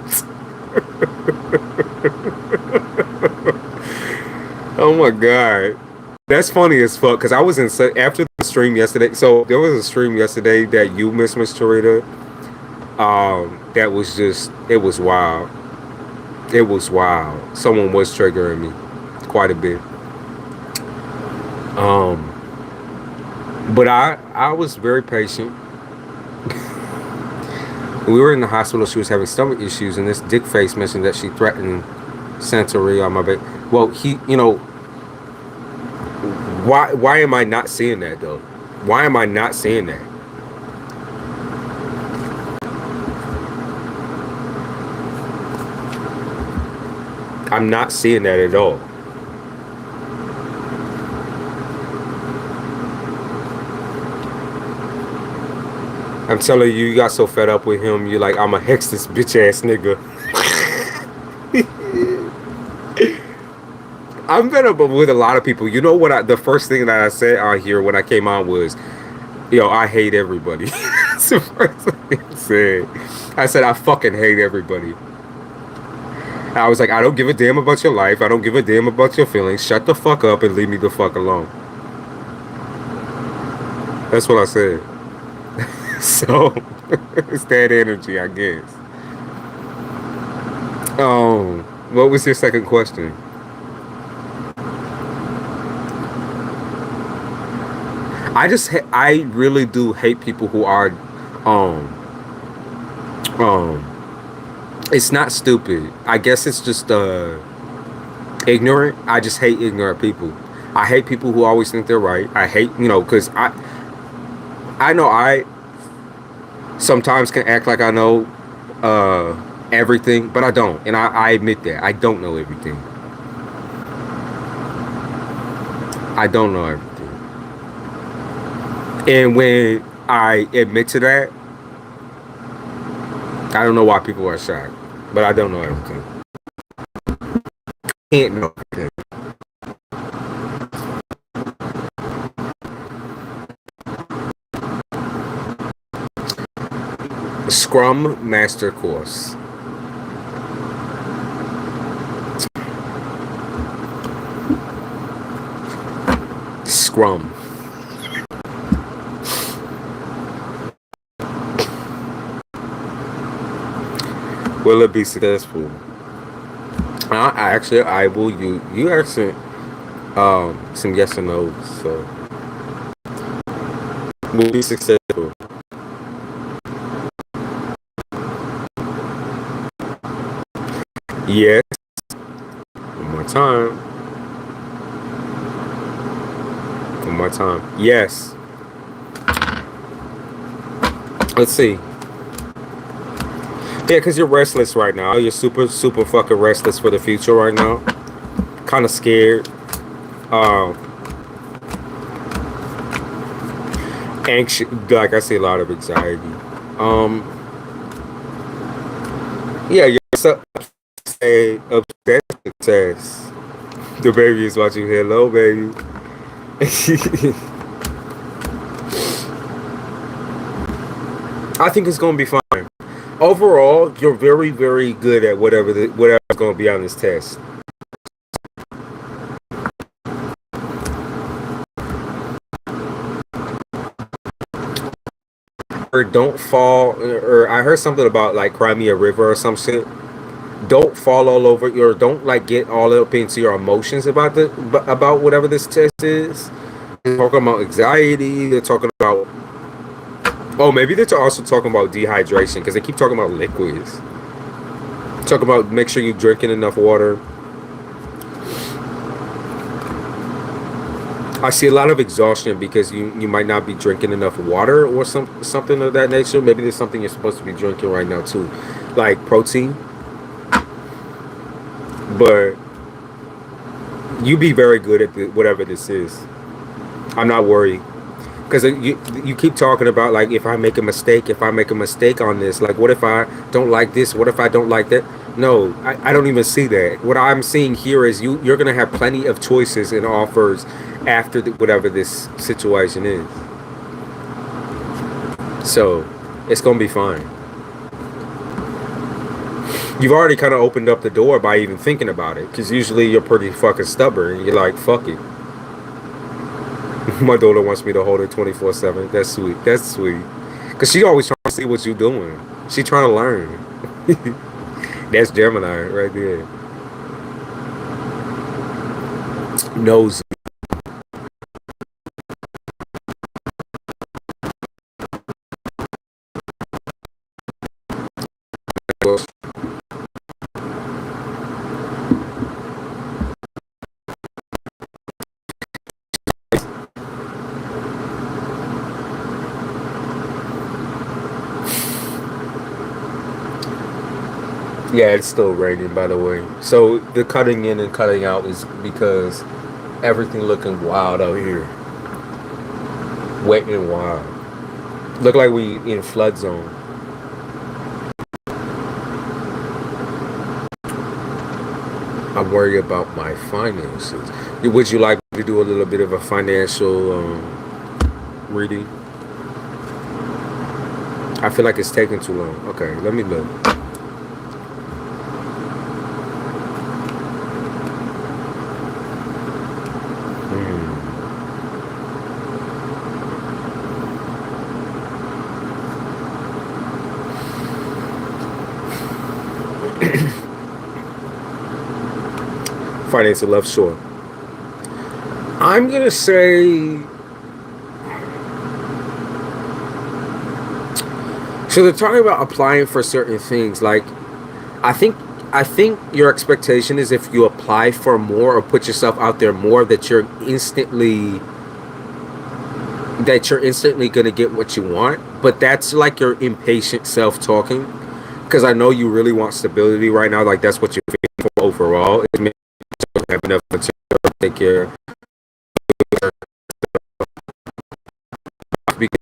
Oh my god. That's funny as fuck. Because I was in after the stream yesterday. So there was a stream yesterday that you missed, Miss Tarita. That was just, it was wild. It was wild. Someone was triggering me quite a bit. But I was very patient. We were in the hospital. She was having stomach issues, and this dick face mentioned that she threatened Santeria on my bed. Well, why am I not seeing that though? Why am I not seeing that? I'm not seeing that at all. I'm telling you, you got so fed up with him, you're like, I'ma hex this bitch ass nigga. I'm fed up with a lot of people. You know what? The first thing that I said out here when I came on was, I hate everybody. That's the first thing I said. I said, I fucking hate everybody. I was like, I don't give a damn about your life. I don't give a damn about your feelings. Shut the fuck up and leave me the fuck alone. That's what I said. So, it's that energy, I guess. What was your second question? I really do hate people who are, um, um, it's not stupid. I guess it's just ignorant. I just hate ignorant people. I hate people who always think they're right. I hate, because I know I sometimes can act like I know everything, but I don't, and I admit that I don't know everything. I don't know everything, and when I admit to that, I don't know why people are shocked, but I don't know everything. Can't know everything. Scrum Master Course. Scrum. Will it be successful? I will. You asked some yes or no's, so will be successful. Yes. One more time. One more time. Yes. Let's see. Yeah, because you're restless right now. You're super, super fucking restless for the future right now. Kind of scared. Anxious. Like I see a lot of anxiety. Yeah, you're so obsessed. The baby is watching. Hello, baby. I think it's gonna be fine. Overall, you're very, very good at whatever's gonna be on this test. Or don't fall. Or I heard something about like Crimea River or some shit. Don't fall all over, or don't like get all up into your emotions about whatever this test is. They're talking about anxiety. They're talking about. Oh, maybe they're also talking about dehydration because they keep talking about liquids. Talk about make sure you're drinking enough water. I see a lot of exhaustion because you might not be drinking enough water or something of that nature. Maybe there's something you're supposed to be drinking right now too, like protein. But you be very good at whatever this is. I'm not worried because you keep talking about like if I make a mistake on this, like what if I don't like this, what if I don't like that. No, I don't even see that. What I'm seeing here is you're gonna have plenty of choices and offers after whatever this situation is, so it's gonna be fine. You've already kind of opened up the door by even thinking about it, because usually you're pretty fucking stubborn and you're like, fuck it. My daughter wants me to hold her 24/7. That's sweet. That's sweet. Because she always trying to see what you're doing. She trying to learn. That's Gemini right there. Nosy. Yeah, it's still raining, by the way. So the cutting in and cutting out is because everything looking wild out here. Wet and wild. Look like we in flood zone. I'm worried about my finances. Would you like to do a little bit of a financial reading? I feel like it's taking too long. Okay, let me look. Financial love, sure. I'm gonna say So they're talking about applying for certain things. Like, I think I think your expectation is if you apply for more or put yourself out there more, that you're instantly gonna get what you want. But that's like your impatient self talking, because I know you really want stability right now. Like that's what you're feeling for overall. Is maybe you don't have enough material to take care of, because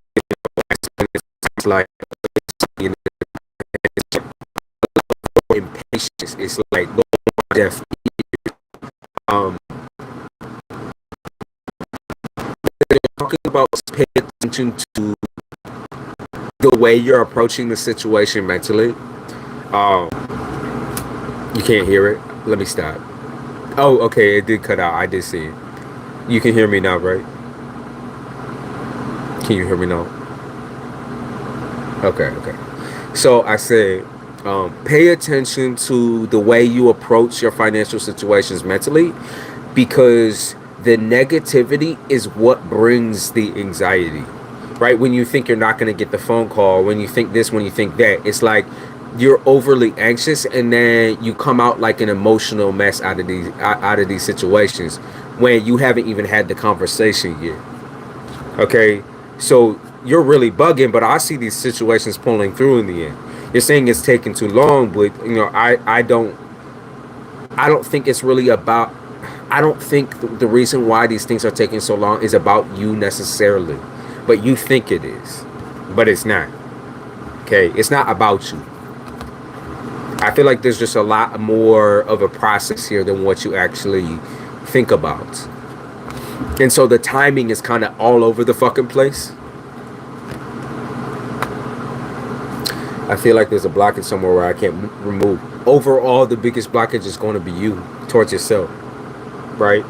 it's like, you know, impatience. It's like going on deaf. Um, they're talking about paying attention to the way you're approaching the situation mentally. Um, you can't hear it. Let me stop. Oh, okay, it did cut out. I did see it. You can hear me now, right? Can you hear me now? Okay, okay. So I said, pay attention to the way you approach your financial situations mentally, because the negativity is what brings the anxiety, right? When you think you're not going to get the phone call, when you think this, when you think that, it's like you're overly anxious, and then you come out like an emotional mess out of these situations when you haven't even had the conversation yet. Okay, so you're really bugging, but I see these situations pulling through in the end. You're saying it's taking too long, but you know, I don't think it's really about. I don't think the reason why these things are taking so long is about you necessarily, but you think it is, but it's not. Okay, it's not about you. I feel like there's just a lot more of a process here than what you actually think about. And so the timing is kind of all over the fucking place. I feel like there's a blockage somewhere where I can't remove. Overall, the biggest blockage is going to be you towards yourself, right?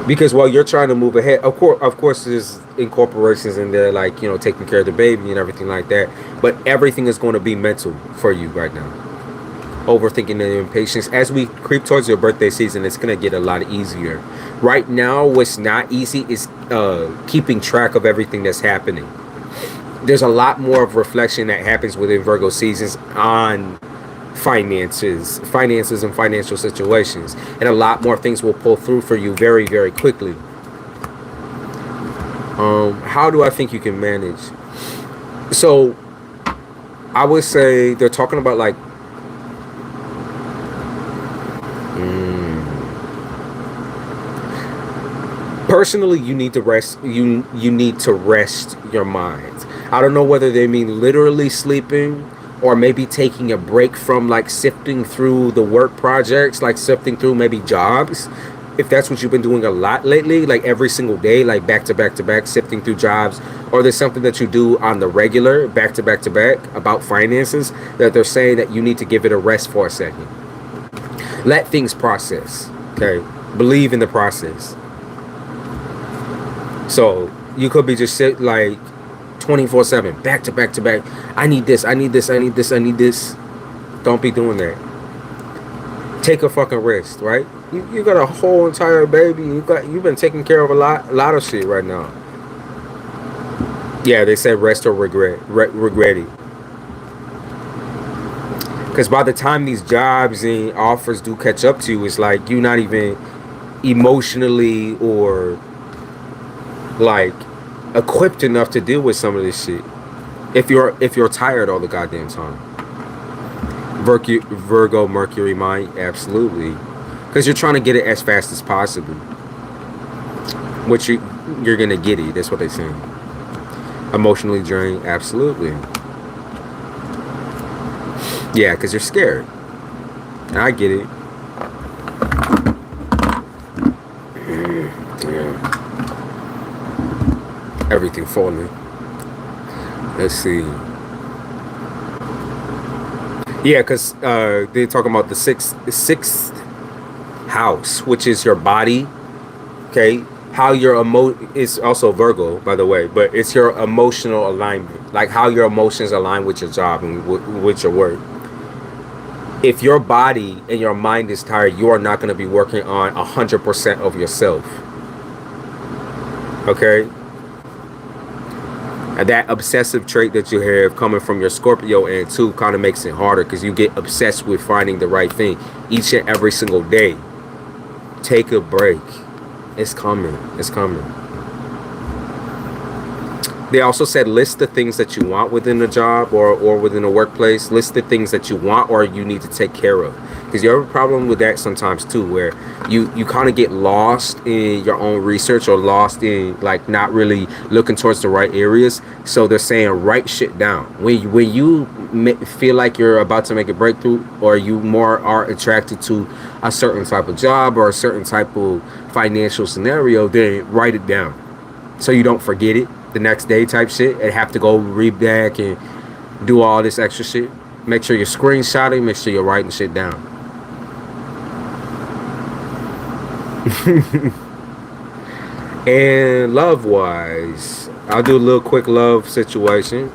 Because while you're trying to move ahead, of course, there's incorporations in there, like, you know, taking care of the baby and everything like that. But everything is going to be mental for you right now. Overthinking and impatience. As we creep towards your birthday season, it's going to get a lot easier. Right now, what's not easy is keeping track of everything that's happening. There's a lot more of reflection that happens within Virgo seasons on finances and financial situations, and a lot more things will pull through for you very, very quickly. How do I think you can manage? So I would say they're talking about like personally, you need to rest. You need to rest your mind. I don't know whether they mean literally sleeping, or maybe taking a break from like sifting through the work projects, like sifting through maybe jobs. If that's what you've been doing a lot lately, like every single day, like back to back to back, sifting through jobs, or there's something that you do on the regular, back to back to back about finances, that they're saying that you need to give it a rest for a second. Let things process. Okay, believe in the process. So you could be just sit like 24/7, back to back to back. I need this, I need this, I need this, I need this. Don't be doing that. Take a fucking rest, right? You got a whole entire baby. You've been taking care of a lot of shit right now. Yeah, they said rest or regret it. Because by the time these jobs and offers do catch up to you, it's like you're not even emotionally or like equipped enough to deal with some of this shit. If you're tired all the goddamn time. Virgo Mercury mind, absolutely, because you're trying to get it as fast as possible. Which you're gonna get it. That's what they're saying. Emotionally drained, absolutely. Yeah, because you're scared. And I get it. Yeah. Everything falling. Let's see. Yeah, because they're talking about the sixth house, which is your body. Okay, how your is also Virgo, by the way, but it's your emotional alignment, like how your emotions align with your job and with your work. If your body and your mind is tired, you are not going to be working on 100% of yourself. Okay. And that obsessive trait that you have coming from your Scorpio and too kind of makes it harder because you get obsessed with finding the right thing each and every single day. Take a break. It's coming. It's coming. They also said list the things that you want within a job or within a workplace. List the things that you want or you need to take care of. Because you have a problem with that sometimes too, where you kind of get lost in your own research or lost in like not really looking towards the right areas. So they're saying write shit down. When you feel like you're about to make a breakthrough or you more are attracted to a certain type of job or a certain type of financial scenario, then write it down so you don't forget it the next day type shit and have to go read back and do all this extra shit. Make sure you're screenshotting, make sure you're writing shit down. And love wise, I'll do a little quick love situation.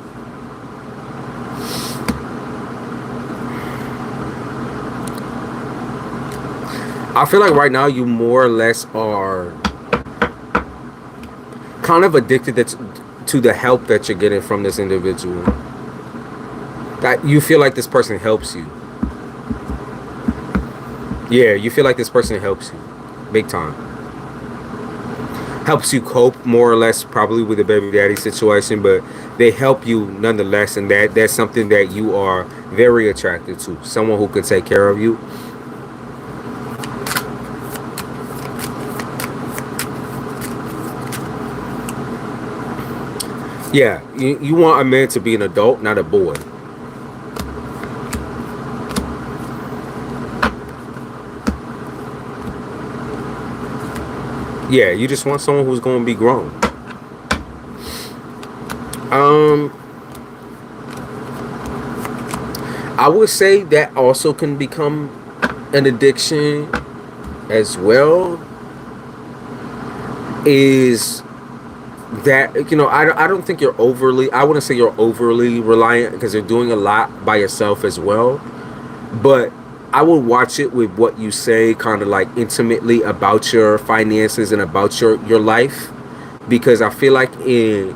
I feel like right now you more or less are kind of addicted to the help that you're getting from this individual. That you feel like this person helps you. Yeah, you feel like this person helps you. Big time. Helps you cope more or less probably with the baby daddy situation, but they help you nonetheless, and that's something that you are very attracted to. Someone who can take care of you. Yeah, you want a man to be an adult, not a boy. Yeah, you just want someone who's going to be grown. I would say that also can become an addiction as well. Is that, you know, I don't think you're overly, I wouldn't say you're overly reliant because you're doing a lot by yourself as well. But I will watch it with what you say kind of like intimately about your finances and about your life, because I feel like in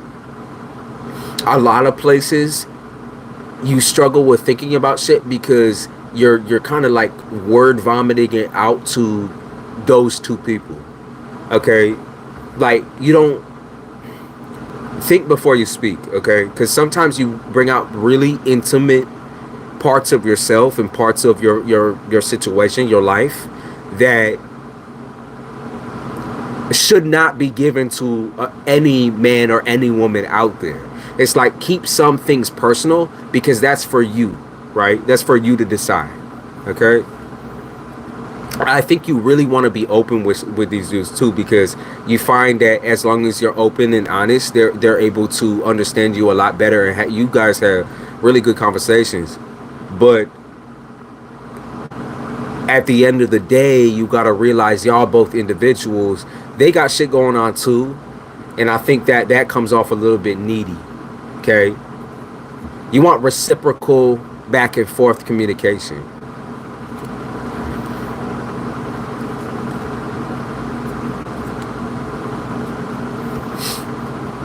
a lot of places you struggle with thinking about shit because you're kind of like word vomiting it out to those two people. Okay, like you don't think before you speak. Okay, because sometimes you bring out really intimate parts of yourself and parts of your situation, your life, that should not be given to any man or any woman out there. It's like, keep some things personal because that's for you, right? That's for you to decide. Okay, I think you really want to be open with these dudes too, because you find that as long as you're open and honest, they're able to understand you a lot better, and you guys have really good conversations. But at the end of the day, you got to realize y'all both individuals. They got shit going on too. And I think that comes off a little bit needy. Okay? You want reciprocal back and forth communication.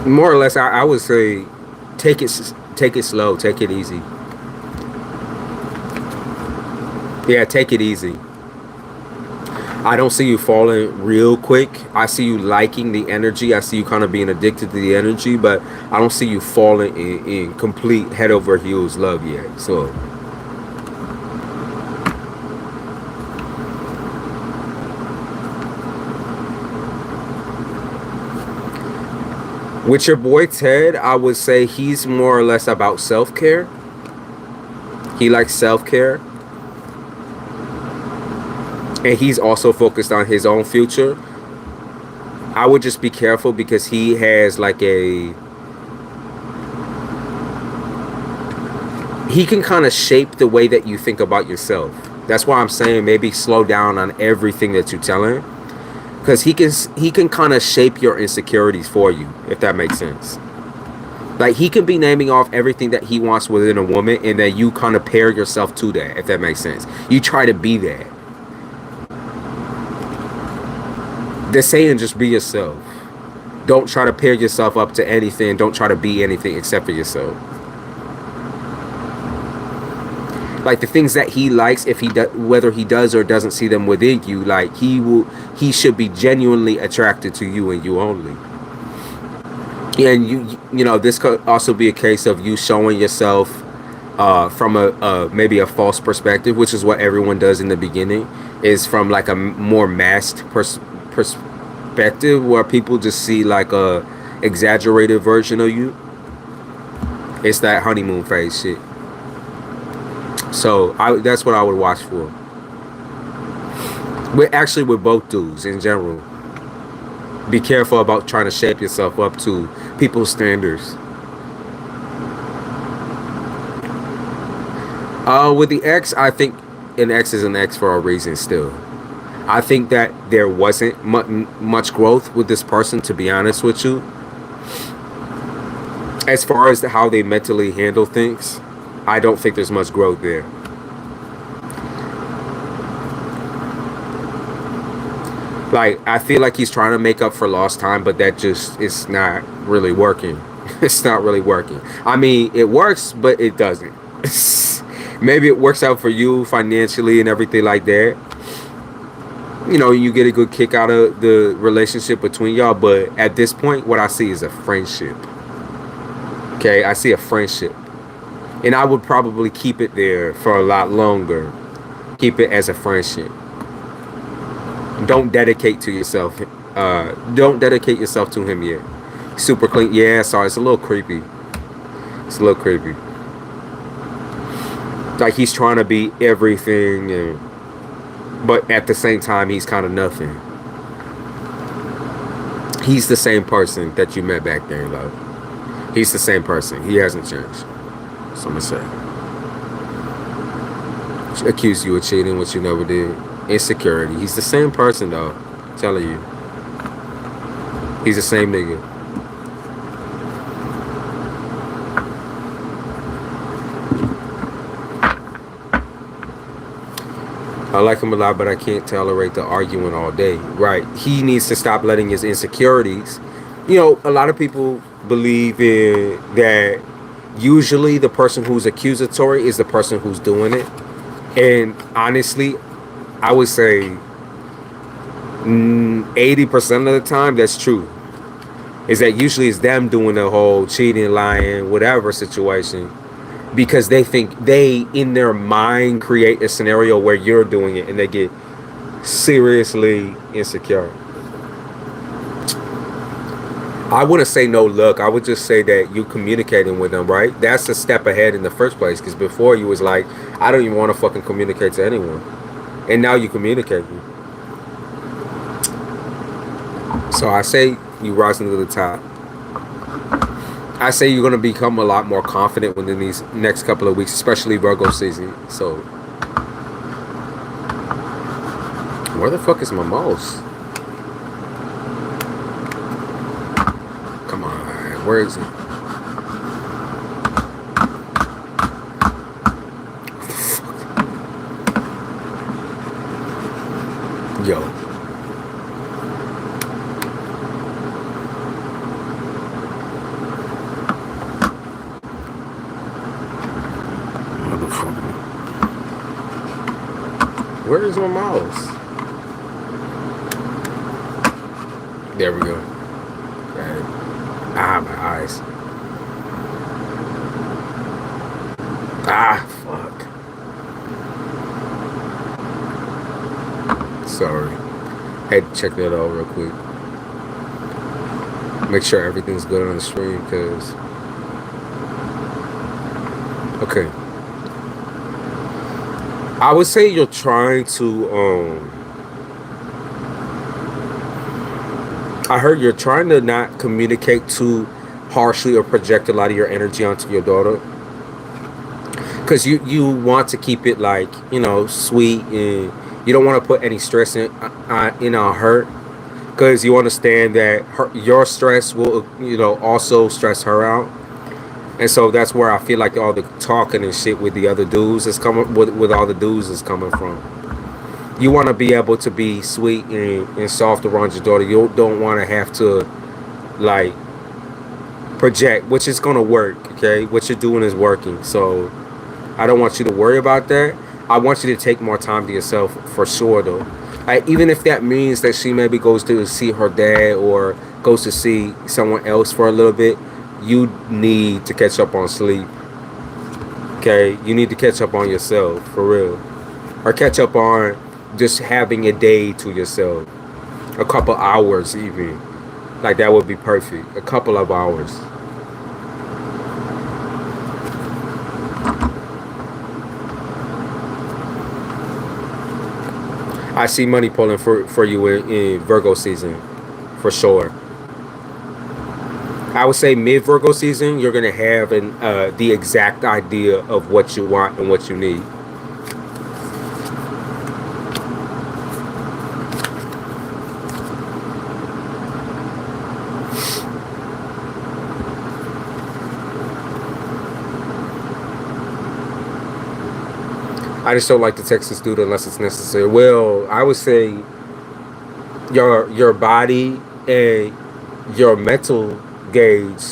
More or less, I would say take it slow, take it easy. Yeah, take it easy. I don't see you falling real quick. I see you liking the energy. I see you kind of being addicted to the energy, but I don't see you falling in complete head over heels love yet. So with your boy Ted, I would say he's more or less about self-care. He likes self-care. And he's also focused on his own future. I would just be careful because he has like he can kind of shape the way that you think about yourself. That's why I'm saying maybe slow down on everything that you tell him, because he can kind of shape your insecurities for you, if that makes sense. Like, he can be naming off everything that he wants within a woman, and then you kind of pair yourself to that, if that makes sense. You try to be that. They're saying just be yourself. Don't try to pair yourself up to anything. Don't try to be anything except for yourself. Like the things that he likes, if he whether he does or doesn't see them within you, like he should be genuinely attracted to you and you only. And you know, this could also be a case of you showing yourself from a maybe a false perspective, which is what everyone does in the beginning, is from like a more masked perspective where people just see like a exaggerated version of you. It's that honeymoon phase shit. So that's what I would watch for. With both dudes in general. Be careful about trying to shape yourself up to people's standards. With the ex, I think an ex is an ex for a reason still. I think that there wasn't much growth with this person, to be honest with you. As far as how they mentally handle things, I don't think there's much growth there. Like, I feel like he's trying to make up for lost time, but that just, it's not really working. It's not really working. I mean, it works, but it doesn't. Maybe it works out for you financially and everything like that. You know, you get a good kick out of the relationship between y'all, but at this point, what I see is a friendship. Okay, I see a friendship. And I would probably keep it there for a lot longer. Keep it as a friendship. Don't dedicate to yourself. Don't dedicate yourself to him yet. Super clean. Yeah, sorry, it's a little creepy. It's a little creepy. Like he's trying to be everything, but at the same time, he's kind of nothing. He's the same person that you met back then, love. He's the same person. He hasn't changed. So I'm gonna say. Accuse you of cheating, which you never did. Insecurity. He's the same person, though. I'm telling you. He's the same nigga. I like him a lot, but I can't tolerate the arguing all day. Right. He needs to stop letting his insecurities. You know, a lot of people believe in that usually the person who's accusatory is the person who's doing it. And honestly, I would say 80% of the time that's true. Is that usually it's them doing the whole cheating, lying, whatever situation, because they think they in their mind create a scenario where you're doing it and they get seriously insecure. I wouldn't say no luck. I would just say that you communicating with them, right? That's a step ahead in the first place, because before you was like, I don't even want to fucking communicate to anyone. And now you communicate. So I say you rising to the top. I say you're going to become a lot more confident within these next couple of weeks, especially Virgo season. So, where the fuck is my mouse? Come on, where is it? Yo. Motherfucker. Where is my mouse? There we go. Got it. Ah, my eyes. Ah, fuck. Sorry. Had to check that out real quick. Make sure everything's good on the screen, because... Okay. I would say you're trying to, I heard you're trying to not communicate too harshly or project a lot of your energy onto your daughter. Because you want to keep it, like, you know, sweet, and you don't want to put any stress in on her, because you understand that your stress will, you know, also stress her out. And so that's where I feel like all the talking and shit with the other dudes is coming, with all the dudes is coming from. You want to be able to be sweet and soft around your daughter. You don't want to have to like project, which is gonna work. Okay, what you're doing is working. So I don't want you to worry about that. I want you to take more time to yourself for sure, though. Even if that means that she maybe goes to see her dad or goes to see someone else for a little bit, you need to catch up on sleep. Okay, you need to catch up on yourself for real, or catch up on just having a day to yourself, a couple hours even. Like that would be perfect. A couple of hours. I see money pulling for you in Virgo season, for sure. I would say mid Virgo season, you're gonna have the exact idea of what you want and what you need. I just don't like to text this dude unless it's necessary. Well, I would say your body and your mental gauge,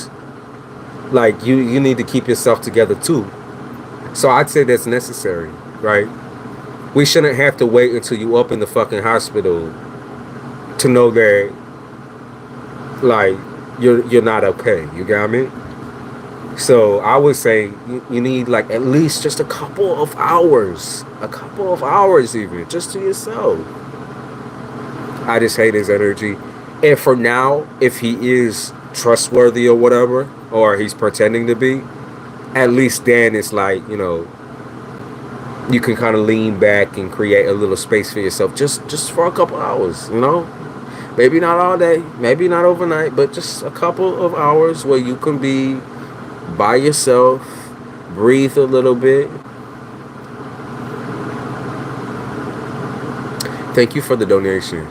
like you need to keep yourself together too. So I'd say that's necessary, right? We shouldn't have to wait until you up in the fucking hospital to know that, like, you're not okay. You got me? So I would say you need like at least just a couple of hours even, just to yourself. I just hate his energy. And for now, if he is trustworthy or whatever, or he's pretending to be, at least then it's like, you can kind of lean back and create a little space for yourself just for a couple hours, Maybe not all day, maybe not overnight, but just a couple of hours where you can be by yourself, breathe a little bit. Thank you for the donation.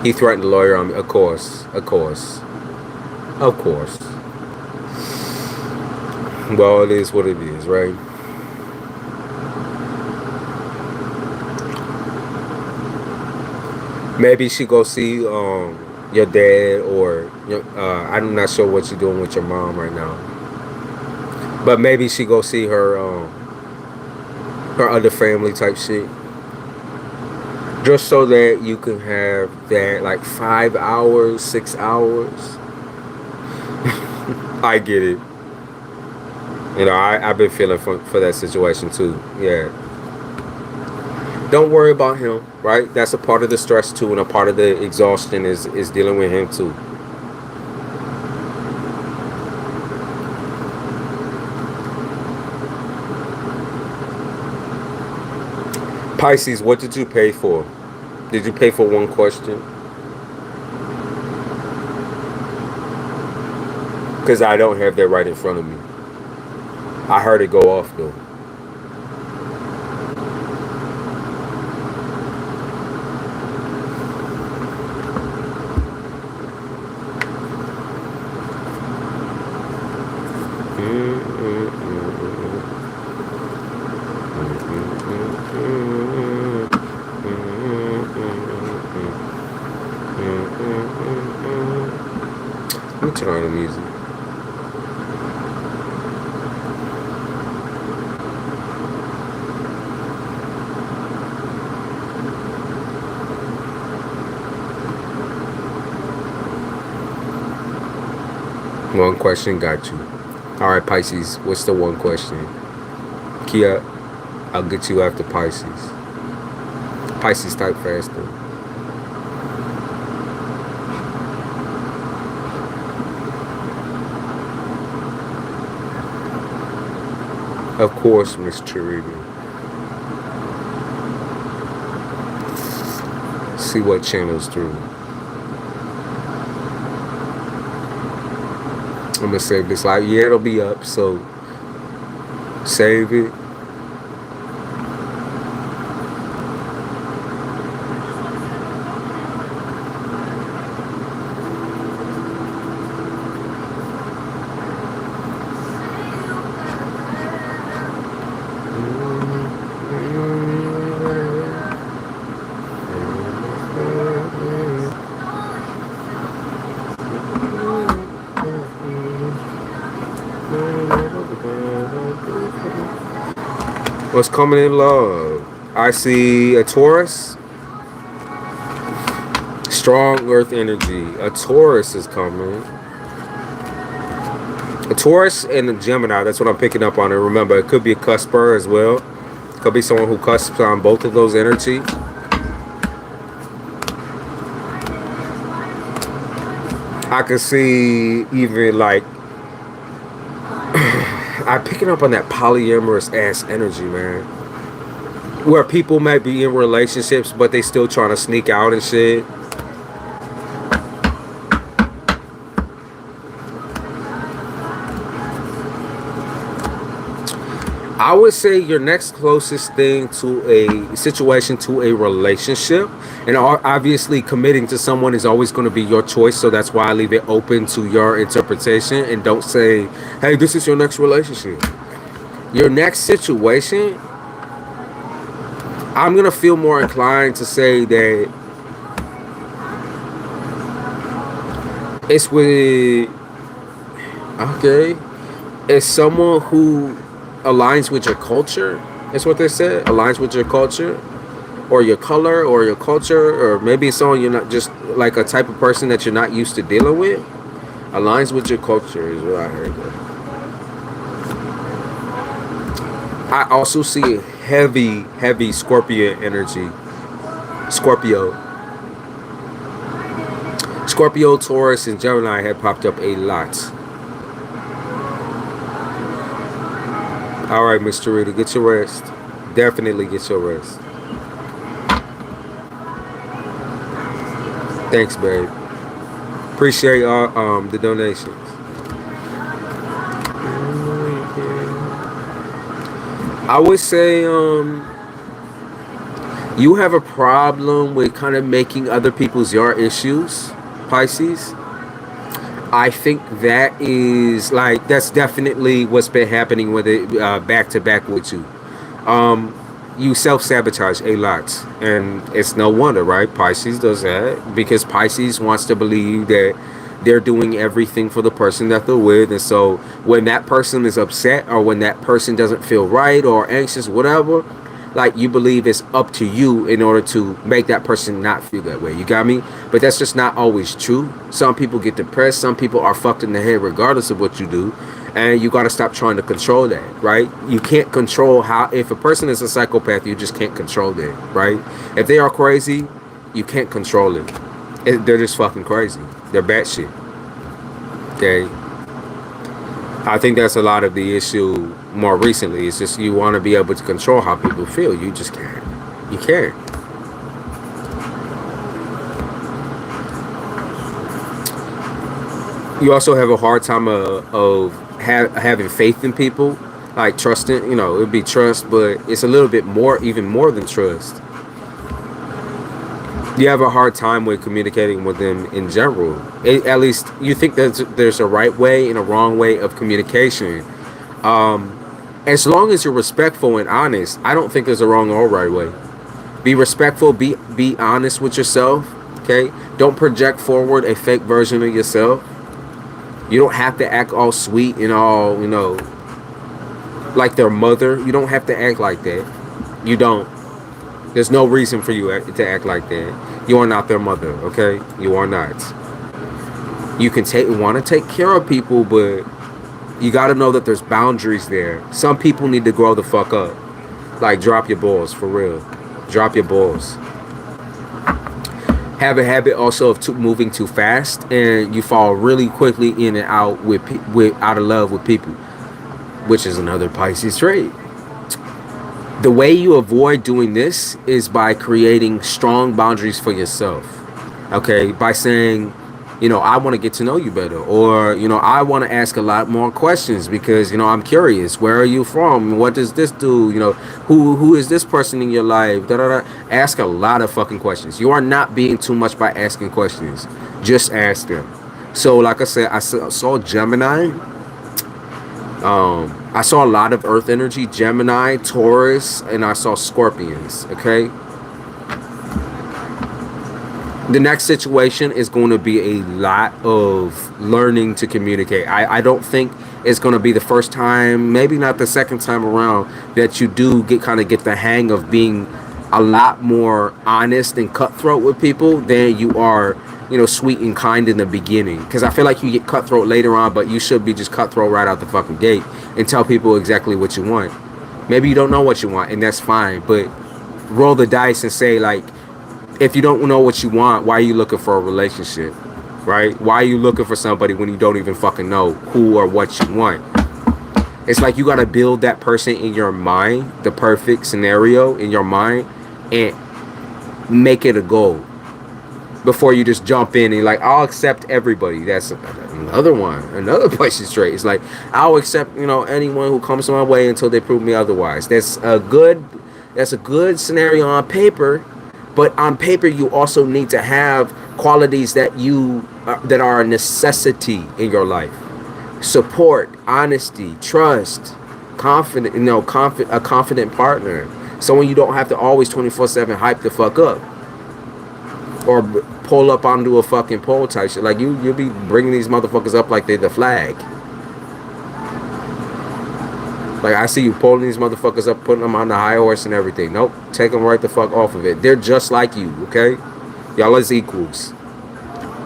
He threatened the lawyer on me. Of course. Well, it is what it is, right? Maybe she go see your dad, or I'm not sure what you're doing with your mom right now, but maybe she go see her other family type shit, just so that you can have that like 5 hours, 6 hours. I get it. I've been feeling for that situation too. Yeah. Don't worry about him, right? That's a part of the stress too, and a part of the exhaustion is dealing with him too. Pisces, what did you pay for? Did you pay for one question? Because I don't have that right in front of me. I heard it go off though. Let me turn on the music. One question got you. All right, Pisces, what's the one question? Kia, I'll get you after Pisces. Pisces, type faster. Of course, Miss Charity. See what channels through. I'm gonna save this live. Yeah, it'll be up, so save it. What's coming in love? I see a Taurus. Strong earth energy. A Taurus is coming. A Taurus and a Gemini. That's what I'm picking up on. And remember, it could be a cusper as well. Could be someone who cusps on both of those energy. I can see even like I'm picking up on that polyamorous ass energy, man. Where people might be in relationships, but they still trying to sneak out and shit. I would say your next closest thing to a situation, to a relationship, and obviously committing to someone is always going to be your choice. So that's why I leave it open to your interpretation and don't say, hey, this is your next relationship. Your next situation, I'm going to feel more inclined to say that it's with, okay, it's someone who aligns with your culture. That's what they said. Aligns with your culture, or your color, or your culture, or maybe it's someone you're not, just like a type of person that you're not used to dealing with. Aligns with your culture is what I heard. I also see a heavy Scorpio energy. Scorpio, Taurus, and Gemini had popped up a lot. All right, Mr. Rita, get your rest. Definitely get your rest. Thanks, babe. Appreciate the donations. I would say you have a problem with kind of making other people's your issues, Pisces. I think that is like, that's definitely what's been happening with it back to back with you. You self-sabotage a lot, and it's no wonder, right? Pisces does that because Pisces wants to believe that they're doing everything for the person that they're with, and so when that person is upset or when that person doesn't feel right or anxious, whatever, like you believe it's up to you in order to make that person not feel that way. You got me? But that's just not always true. Some people get depressed. Some people are fucked in the head regardless of what you do. And you got to stop trying to control that, right? You can't control how, if a person is a psychopath, you just can't control that, right? If they are crazy, you can't control it. They're just fucking crazy. They're batshit. Okay? I think that's a lot of the issue more recently. It's just you want to be able to control how people feel. You just can't. You can't. You also have a hard time of having faith in people, like trusting. You know, it'd be trust, but it's a little bit more, even more than trust. You have a hard time with communicating with them in general. At least you think that there's a right way and a wrong way of communication. As long as you're respectful and honest, I don't think there's a wrong or right way. Be respectful, be honest with yourself, okay? Don't project forward a fake version of yourself. You don't have to act all sweet and all, you know, like their mother. You don't have to act like that. You don't. There's no reason for you to act like that. You are not their mother, okay? You are not. You can want to take care of people, but you got to know that there's boundaries there. Some people need to grow the fuck up. Like, drop your balls, for real. Drop your balls. Have a habit also of moving too fast, and you fall really quickly in and out with out of love with people, which is another Pisces trait. The way you avoid doing this is by creating strong boundaries for yourself. Okay, by saying, you know, I want to get to know you better, or, you know, I want to ask a lot more questions because, you know, I'm curious. Where are you from? What does this do? You know, who is this person in your life? Da, da, da. Ask a lot of fucking questions. You are not being too much by asking questions. Just ask them. So, like I said, I saw Gemini. I saw a lot of Earth energy, Gemini, Taurus, and I saw Scorpions. Okay. The next situation is going to be a lot of learning to communicate. I don't think it's going to be the first time, maybe not the second time around, that you do get the hang of being a lot more honest and cutthroat with people than you are, sweet and kind in the beginning. Because I feel like you get cutthroat later on, but you should be just cutthroat right out the fucking gate and tell people exactly what you want. Maybe you don't know what you want, and that's fine, but roll the dice and say, like, if you don't know what you want, why are you looking for a relationship? Right? Why are you looking for somebody when you don't even fucking know who or what you want? It's like you got to build that person in your mind, the perfect scenario in your mind, and make it a goal before you just jump in and like, I'll accept everybody. That's another person's trait. It's like, I'll accept, anyone who comes my way until they prove me otherwise. That's a good scenario on paper, but on paper you also need to have qualities that that are a necessity in your life: support, honesty, trust, confident, a confident partner, someone you don't have to always 24/7 hype the fuck up or pull up onto a fucking pole type shit. Like you'll be bringing these motherfuckers up like they're the flag. Like, I see you pulling these motherfuckers up, putting them on the high horse and everything. Nope, take them right the fuck off of it. They're just like you, okay? Y'all is equals.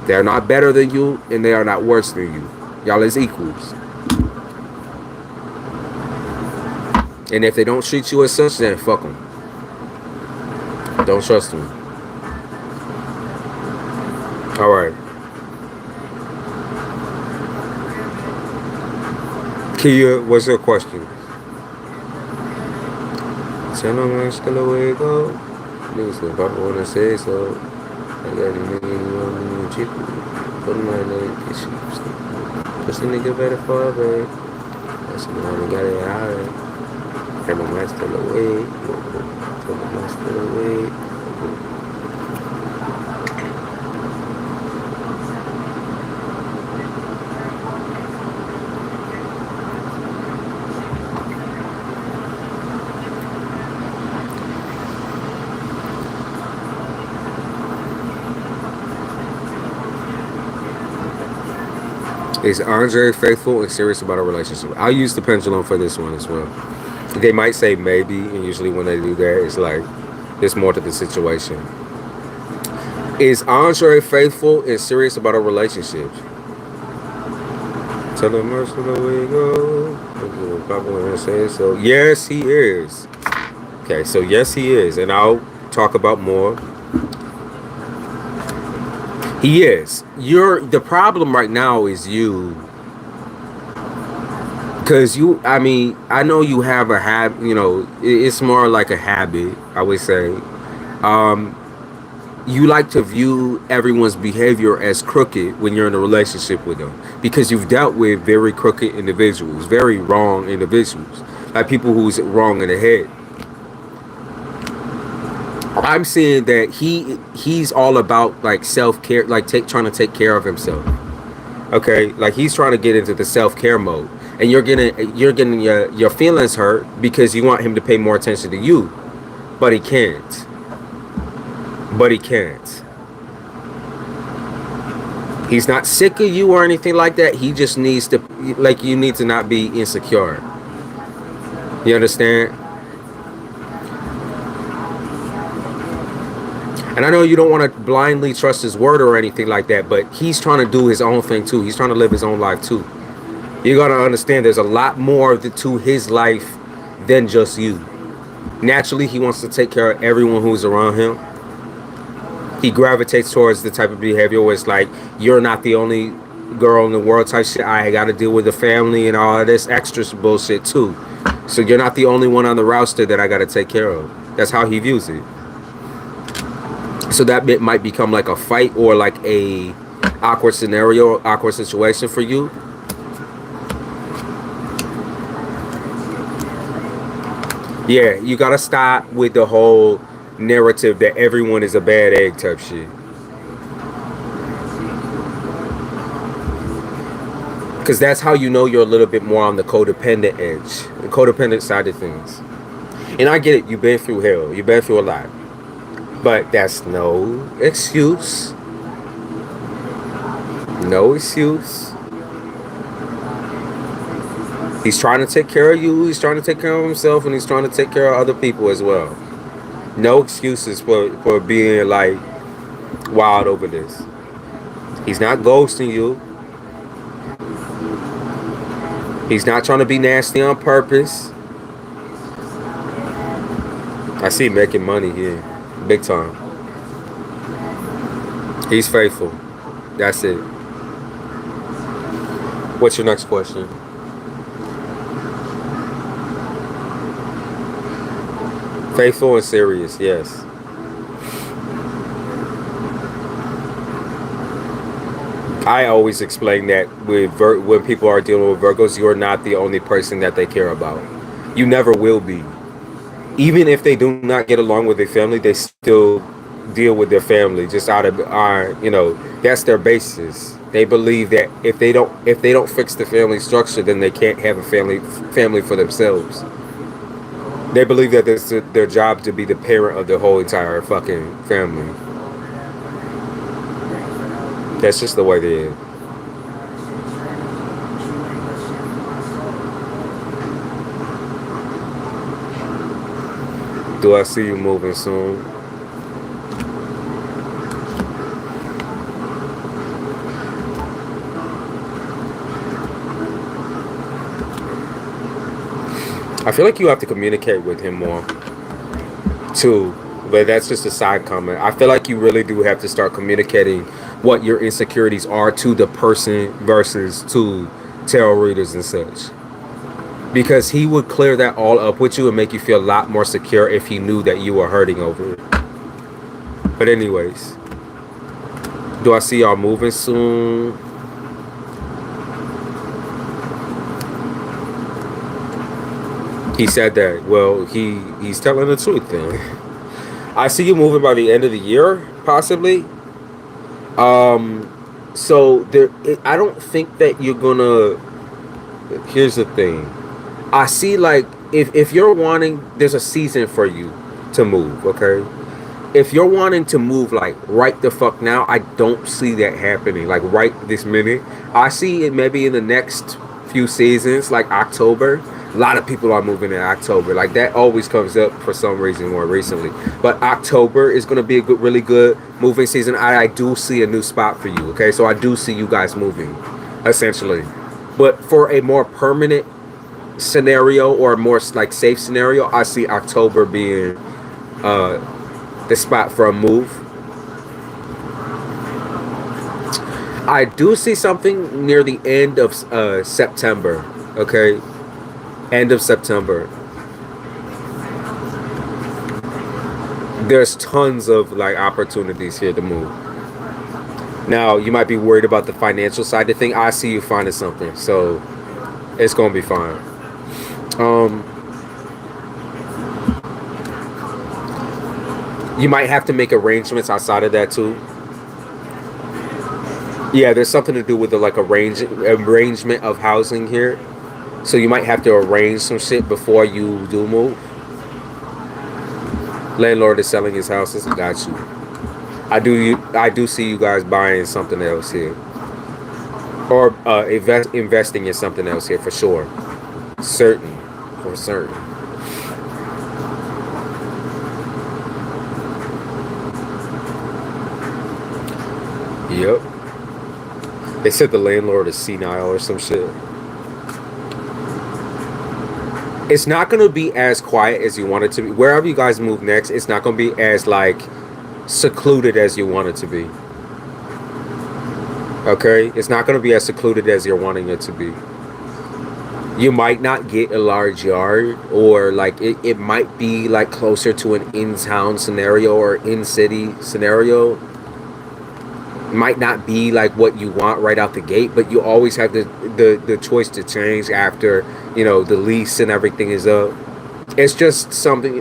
They're not better than you, and they are not worse than you. Y'all is equals. And if they don't treat you as such, then fuck them. Don't trust them. Alright. Kia, what's your question? Tell them I'm still away, go. Niggas gonna pop when I say so. I got any nigga you want me to cheat. Put my name, kiss you. Push the nigga better for a break. That's the one that got it out. Tell them I'm still away. Tell them I'm still away. Is Andre faithful and serious about a relationship? I'll use the pendulum for this one as well. They might say maybe, and usually when they do that, it's like there's more to the situation. Is Andre faithful and serious about a relationship? Tell them mercy the way you go. So yes, he is. Okay, so yes, he is, and I'll talk about more. He is. The problem right now is you. Because I know you have a habit, it's more like a habit, I would say. You like to view everyone's behavior as crooked when you're in a relationship with them. Because you've dealt with very crooked individuals, very wrong individuals. Like people who's wrong in the head. I'm saying that he's all about like self-care, like trying to take care of himself. Okay, like he's trying to get into the self-care mode, and you're getting your feelings hurt because you want him to pay more attention to you, but he can't. He's not sick of you or anything like that. He just needs to, like, you need to not be insecure. You understand? And I know you don't want to blindly trust his word or anything like that, but he's trying to do his own thing too. He's trying to live his own life too. You got to understand there's a lot more to his life than just you. Naturally, he wants to take care of everyone who's around him. He gravitates towards the type of behavior where it's like, you're not the only girl in the world type shit. I got to deal with the family and all of this extra bullshit too. So you're not the only one on the roster that I got to take care of. That's how he views it. So that bit might become like a fight or like a awkward scenario, awkward situation for you. Yeah, you gotta stop with the whole narrative that everyone is a bad egg type shit. Because that's how you know you're a little bit more on the codependent edge, the codependent side of things. And I get it, you've been through hell, you've been through a lot. But that's no excuse. No excuse. He's trying to take care of you. He's trying to take care of himself, and he's trying to take care of other people as well. No excuses for being like wild over this. He's not ghosting you. He's not trying to be nasty on purpose. I see him making money here. Big time. He's faithful. That's it. What's your next question? Faithful and serious, yes. I always explain that when people are dealing with Virgos, you're not the only person that they care about. You never will be. Even if they do not get along with their family, they still deal with their family just out of that's their basis. They believe that if they don't fix the family structure, then they can't have a family for themselves. They believe that it's their job to be the parent of the whole entire fucking family. That's just the way they is. Do I see you moving soon? I feel like you have to communicate with him more too, but that's just a side comment. I feel like you really do have to start communicating what your insecurities are to the person versus to tarot readers and such, because he would clear that all up with you and make you feel a lot more secure if he knew that you were hurting over it. But anyways, do I see y'all moving soon? He said that. Well, he's telling the truth then. I see you moving by the end of the year, possibly. So I don't think that you're gonna. Here's the thing. I see, like, if you're wanting, there's a season for you to move. Okay. If you're wanting to move like right the fuck now, I don't see that happening like right this minute. I see it maybe in the next few seasons, like October. A lot of people are moving in October. Like, that always comes up for some reason more recently. But October is going to be a really good moving season. I do see a new spot for you, okay? So I do see you guys moving, essentially. But for a more permanent scenario or a more, like, safe scenario, I see October being the spot for a move. I do see something near the end of September, okay? End of September. There's tons of like opportunities here to move. Now, you might be worried about the financial side of the thing. I see you finding something, so it's gonna be fine. You might have to make arrangements outside of that too. Yeah, there's something to do with the like arrangement of housing here. So you might have to arrange some shit before you do move. Landlord is selling his houses. Got you. I do see you guys buying something else here, or investing in something else here for sure. For certain. Yep. They said the landlord is senile or some shit. It's not going to be as quiet as you want it to be. Wherever you guys move next, it's not going to be as, like, secluded as you want it to be. Okay? It's not going to be as secluded as you're wanting it to be. You might not get a large yard, or, like, it might be, like, closer to an in-town scenario or in-city scenario. It might not be, like, what you want right out the gate, but you always have the choice to change after, you know, the lease and everything is up. It's just something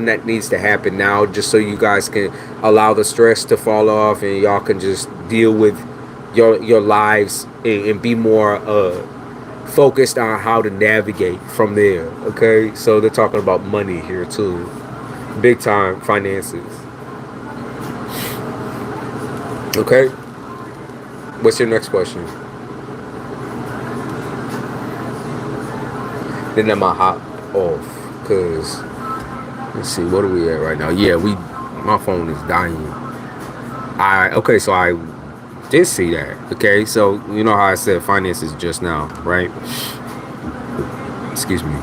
that needs to happen now, just so you guys can allow the stress to fall off and y'all can just deal with your lives and be more focused on how to navigate from there. Okay, so they're talking about money here too, big time finances. Okay, what's your next question? then I'm gonna hop off. Cause let's see, what are we at right now? Yeah, my phone is dying. Okay, so I did see that. Okay, so you know how I said finances just now, right? Excuse me.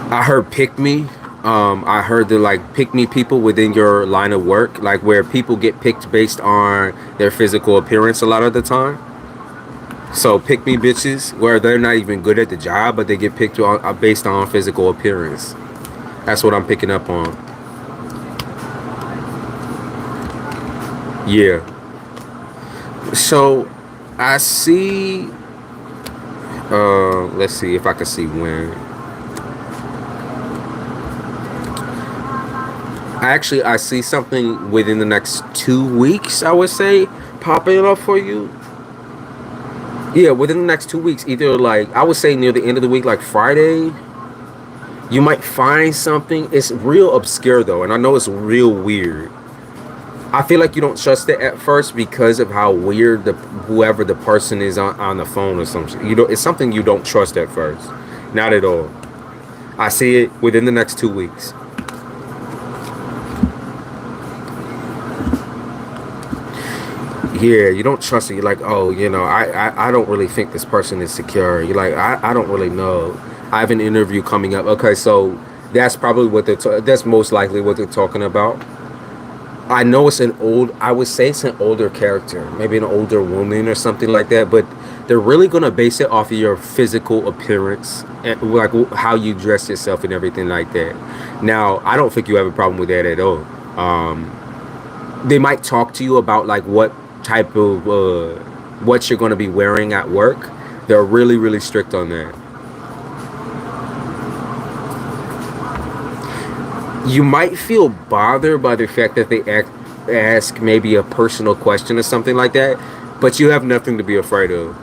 I heard pick me. I heard the like pick me people within your line of work, like where people get picked based on their physical appearance a lot of the time. So pick me bitches where they're not even good at the job, but they get picked on, based on physical appearance. That's what I'm picking up on. Yeah. So I see. Let's see if I can see when. Actually, I see something within the next 2 weeks, I would say, popping up for you. Yeah, within the next 2 weeks, either like, I would say near the end of the week, like Friday, you might find something. It's real obscure though, and I know it's real weird. I feel like you don't trust it at first because of how weird whoever the person is on the phone or something. It's something you don't trust at first. Not at all. I see it within the next 2 weeks. Yeah, you don't trust it. You're like, oh, I don't really think this person is secure. You're like, I don't really know. I have an interview coming up. Okay, so that's probably what that's most likely what they're talking about. I know I would say it's an older character, maybe an older woman or something like that, but they're really going to base it off of your physical appearance and like how you dress yourself and everything like that. Now, I don't think you have a problem with that at all. They might talk to you about like what type of what you're going to be wearing at work. They're really, really strict on that. You might feel bothered by the fact that they ask maybe a personal question or something like that, but you have nothing to be afraid of.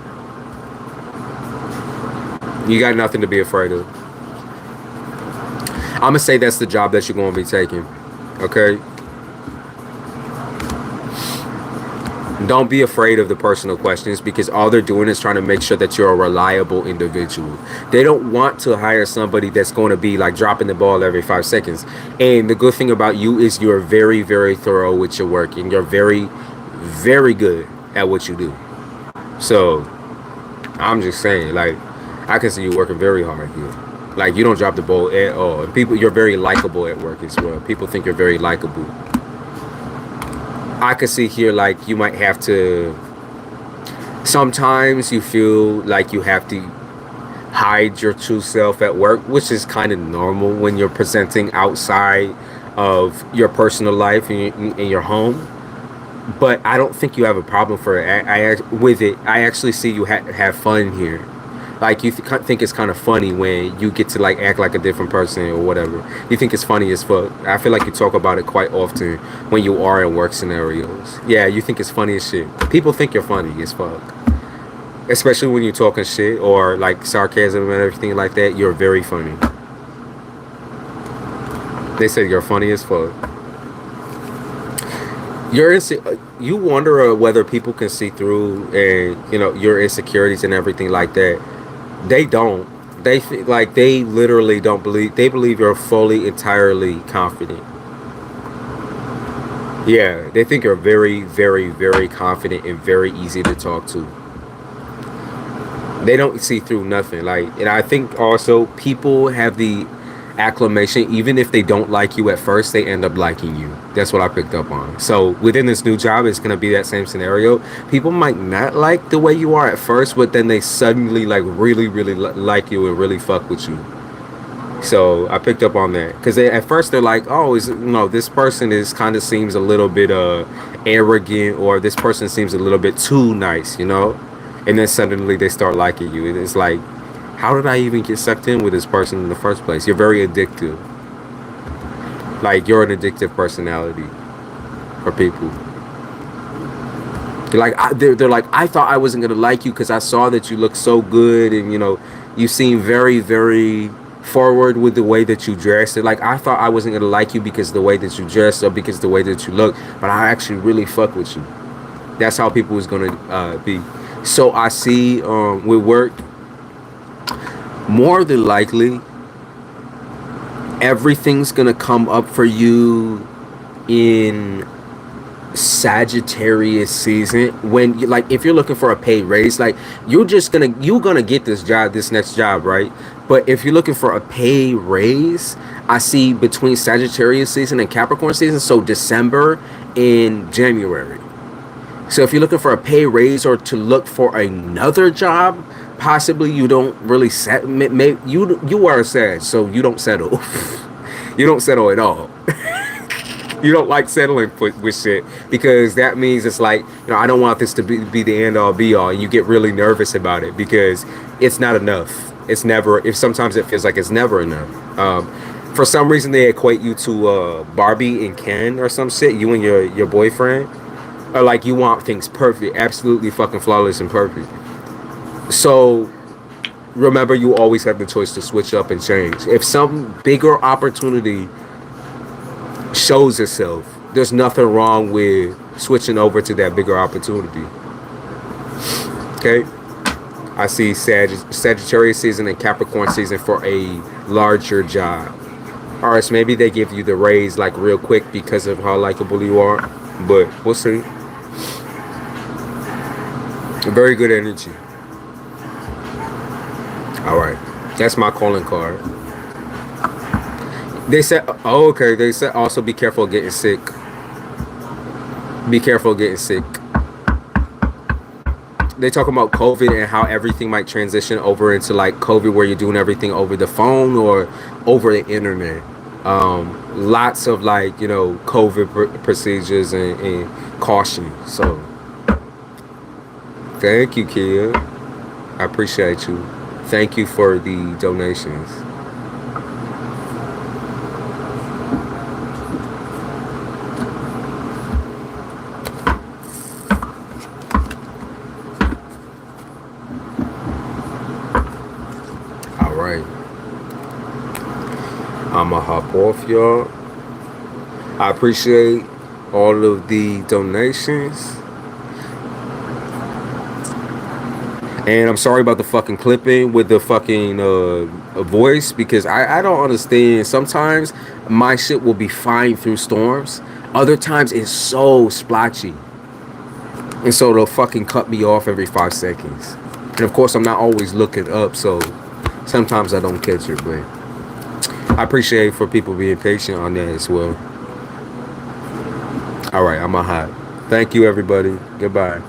You got nothing to be afraid of. I'm gonna say that's the job that you're going to be taking. Okay? Don't be afraid of the personal questions because all they're doing is trying to make sure that you're a reliable individual. They don't want to hire somebody that's going to be like dropping the ball every 5 seconds. And the good thing about you is you're very, very thorough with your work and you're very, very good at what you do. So I'm just saying, like, I can see you working very hard here. Like, you don't drop the ball at all. And you're very likable at work as well. People think you're very likable. I could see here like you might have to, sometimes you feel like you have to hide your true self at work, which is kind of normal when you're presenting outside of your personal life in your home. But I don't think you have a problem for it. With it. I actually see you have fun here. Like you think it's kind of funny when you get to like act like a different person or whatever. You think it's funny as fuck. I feel like you talk about it quite often when you are in work scenarios. Yeah, you think it's funny as shit. People think you're funny as fuck. Especially when you're talking shit or like sarcasm and everything like that. You're very funny. They said you're funny as fuck. You wonder whether people can see through and your insecurities and everything like that. They don't. They literally don't believe. They believe you're fully, entirely confident. Yeah, they think you're very, very, very confident and very easy to talk to. They don't see through nothing. And I think also people have the acclamation, even if they don't like you at first, they end up liking you. That's what I picked up on. So within this new job, it's going to be that same scenario. People might not like the way you are at first, but then they suddenly like really, really like you and really fuck with you. So I picked up on that because at first they're like, oh, this person seems a little bit arrogant, or this person seems a little bit too nice, and then suddenly they start liking you. And it's like, how did I even get sucked in with this person in the first place? You're very addictive. Like, you're an addictive personality for people. They're like, I thought I wasn't going to like you because I saw that you look so good and, you seem very, very forward with the way that you dressed. Like, I thought I wasn't gonna like you because of the way that you dressed or because of the way that you look, but I actually really fuck with you. That's how people is gonna be. So I see with work, more than likely, everything's gonna come up for you in Sagittarius season. When you, like, if you're looking for a pay raise, like, you're gonna get this next job, right? But if you're looking for a pay raise, I see between Sagittarius season and Capricorn season, so December and January. So if you're looking for a pay raise or to look for another job, possibly you don't really set. You are sad, so you don't settle. You don't settle at all. You don't like settling with shit, because that means it's like, I don't want this to be the end all be all, and you get really nervous about it because it's not enough. It's never. If sometimes it feels like it's never enough. For some reason, they equate you to Barbie and Ken or some shit. You and your boyfriend, or like you want things perfect, absolutely fucking flawless and perfect. So remember, you always have the choice to switch up and change. If some bigger opportunity shows itself, there's nothing wrong with switching over to that bigger opportunity. Okay, I see Sagittarius season and Capricorn season for a larger job. All right, so maybe they give you the raise like real quick because of how likable you are, but we'll see. Very good energy. All right, that's my calling card. They said, oh, okay. They said also be careful of getting sick. Be careful of getting sick. They talk about COVID and how everything might transition over into like COVID, where you're doing everything over the phone or over the internet. Lots of like, COVID procedures and caution. So thank you, kid. I appreciate you. Thank you for the donations. I'ma hop off, y'all. I appreciate all of the donations. And I'm sorry about the fucking clipping with the fucking voice, because I don't understand. Sometimes my shit will be fine through storms. Other times it's so splotchy. And so they'll fucking cut me off every 5 seconds. And of course, I'm not always looking up, so sometimes I don't catch it, but I appreciate for people being patient on that as well. All right, I'm a hot. Thank you, everybody. Goodbye.